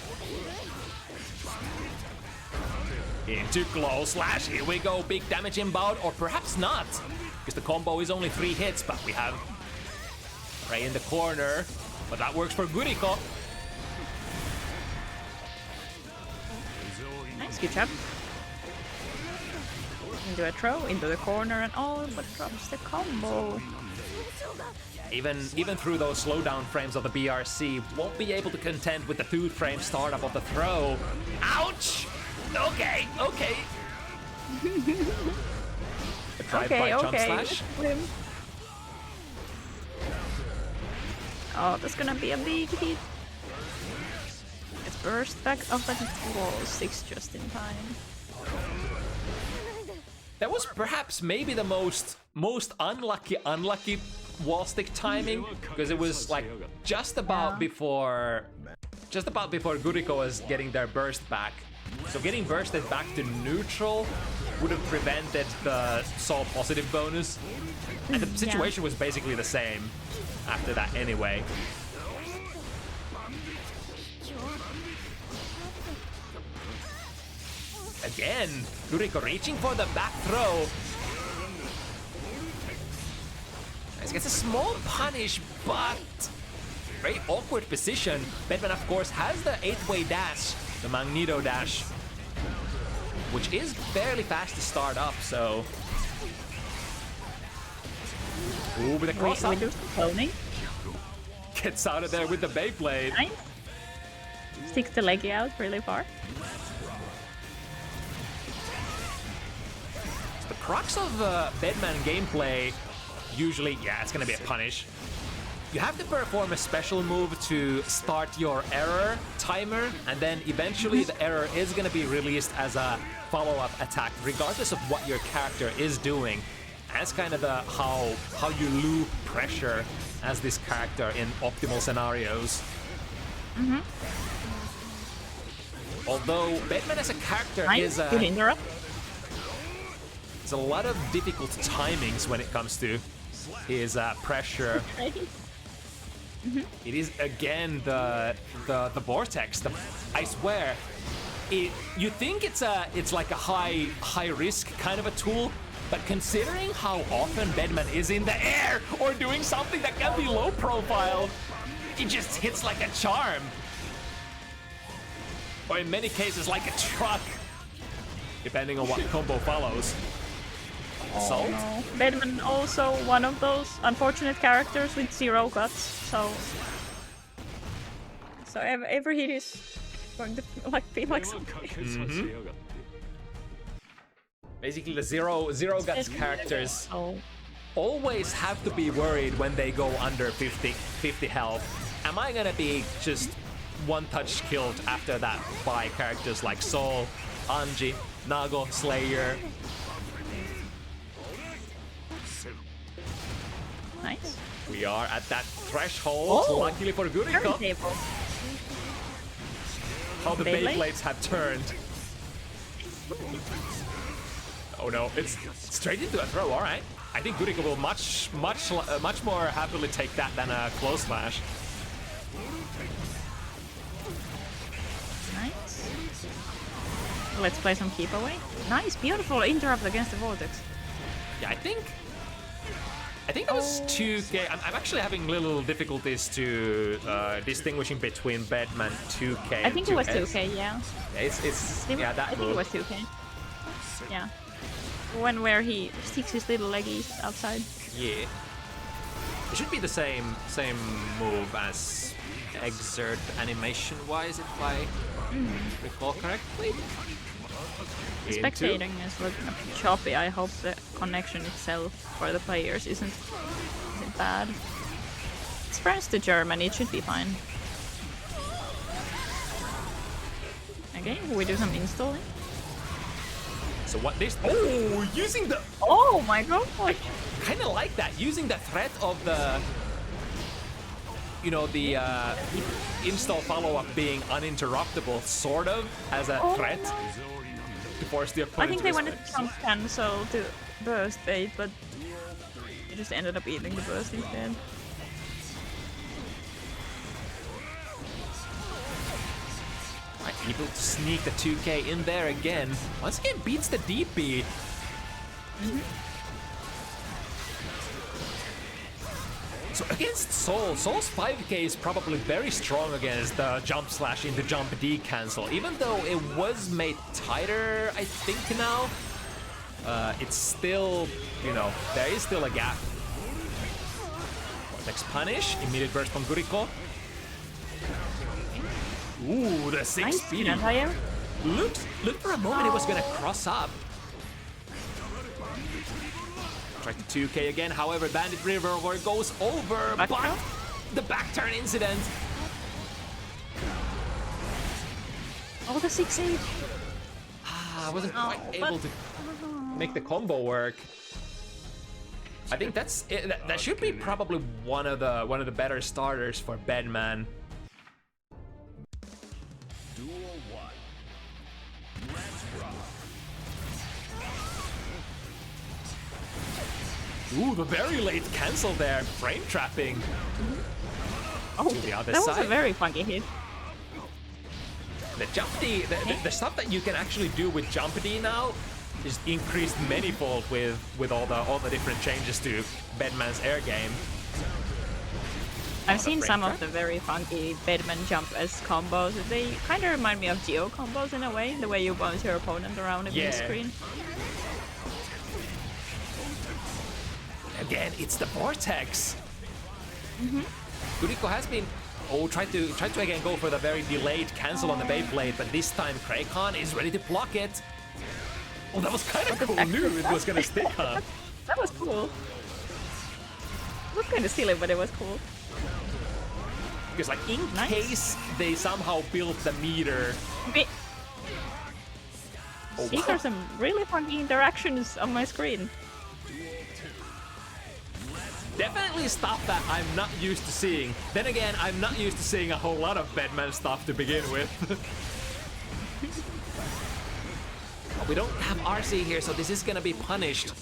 Into glow slash, here we go, big damage inbound, or perhaps not, because the combo is only 3 hits, but we have Ray in the corner, but that works for Gurico. Nice, good job. Into a throw, into the corner, and oh, but drops the combo. Even through those slowdown frames of the BRC, won't be able to contend with the 2-frame startup of the throw. Ouch! Okay. A drive-by jump slash. Oh, that's gonna be a big hit. It's burst back up at wall 6 just in time. That was perhaps maybe the most wall stick timing, because it was like just about before just about before Gurico was getting their burst back. So getting bursted back to neutral would have prevented the Soul positive bonus. And the situation was basically the same after that anyway. Again, Gurico reaching for the back throw. He gets a small punish, but very awkward position. Bedman, of course, has the 8-way dash, the Magneto dash, which is fairly fast to start up, so... Ooh, with a cross up. Tony. Gets out of there with the Beyblade. Nice. Sticks the leggy out really far. So the crux of Bedman gameplay, usually, yeah, it's gonna be a punish. You have to perform a special move to start your error timer, and then eventually the error is gonna be released as a follow-up attack, regardless of what your character is doing. That's kind of the how you loop pressure as this character in optimal scenarios. Although Bedman as a character is good interrupt. There's a lot of difficult timings when it comes to his pressure. It is again the vortex. I swear, you think it's like a high risk kind of a tool, but considering how often Bedman is in the air or doing something that can be low profile, it just hits like a charm. Or in many cases like a truck, depending on what combo follows. Assault? No. Bedman also one of those unfortunate characters with 0 cuts, so every hit is going to feel like something. Basically, the zero guts characters always have to be worried when they go under 50 health. Am I gonna be just one touch killed after that by characters like Soul, Anji, Nago, Slayer? Nice. We are at that threshold, luckily for Gurico. How the Beyblades have turned. Oh no, it's straight into a throw, alright. I think Gurico will much more happily take that than a close slash. Nice. Let's play some keep away. Nice, beautiful interrupt against the vortex. Yeah, I think that was 2K. I'm actually having little difficulties to distinguishing between Bedman 2K and I think it was 2S. 2K, yeah. Yeah, that I think it was 2K. Yeah. One where he sticks his little leggies outside. Yeah. It should be the same move as Exert animation-wise, if I recall correctly. Spectating is looking a bit choppy. I hope the connection itself for the players isn't bad. Xperience to Germany, it should be fine. Okay, we do some installing. So what this? Oh, using the. Oh my god! Kind of like that, using the threat of the. You know, the install follow-up being uninterruptible, sort of, as a threat. To force the opponent. I think they wanted to jump cancel to burst bait, but they just ended up eating the burst instead. Able to sneak the 2K in there again. Once again, beats the deep beat. So against Soul's 5K is probably very strong against the jump slash into jump D cancel. Even though it was made tighter, I think now, it's still, you know, there is still a gap. Next punish, immediate burst from Gurico. Ooh, the 6 speed. Looked for a moment it was gonna cross up. Try to 2K again, however, Bandit River goes over, but the back turn incident. Oh, the 6-8. I wasn't quite able to make the combo work. I think that's it. That should be probably one of the better starters for Bedman. Duel 1. Let's rock. Ooh, the very late cancel there, frame trapping. Oh, To the other that was side. a very funky hit. The jump D, the stuff that you can actually do with jump D now is increased manyfold with all the different changes to Bedman's air game. I've the seen frame some trap? of the very funky Bedman jump as combos. They kind of remind me of Geo combos in a way, the way you bounce your opponent around in the Yeah. screen. Again, it's the vortex. Gurico has been tried to again go for the very delayed cancel on the Beyblade, but this time Kreikon is ready to block it. Oh, that was kind of cool. Knew it was gonna stick, huh? That was cool. It was kind of silly, but it was cool. Because like in Nice. case they somehow built the meter. Oh, These wow. are some really funky interactions on my screen. Definitely stuff that I'm not used to seeing. Then again, I'm not used to seeing a whole lot of Bedman stuff to begin with. We don't have RC here, so this is gonna be punished.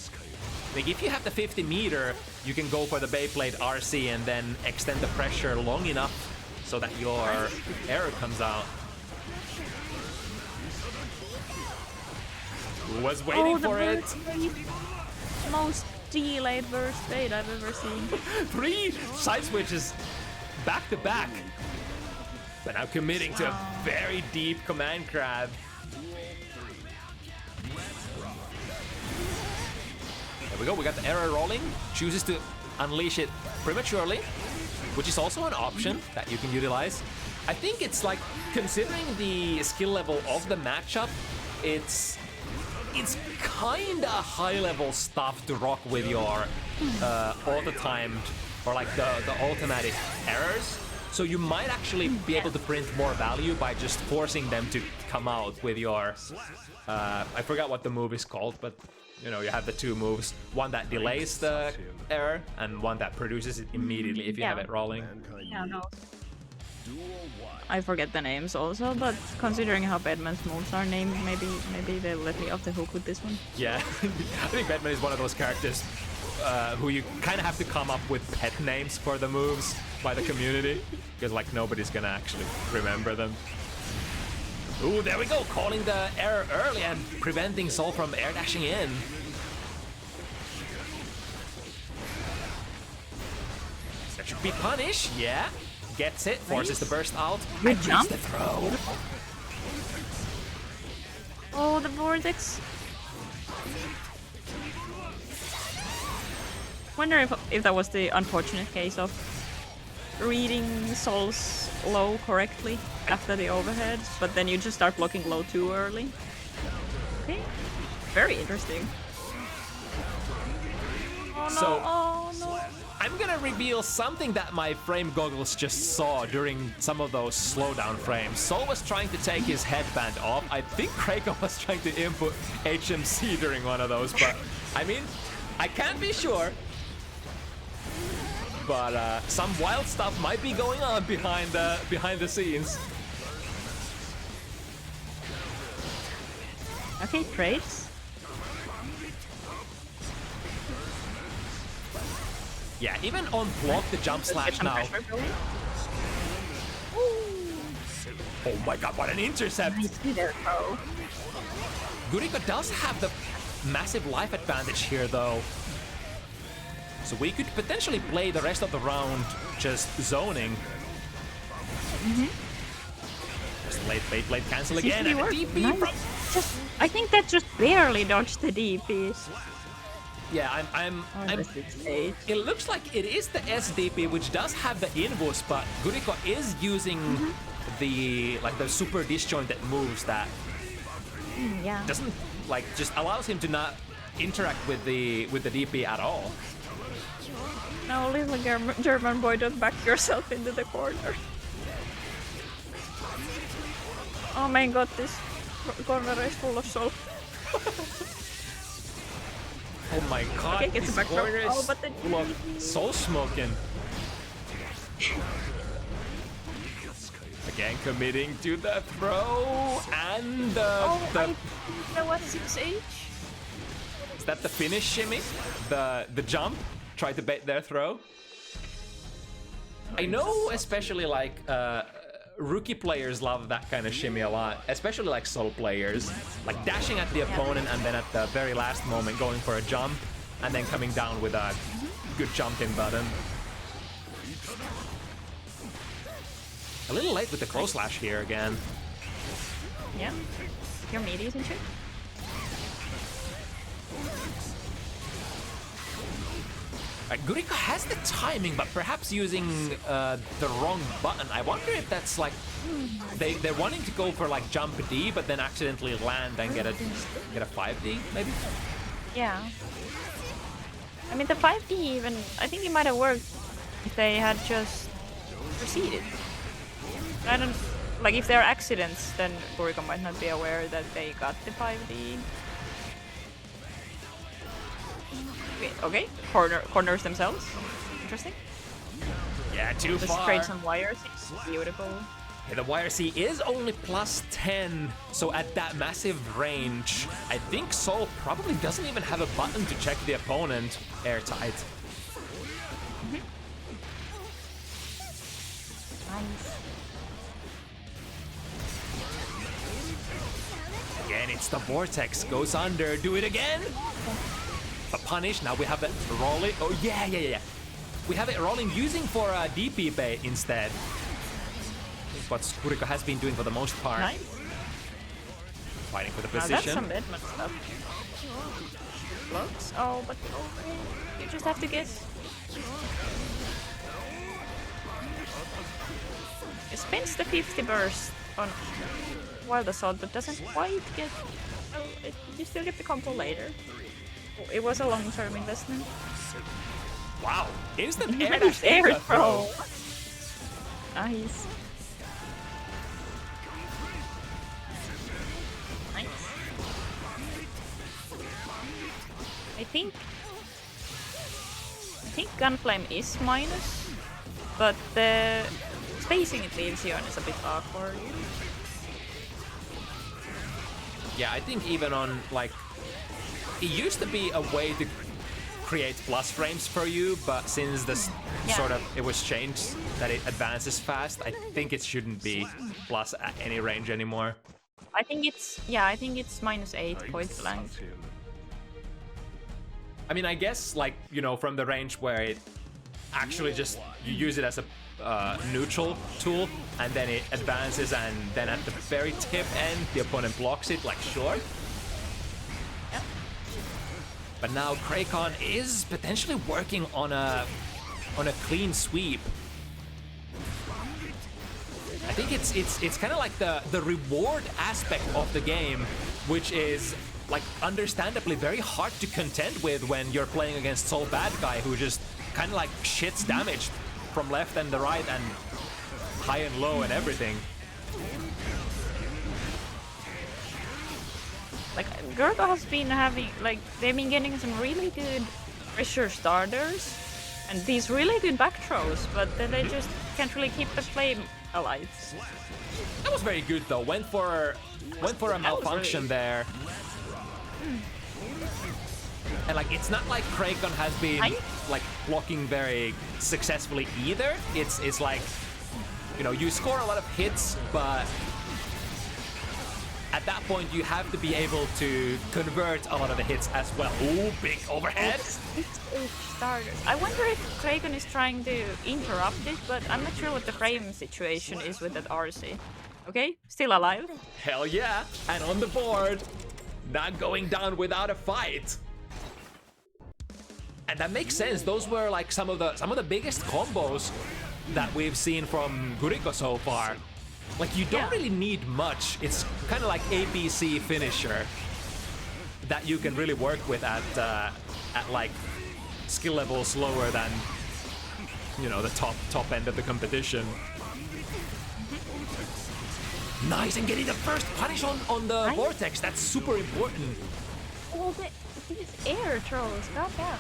Like if you have the 50 meter, you can go for the Beyblade RC and then extend the pressure long enough so that your error comes out. Who was waiting for it? Most delayed burst fade I've ever seen. 3 side switches back to back. But now committing to a very deep command grab. There we go, we got the error rolling. Chooses to unleash it prematurely, which is also an option that you can utilize. I think it's like, considering the skill level of the matchup, it's kinda high-level stuff to rock with your auto-timed or like the automatic errors. So you might actually be able to print more value by just forcing them to come out with your... I forgot what the move is called, but you know, you have the 2 moves. One that delays the error and one that produces it immediately if you have it rolling. Yeah, no. Duel 1. I forget the names also, but considering how Bedman's moves are named, maybe they'll let me off the hook with this one. Yeah, I think Bedman is one of those characters who you kind of have to come up with pet names for the moves by the community, because like nobody's gonna actually remember them. Ooh, there we go, calling the error early and preventing Sol from air dashing in. That should be punish, yeah. Gets it, forces the burst out. Good and jump. the throw. Oh, the vortex. Wonder if that was the unfortunate case of reading Sol's low correctly after the overhead, but then you just start blocking low too early. Okay, very interesting. Oh no! So- Oh no! I'm gonna reveal something that my frame goggles just saw during some of those slowdown frames. Sol was trying to take his headband off. I think Kreikon was trying to input HMC during one of those, but I mean, I can't be sure. But some wild stuff might be going on behind the scenes. Okay, trades. Yeah, even on block the jump slash Some now. pressure going. Oh my god, what an intercept! I see their throw. Gurico does have the massive life advantage here though. So we could potentially play the rest of the round just zoning. Just late cancel again and a DP Nice. from... I think that just barely dodged the DP. Yeah, I'm it looks like it is the SDP, which does have the invis, but Gurico is using the super disjointed moves that Yeah. doesn't like just allows him to not interact with the DP at all. Now, little German boy, don't back yourself into the corner. Oh my god, this corner is full of soul. Oh my god, Okay, gets this a back throw. corner is Oh, but the full of soul smoking. Again, committing to the throw and I think that was 6H. Is that the finish shimmy? The jump? Try to bait their throw? I know especially like rookie players love that kind of shimmy a lot, especially like Soul players. Like dashing at the opponent and then at the very last moment going for a jump and then coming down with a good jumping button. A little late with the close slash here again. Yeah. Your meaty isn't it? Gurico has the timing, but perhaps using the wrong button. I wonder if that's like they're wanting to go for like jump D, but then accidentally land and get a 5D maybe. Yeah. I mean the 5D even. I think it might have worked if they had just proceeded. I don't like if there are accidents, then Gurico might not be aware that they got the 5D. Okay, corners themselves. Interesting. Yeah, too Just far. trade some wires. Beautiful. Yeah, the wire C is only plus 10, so at that massive range, I think Soul probably doesn't even have a button to check the opponent airtight. Nice. Again, it's the vortex. Goes under. Do it again. A punish. Now we have it rolling. Oh, yeah. We have it rolling using for a DP bait instead. What Gurico has been doing for the most part. Nice. Fighting for the Now position. that's some Edmund stuff. Blocks. Oh, but you just have to guess. It spins the 50 burst on Wild Assault, but doesn't quite get. Oh, you still get the combo later. It was a long-term investment. Wow! Instant air Nice dash air Ava throw. Nice. Nice. I think Gunflame is minus, but the spacing it leaves you on is a bit awkward. Yeah, I think even on like it used to be a way to create plus frames for you, but since this sort of it was changed that it advances fast, I think it shouldn't be plus at any range anymore. I think it's -8 point blank. I mean, I guess like, you know, from the range where it actually just you use it as a neutral tool and then it advances and then at the very tip end the opponent blocks it, like sure. Yep. But now Kreikon is potentially working on a clean sweep. I think it's kind of like the reward aspect of the game, which is like understandably very hard to contend with when you're playing against Soul Bad Guy, who just kind of like shits damage from left and the right and high and low and everything. Like Gurico has been having they've been getting some really good pressure starters and these really good back throws, but then they just can't really keep the flame alive. That was very good though. Went for a malfunction there. And like it's not like Kreikon has been like blocking very successfully either. It's like, you know, you score a lot of hits, but at that point you have to be able to convert a lot of the hits as well. Ooh, big overhead. Starters. I wonder if Kreikon is trying to interrupt it, but I'm not sure what the frame situation is with that RC. Okay, still alive. Hell yeah, and on the board, not going down without a fight. And that makes sense. Those were like some of the biggest combos that we've seen from Gurico so far. Like you don't really need much. It's kind of like ABC finisher that you can really work with at like skill levels lower than, you know, the top end of the competition. Nice, and getting the first punish on the vortex. That's super important. Oh, these air throws. Goddamn.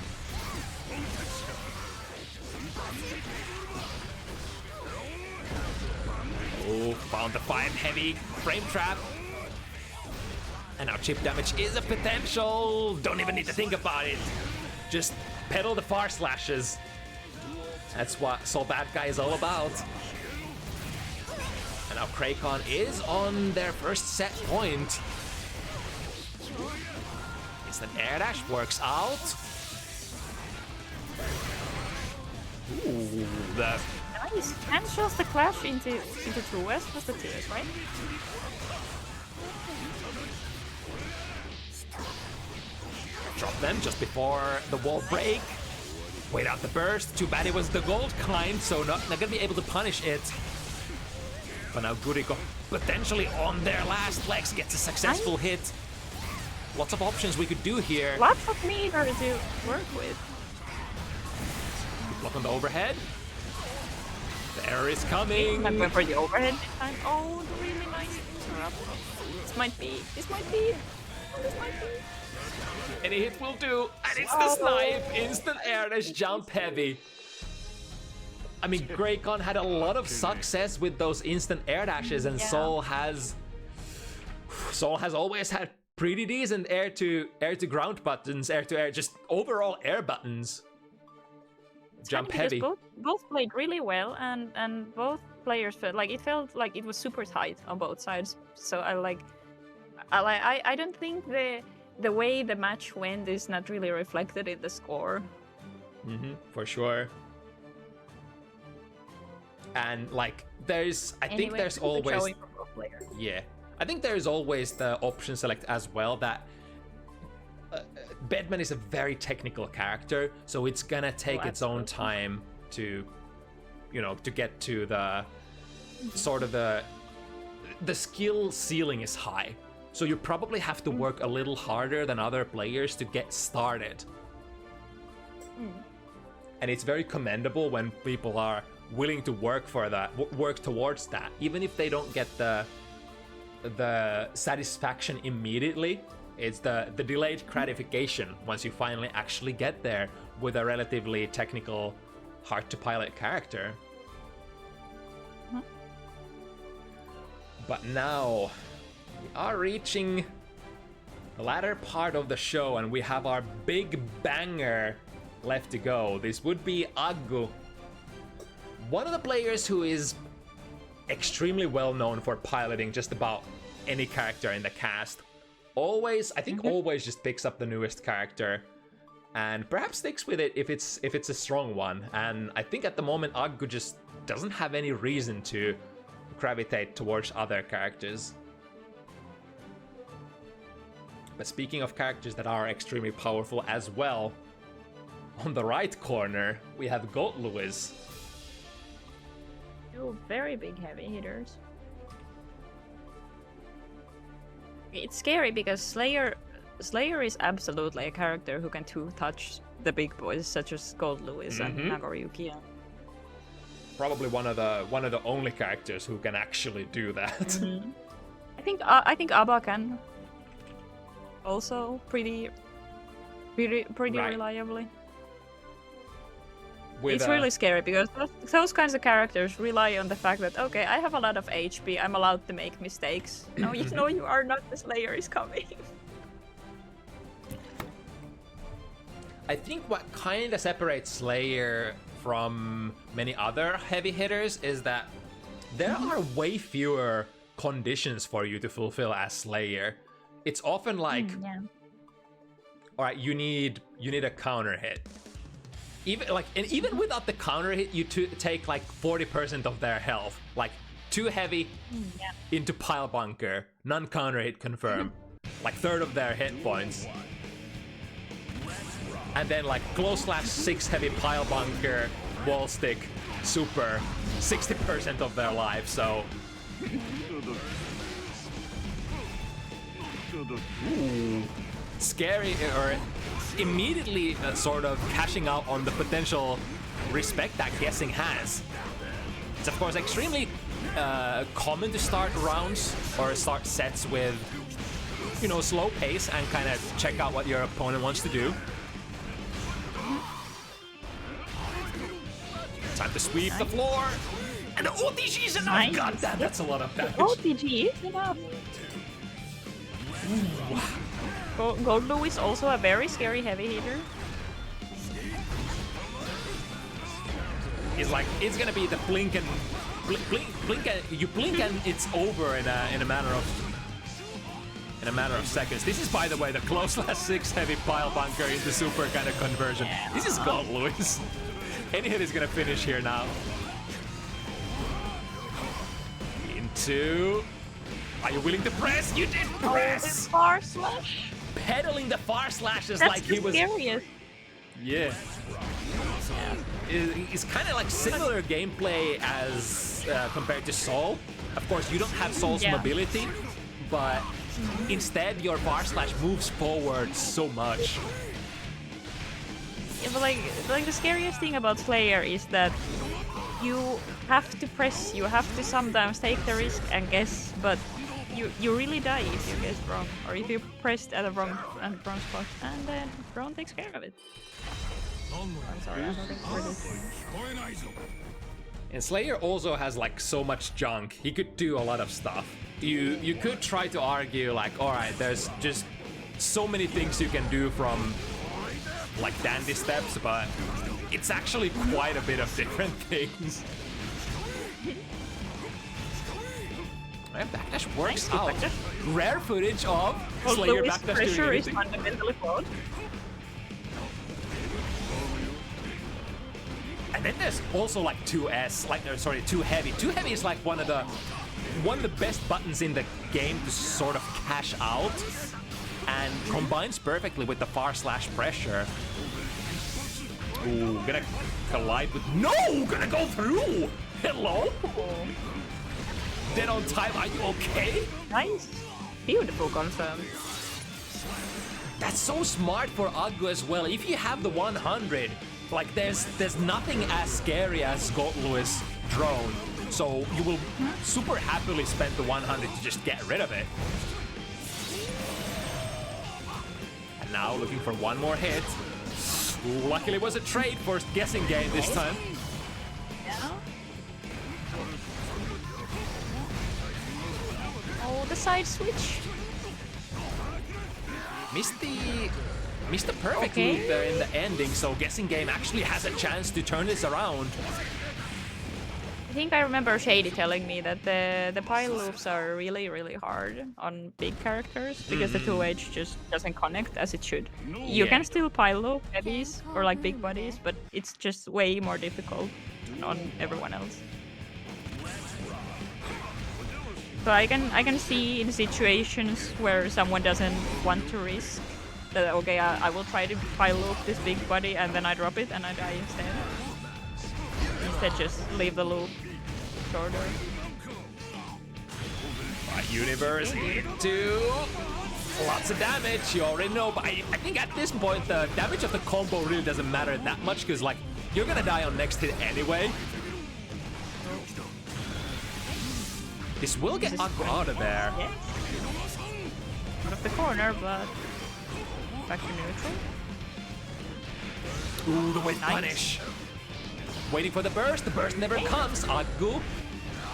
Oh, Found the 5 heavy frame trap. And now chip damage is a potential. Don't even need to think about it. Just pedal the far slashes. That's what So Bad Guy is all about. And now Kreikon is on their first set point. Instant air dash works out. Ooh, the Nice. And shows the clash into True West plus the tears, right? drop them just before the wall break. Wait out the burst. Too bad it was the gold kind, so not gonna be able to punish it. But now Gurico potentially on their last legs gets a successful hit. Lots of options we could do here. Lots of meter to work with. Block on the overhead. The error is coming. I'm going for the overhead this time. Oh, really nice interrupt. This might be. This might be. Any hit will do. And it's the snipe. Instant air dash jump heavy. I mean, Kreikon had a lot of success with those instant air dashes, and Soul has always had pretty decent air to ground buttons, air to air, just overall air buttons. Jump heavy. Both played really well, and both players felt like it was super tight on both sides. So I don't think the way the match went is not really reflected in the score. For sure. And like I think there's always I think there's always the option select as well that Bedman is a very technical character, so it's gonna take its own time to to get to the sort of the skill ceiling is high, so you probably have to work a little harder than other players to get started. And it's very commendable when people are willing to work for that, work towards that, even if they don't get the satisfaction immediately. It's the delayed gratification once you finally actually get there with a relatively technical, hard to pilot character. But now we are reaching the latter part of the show, and we have our big banger left to go. This would be Aggu, one of the players who is extremely well known for piloting just about any character in the cast. Always, I think always just picks up the newest character and perhaps sticks with it if it's a strong one. And I think at the moment Aggu just doesn't have any reason to gravitate towards other characters. But speaking of characters that are extremely powerful as well, on the right corner we have Goat Lewis. Two very big heavy hitters. It's scary because Slayer is absolutely a character who can two-touch the big boys such as Gold Lewis and Nagoriyuki. Probably one of the only characters who can actually do that. I think Abba can also pretty reliably. It's really scary because those kinds of characters rely on the fact that, okay, I have a lot of HP, I'm allowed to make mistakes. No, you are not, the Slayer is coming. I think what kind of separates Slayer from many other heavy hitters is that there are way fewer conditions for you to fulfill as Slayer. It's often like, all right, you need a counter hit. Even without the counter hit, you take like 40% of their health. Like too heavy into pile bunker, none counter hit confirm, like third of their hit points. And then like close slash 6 heavy pile bunker, wall stick, super, 60% of their life. So scary, or immediately sort of cashing out on the potential respect that guessing has. It's of course extremely common to start rounds or start sets with slow pace and kind of check out what your opponent wants to do. Time to sweep the floor, And the OTG is enough! Nice. God damn, that's a lot of damage. OTG is enough. Gold Blue is also a very scary heavy hitter. It's like, it's gonna be the blink and... Blink and... You blink and it's over in a matter of seconds. This is, by the way, the close last 6 heavy pile bunker into super kind of conversion. This is gold, Lewis. Any hit is gonna finish here now. Into... Are you willing to press? You did press! Far slash. Pedaling the far slashes That's like he was... scariest. Yeah. It's kind of like similar gameplay as compared to Soul. Of course, you don't have Soul's mobility, but instead your bar slash moves forward so much. Yeah, but like the scariest thing about Slayer is that you have to press, you have to sometimes take the risk and guess, but you really die if you guess wrong, or if you pressed at the wrong spot, and then Drone takes care of it. I'm sorry, I'm looking for this. And Slayer also has like so much junk. He could do a lot of stuff. You could try to argue like, all right, there's just so many things you can do from like dandy steps, but it's actually quite a bit of different things. Backdash works out. Rare footage of Slayer backdash pressure doing is anything. fundamentally flawed. And then there's also like 2S, like sorry, 2 heavy. 2 heavy is like one of the best buttons in the game to sort of cash out, and combines perfectly with the far slash pressure. Ooh, gonna collide with gonna go through. Hello. Dead on time. Are you okay? Nice, beautiful confirm. That's so smart for Aggu as well. If you have the 100. Like, there's nothing as scary as Gold Lewis drone, so you will super happily spend the 100 to just get rid of it. And now looking for one more hit. Ooh, luckily it was a trade for guessing game this time. Yeah. Oh, the side switch. Missed the perfect loop there in the ending, so Guessing Game actually has a chance to turn this around. I think I remember Shady telling me that the pile loops are really, really hard on big characters because the 2H just doesn't connect as it should. You can still pile loop heavies or like big bodies, but it's just way more difficult on everyone else. So I can see in situations where someone doesn't want to risk that, okay, I will try to pile loop this big body and then I drop it and I die instead. Instead just leave the loop shorter. Right, Universe into lots of damage, you already know, but I think at this point the damage of the combo really doesn't matter that much, because like, you're gonna die on next hit anyway. This will get Aggu out of there. Yes. Out of the corner, but back to neutral. Ooh, the whip punish. Waiting for the burst never comes. Aggu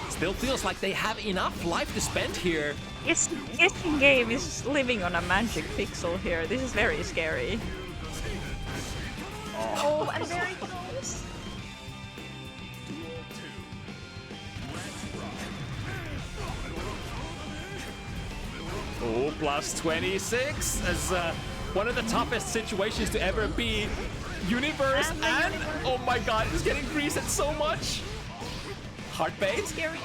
still feels like they have enough life to spend here. Guessing Game is living on a magic pixel here. This is very scary. Oh, and very close. Oh, plus 26 as one of the toughest situations to ever be. Universe and oh my god, it's getting reset so much. Heart bait. Scary.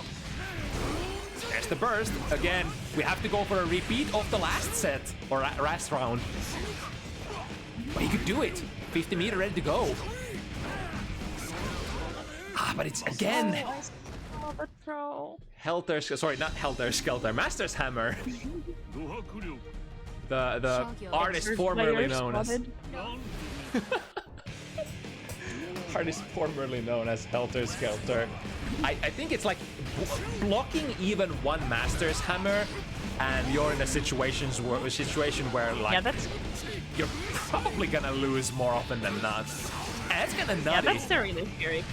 There's the burst. Again, we have to go for a repeat of the last set or last round. But he could do it. 50 meter ready to go. Ah, but it's again. Helter, sorry, not Helter Skelter, Master's Hammer. the artist formerly known as artist formerly known as Helter Skelter. I think it's like blocking even one Master's Hammer, and you're in a situation where like you're probably gonna lose more often than not. And it's kinda nutty. Yeah, that's the really scary.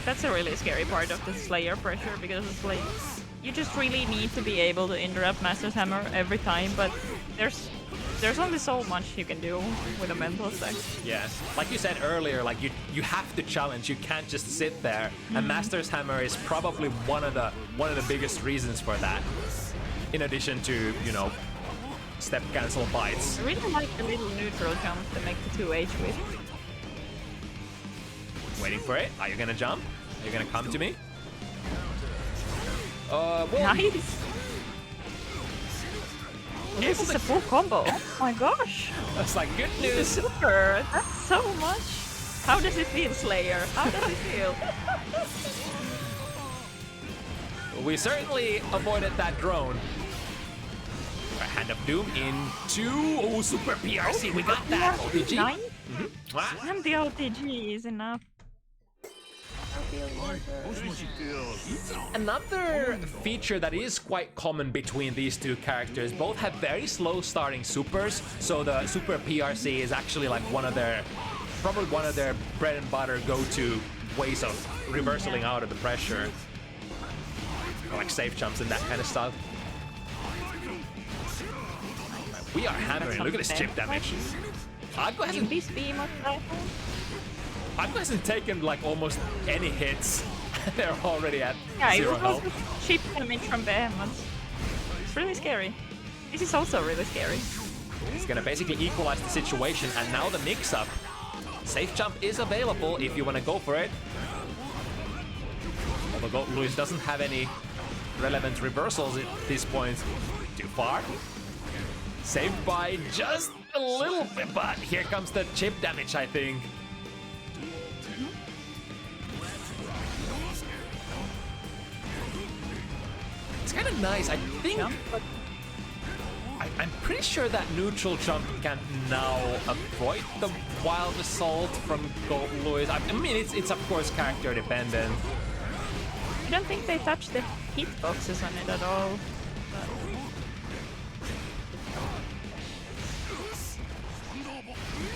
that's a really scary part of the Slayer pressure, because it's like you just really need to be able to interrupt Master's Hammer every time, but there's only so much you can do with a mental stack. Yes, like you said earlier, like you have to challenge. You can't just sit there. And Master's Hammer is probably one of the biggest reasons for that. In addition to, you know, step cancel bites. I really like the little neutral jump to make the 2H with. Waiting for it. Are you gonna jump? Are you gonna come to me? Well, Nice. This is a full combo. Oh my gosh. that's like good news. Super. That's so much. How does it feel, Slayer? How does it feel? We certainly avoided that drone. Hand of Doom into Super PRC. We got that. OTG. Nice. Ah, And the OTG is enough. Another feature that is quite common between these two characters, both have very slow starting supers, so the Super PRC is actually like probably one of their bread and butter go-to ways of reversing out of the pressure. Like safe jumps and that kind of stuff. We are hammering. Look at this chip damage. Aggu hasn't taken like almost any hits. They're already at Yeah, it 0 was health. also chip damage from Behemoths. It's really scary. This is also really scary. It's gonna basically equalize the situation, and now the mix-up. Safe jump is available if you want to go for it. Although Luis doesn't have any relevant reversals at this point. Too far. Saved by just a little bit, but here comes the chip damage, I think. It's kind of nice. I think I'm pretty sure that neutral jump can now avoid the wild assault from Gold Luis. I mean, it's of course character dependent. I don't think they touched the hitboxes on it at all.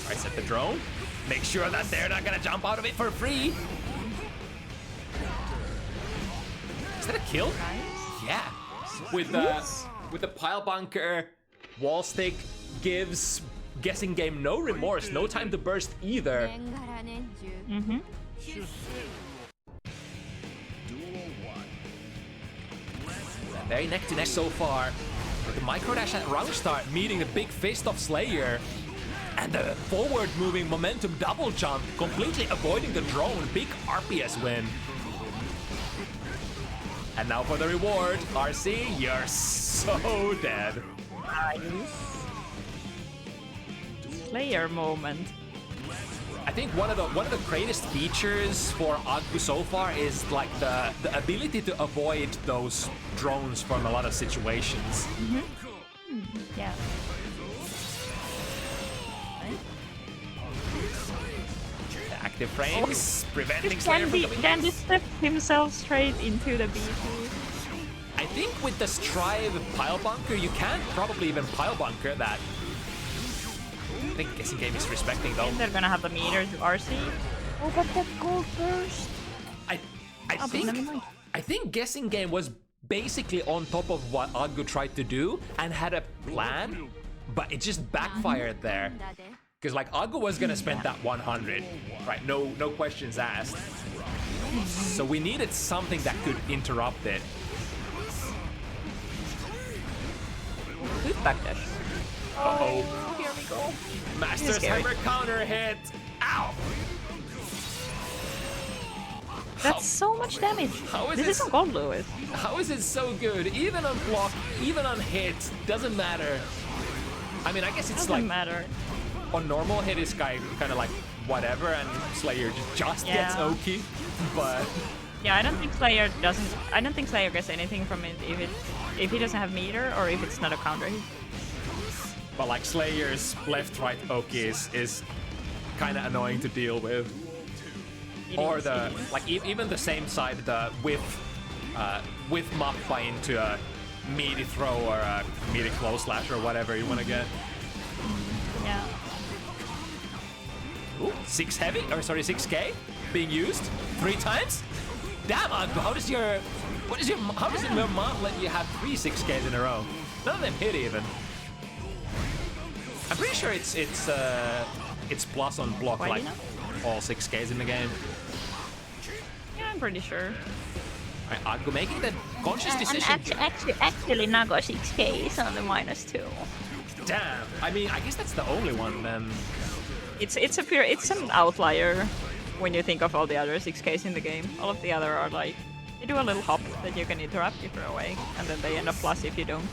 Alright, set the drone. Make sure that they're not gonna jump out of it for free. Is that a kill? Yeah. With the pile bunker, wall stick gives GuessingGame no remorse, no time to burst either. Mm-hmm. Very neck to neck so far. With the micro dash at round start meeting the big fist of Slayer. And the forward moving momentum double jump, completely avoiding the drone. Big RPS win. And now for the reward. RC, you're so dead. Slayer moment. I think one of the greatest features for Aggu so far is like the ability to avoid those drones from a lot of situations. Yeah. The active frames preventing Slayer from coming. Candy stepped himself straight into the B2. I think with the Strive pile bunker, you can't probably even pile bunker that. I think GuessingGame is respecting though. And they're gonna have the meter to RC. Oh, but that gold burst. I think GuessingGame was basically on top of what Aggu tried to do and had a plan, but it just backfired there. Because like Aggu was gonna spend that 100, right? No questions asked. So we needed something that could interrupt it. Good backdash. Uh-oh. Here we go. Master's Hammer counter hit. Ow! That's so much damage. How is this this- isn't gold, Lewis. How is it so good? Even on block, even on hit, doesn't matter. I mean, I guess it's Doesn't like matter. on normal hit is kind of like whatever, and Slayer just gets Yeah. Oki, but Yeah, I don't think Slayer gets anything from it if he doesn't have meter or if it's not a counter hit. but like Slayer's left-right Oki is kind of annoying to deal with. Or the like even the same side, the with Mappa into a meaty throw or a meaty close slash or whatever you want to get. Yeah. Ooh, 6 heavy, or sorry, 6k being used 3 times. Damn, Aggu, how does your mom let you have 3 6ks in a row? None of them hit even. I'm pretty sure it's plus on block Why like not? all 6ks in the game. Yeah, I'm pretty sure. Right, Aggu making the conscious decision. Actually, Nago 6k is on the -2. Damn. I mean, I guess that's the only one then. It's an outlier when you think of all the other 6ks in the game. All of the other are like, you do a little hop that you can interrupt if you're away, and then they end up plus if you don't.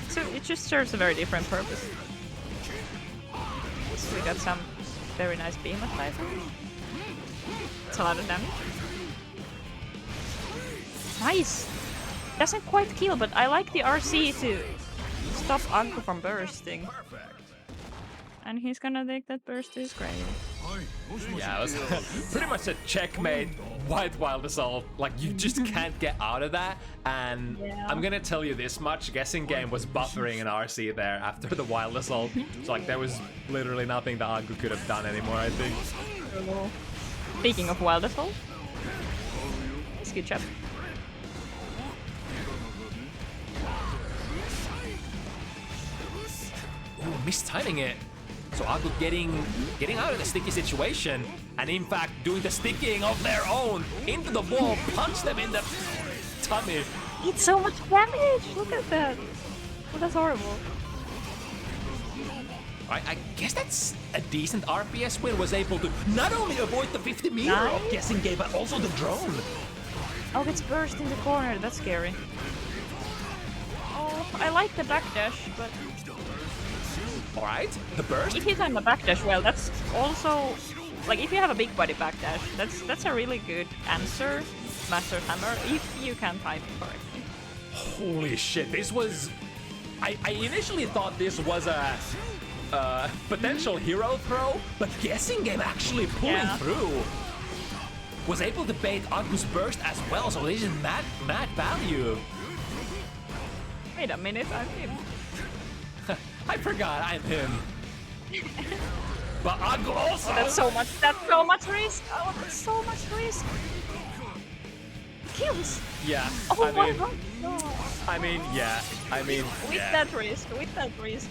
So it just serves a very different purpose. So we got some very nice beam attack. It's a lot of damage. Nice! Doesn't quite kill, but I like the RC to stop Aggu from bursting. And he's gonna take that burst to his grave. Yeah, it was pretty much a checkmate. White Wild Assault. Like, you just can't get out of that. And Yeah. I'm gonna tell you this much: GuessingGame was buffering an RC there after the Wild Assault. So like, there was literally nothing that Aggu could have done anymore, I think. Speaking of Wild Assault, it's good job. Ooh, mistiming it. So Aggu getting out of the sticky situation, and in fact doing the sticking of their own into the wall, punch them in the tummy. It's so much damage! Look at that! Oh, that's horrible. I guess that's a decent RPS win. Was able to not only avoid the 50 meter of Nice. GuessingGame, but also the drone. Oh, it's burst in the corner. That's scary. Oh, I like the backdash, but All right, the burst. if you time the backdash well, that's also like if you have a big body backdash, that's a really good answer, Master Hammer, if you can time it correctly. Holy shit! This was. I initially thought this was a potential hero throw, but GuessingGame actually pulling Yeah. through. Was able to bait Aggu's burst as well, so this is mad value. Wait a minute, I'm him. I forgot I'm him. But Aggu also. That's so much risk. Oh, that's so much risk. Kills. Yeah. Oh I my mean, god. No. yeah. I mean, With yeah. that risk,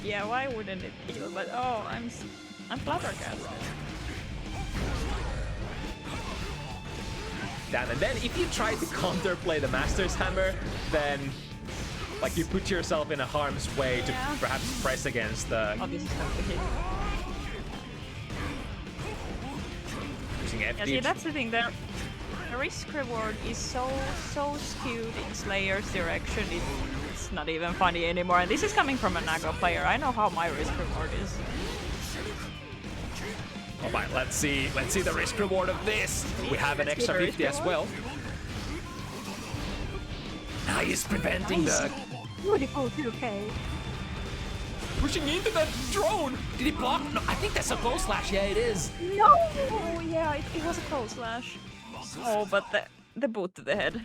yeah, why wouldn't it kill? But oh, I'm flabbergasted. Damn, and then if you try to counterplay the Master's Hammer, then like you put yourself in a harm's way to Yeah. perhaps press against the Oh, this is going to hit. using Yeah, FD. see, that's the thing. The risk reward is so skewed in Slayer's direction. It's not even funny anymore. And this is coming from a Nago player. I know how my risk reward is. All right, let's see the risk reward of this. We have an extra 50 as well. Now he's preventing the Beautiful 2K. pushing into the drone. Did he block? No, I think that's a close slash. Yeah, it is. No! Yeah, it was a close slash. Oh, but the boot to the head.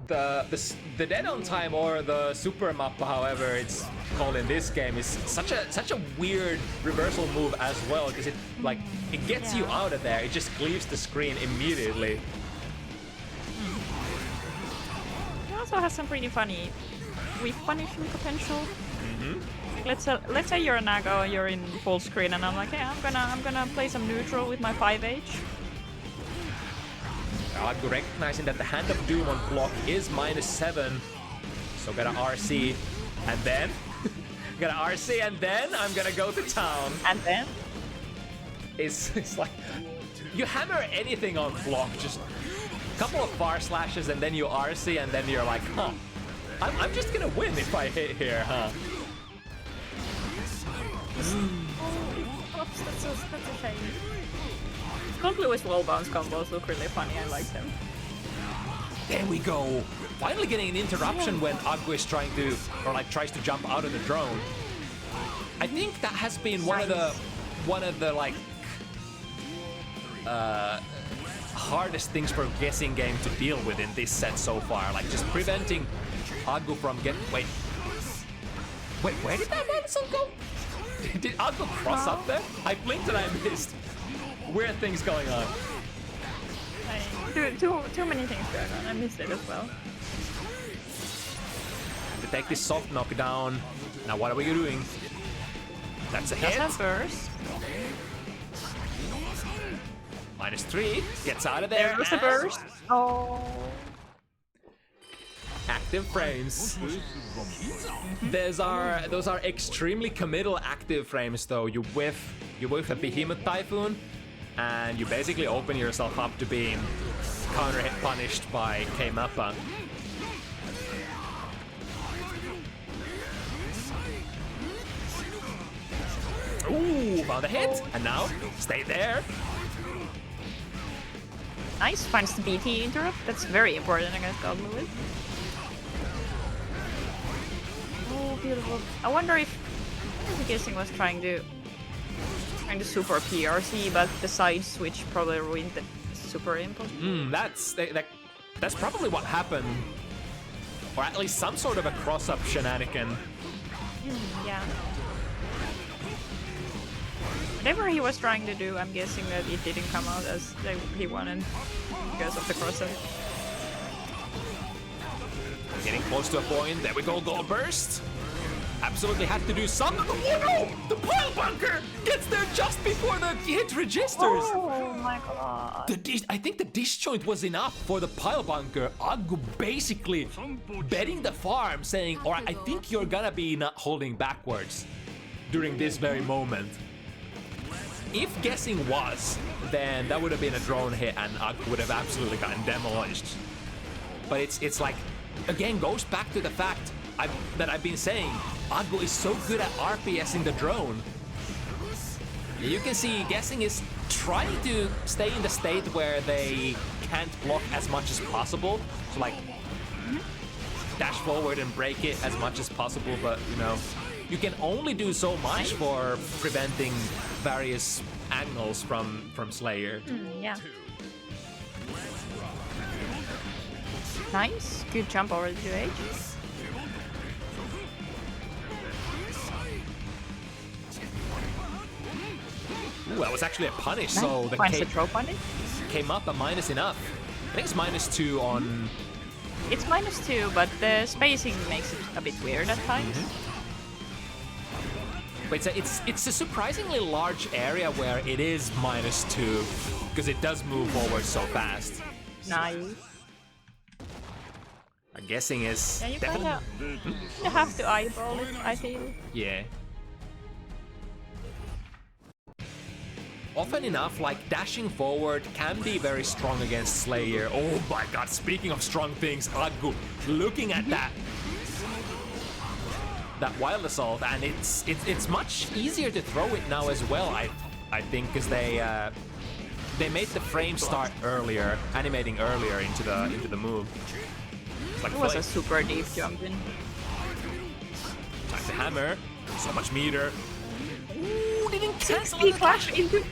The dead on time or the super mappa, however it's called in this game, is such a weird reversal move as well, because it gets you Yeah. out of there. It just cleaves the screen immediately. It also has some pretty funny weak punishment potential. Let's say you're a Nago, you're in full screen, and I'm like, hey, I'm gonna play some neutral with my 5H. Aggu recognizing that the Hand of Doom on block is -7, so got a RC, and then got a RC, and then I'm gonna go to town. And then It's like you hammer anything on block, just a couple of far slashes, and then you RC, and then you're like, huh, I'm just gonna win if I hit here, huh? that's a shame. Cold Lewis wall bounce combos look really funny. I like them. There we go. Finally getting an interruption when Aggu is trying to, or like tries to jump out of the drone. I think that has been one of the like hardest things for GuessingGame to deal with in this set so far. Like just preventing Aggu from Wait, where did that Robinson go? Did Aggu cross up there? I blinked and I missed. Weird things going on. Too many things going on. I missed it as well. To take this soft knockdown. Now what are we doing? That's a hit. That's a burst. -3. Gets out of there. There's a burst. Oh. Active frames. Those are extremely committal active frames though. You whiff a Behemoth Typhoon and you basically open yourself up to being counter hit punished by K-Mappa. Ooh, found a hit, and now stay there. Nice, finds the BT interrupt. That's very important against Goblin. Oh, beautiful. I wonder if Guessing was trying to super PRC, but the side switch probably ruined the super impulse. That's probably what happened, or at least some sort of a cross-up shenanigan. Yeah. Whatever he was trying to do, I'm guessing that it didn't come out as he wanted because of the crossover. Getting close to a point. There we go, gold burst. Absolutely had to do something. Oh no! The pile bunker gets there just before the hit registers. Oh my god. I think the disjoint was enough for the pile bunker. Aggu basically betting the farm, saying, "Alright, I think you're gonna be not holding backwards during this very moment." If Guessing was, then that would have been a drone hit and Aggu would have absolutely gotten demolished. But it's like, again, goes back to the fact that I've been saying, Aggu is so good at RPSing the drone. You can see Guessing is trying to stay in the state where they can't block as much as possible. So like, dash forward and break it as much as possible, but you know, you can only do so much for preventing various angles from Slayer. Yeah. Nice. Good jump over the 2H. Ooh, that was actually a punish, so the punish? Came up a minus enough. I think it's -2 on... It's -2, but the spacing makes it a bit weird at times. But it's a surprisingly large area where it is -2, because it does move forward so fast. Nice. I'm guessing is... Yeah, you have to eyeball it, I feel. Yeah. Often enough, like, dashing forward can be very strong against Slayer. Oh my god, speaking of strong things, Aggu, looking at that Wild Assault, and it's much easier to throw it now as well, I think, because they made the frame start earlier, animating earlier into the move. Like it was a super deep jump in. Time to hammer. So much meter. Ooh, didn't cancel. He flashed into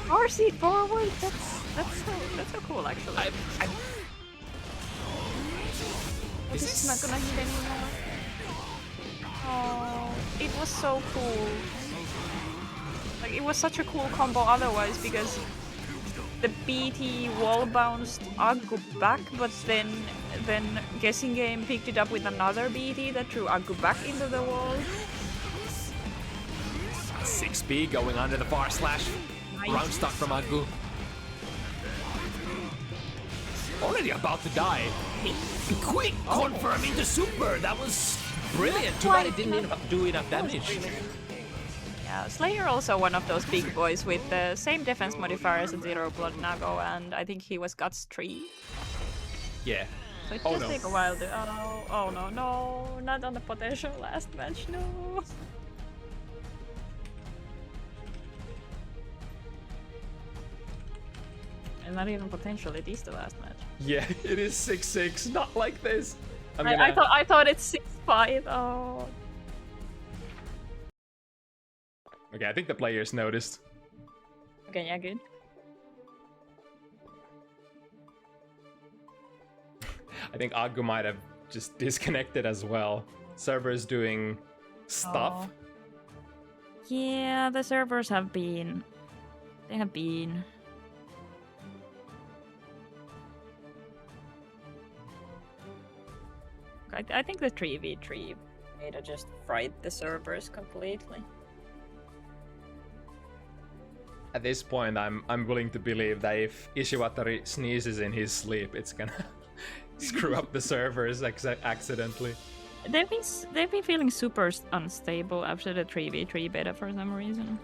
RC forward. That's so cool, actually. This is not gonna hit anymore. Oh, it was so cool. Like, it was such a cool combo otherwise, because the BT wall bounced Aggu back, but then GuessingGame picked it up with another BT that threw Aggu back into the wall. 6B going under the bar slash. Nice. Round stock from Aggu. Already about to die. Quick confirm into super. That was brilliant. Too bad it didn't do enough damage. Yeah, Slayer also one of those big boys with the same defense modifier as a Zero Blood Nago, and I think he was Guts 3. Yeah. So it does take a while to... Oh no, not on the potential last match, no. And not even potential, it is the last match. Yeah, it is 6-6, not like this. I thought it's 6-5, oh. Okay, I think the players noticed. Okay, yeah, good. I think Aggu might have just disconnected as well. Server's doing stuff. Oh. Yeah, the servers have been. They have been. I think the 3v3 beta just fried the servers completely. At this point, I'm willing to believe that if Ishiwatari sneezes in his sleep, it's gonna screw up the servers accidentally. They've been feeling super unstable after the 3v3 beta for some reason.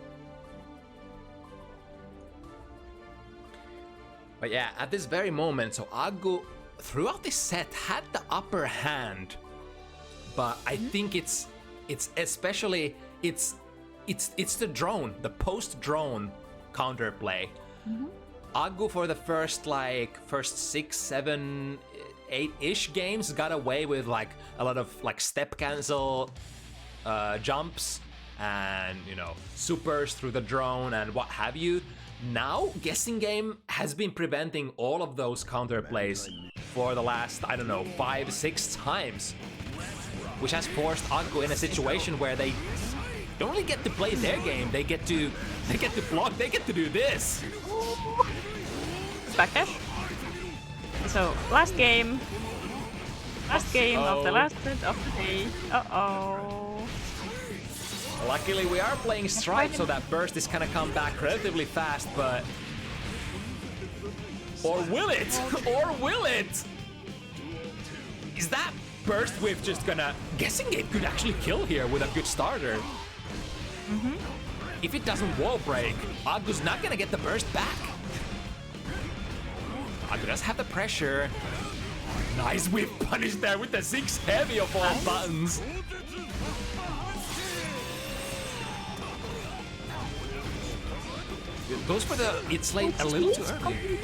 But yeah, at this very moment, so Aggu throughout this set had the upper hand, but I think it's especially it's the drone, the post drone counterplay. Aggu for the first 6, 7, 8-ish games got away with like a lot of like step cancel jumps and supers through the drone and what have you. Now GuessingGame has been preventing all of those counterplays for the last, I don't know, 5, 6 times, which has forced Aggu in a situation where they don't really get to play their game. They get to block. They get to do this. Backdash. So last game of the last set of the day. Luckily, we are playing Stripe, so that burst is gonna come back relatively fast, but... Or will it? Or will it? Is that burst whiff just gonna... GuessingGame could actually kill here with a good starter. If it doesn't wall break, Aggu's not gonna get the burst back. Aggu does have the pressure. Nice whip punish there with the 6 heavy of all buttons. Goes for the it's late a little too early.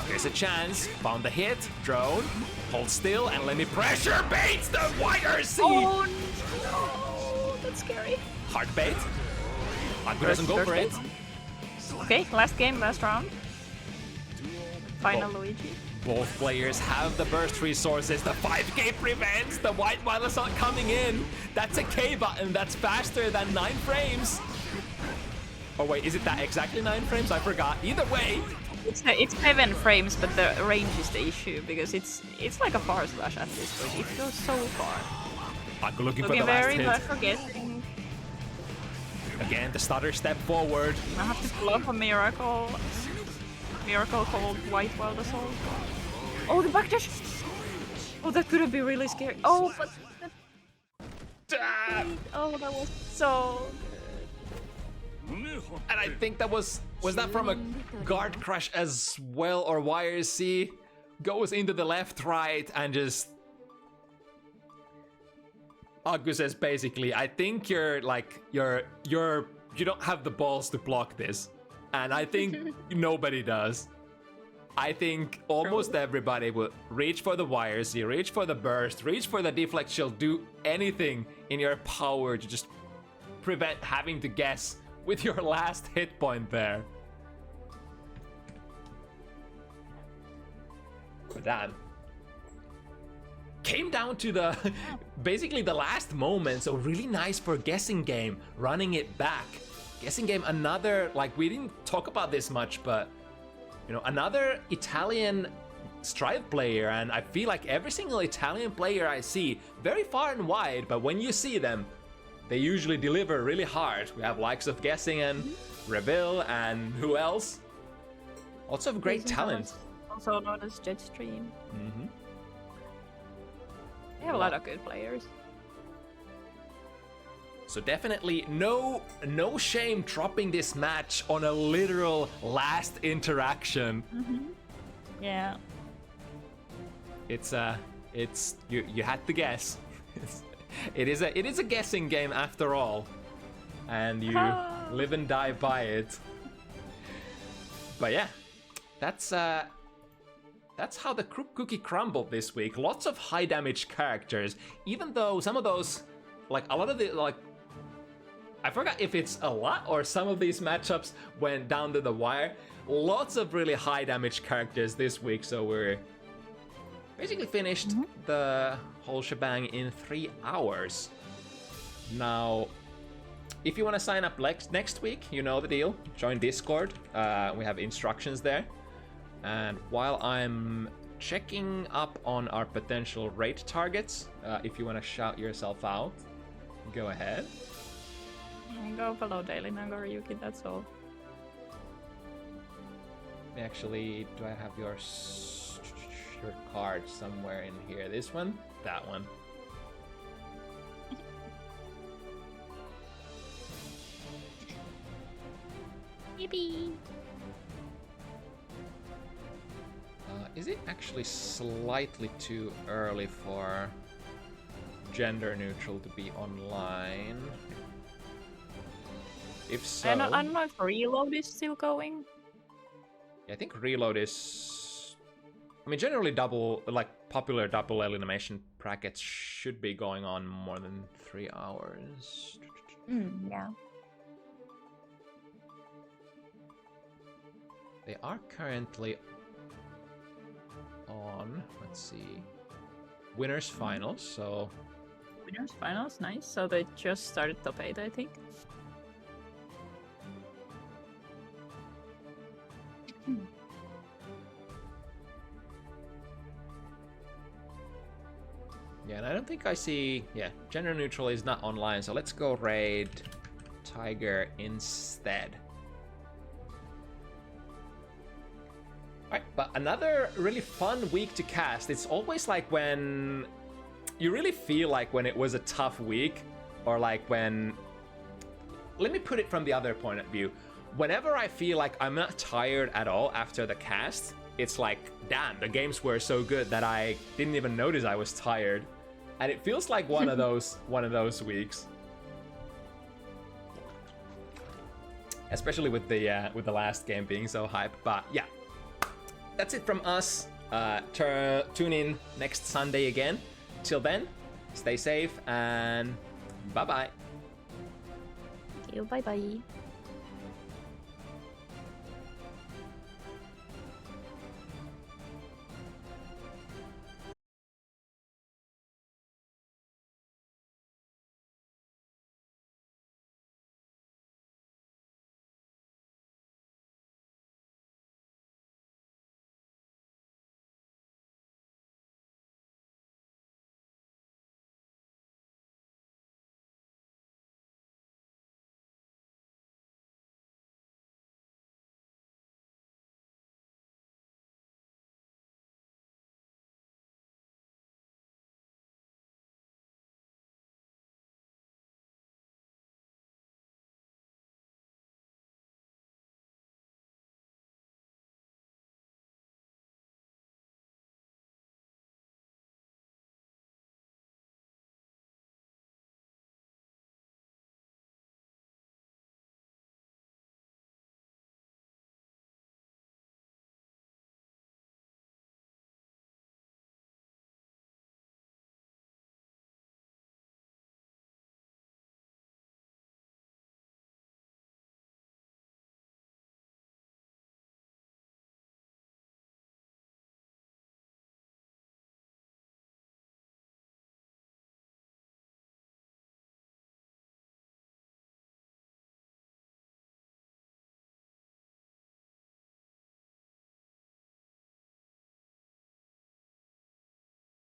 There's a chance. Found the hit. Drone. Hold still and let me pressure baits the YRC. Oh no, that's scary. Hard bait. Aggu doesn't go for it. Okay, last game, last round. Final Luigi. Both players have the burst resources. The 5K prevents the white wireless not coming in. That's a K button. That's faster than 9 frames. Oh wait, is it that exactly 9 frames? I forgot. Either way. It's 7 frames, but the range is the issue because it's like a far slash at this point. It goes so far. Aggu looking for the last very hit. bad for guessing. Again, the stutter step forward. I have to pull off a miracle. Miracle called White Wild Assault. Oh, the backdash! Oh, that could have been really scary. Oh, but... Oh, that was so good. And I think that was that from a guard crush as well, or YRC goes into the left, right, and just... Aggu says basically, I think you don't have the balls to block this. And I think nobody does. I think almost everybody will reach for the YRC, reach for the burst, reach for the deflect shield, do anything in your power to just prevent having to guess with your last hit point there. But that came down to the basically the last moment, so really nice for GuessingGame running it back. GuessingGame, another, like, we didn't talk about this much, but another Italian Stripe player, and I feel like every single Italian player I see, very far and wide, but when you see them, they usually deliver really hard. We have likes of Guessing and Reveal and who else? Lots of great talent. Also known as Jetstream. They have a lot of good players. So definitely no shame dropping this match on a literal last interaction. Yeah. It's you had to guess. It is a guessing game after all, and you live and die by it. But yeah, that's how the cookie crumbled this week. Lots of high damage characters, even though some of those, like a lot of the, like, I forgot if it's a lot or some of these matchups went down to the wire. Lots of really high damage characters this week, so we're basically finished the whole shebang in 3 hours. Now, if you want to sign up next week, you know the deal. Join Discord. We have instructions there. And while I'm checking up on our potential rate targets, if you want to shout yourself out, go ahead. Go follow Daily Nagoriyuki, that's all. Actually, do I have your card somewhere in here? This one? That one. Yippee! Is it actually slightly too early for gender neutral to be online? If so... I don't know if Reload is still going. Yeah, I think Reload is... I mean, generally popular double elimination brackets should be going on more than 3 hours. Yeah. They are currently on, let's see, winners finals, so... Winners finals, nice. So they just started top 8, I think. Yeah, and I don't think I see... Yeah, gender neutral is not online, so let's go raid Tiger instead. Alright, but another really fun week to cast. It's always like when... You really feel like when it was a tough week, or like when... Let me put it from the other point of view. Whenever I feel like I'm not tired at all after the cast, it's like, damn, the games were so good that I didn't even notice I was tired. And it feels like one of those weeks. Especially with the last game being so hype. But yeah, that's it from us. Tune in next Sunday again. Till then, stay safe and bye-bye. Thank you, bye-bye.